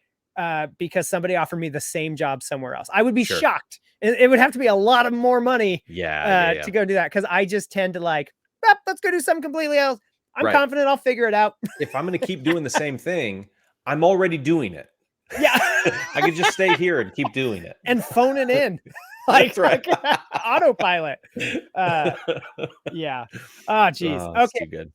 [SPEAKER 1] because somebody offered me the same job somewhere else. I would be shocked. It would have to be a lot of more money to go do that. Cause I just tend to like, let's go do something completely else. I'm confident I'll figure it out.
[SPEAKER 2] If I'm going to keep doing the same thing, I'm already doing it.
[SPEAKER 1] Yeah.
[SPEAKER 2] I could just stay here and keep doing it.
[SPEAKER 1] And phone it in. Like,
[SPEAKER 2] That's right.
[SPEAKER 1] like autopilot. Yeah. Oh, geez. Okay.
[SPEAKER 2] Too good.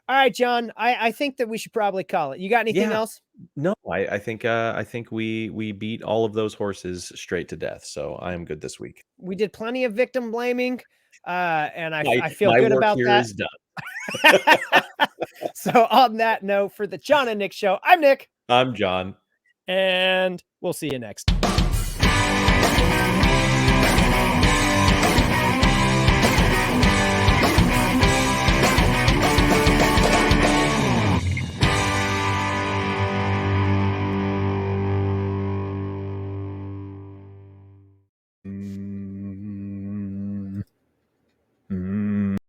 [SPEAKER 1] All right, John. I think that we should probably call it. You got anything else?
[SPEAKER 2] No, I think we beat all of those horses straight to death. So I am good this week.
[SPEAKER 1] We did plenty of victim blaming. And I feel good about that.
[SPEAKER 2] My work here is done.
[SPEAKER 1] So on that note, for the Jon and Nick show, I'm Nick.
[SPEAKER 2] I'm Jon.
[SPEAKER 1] And we'll see you next.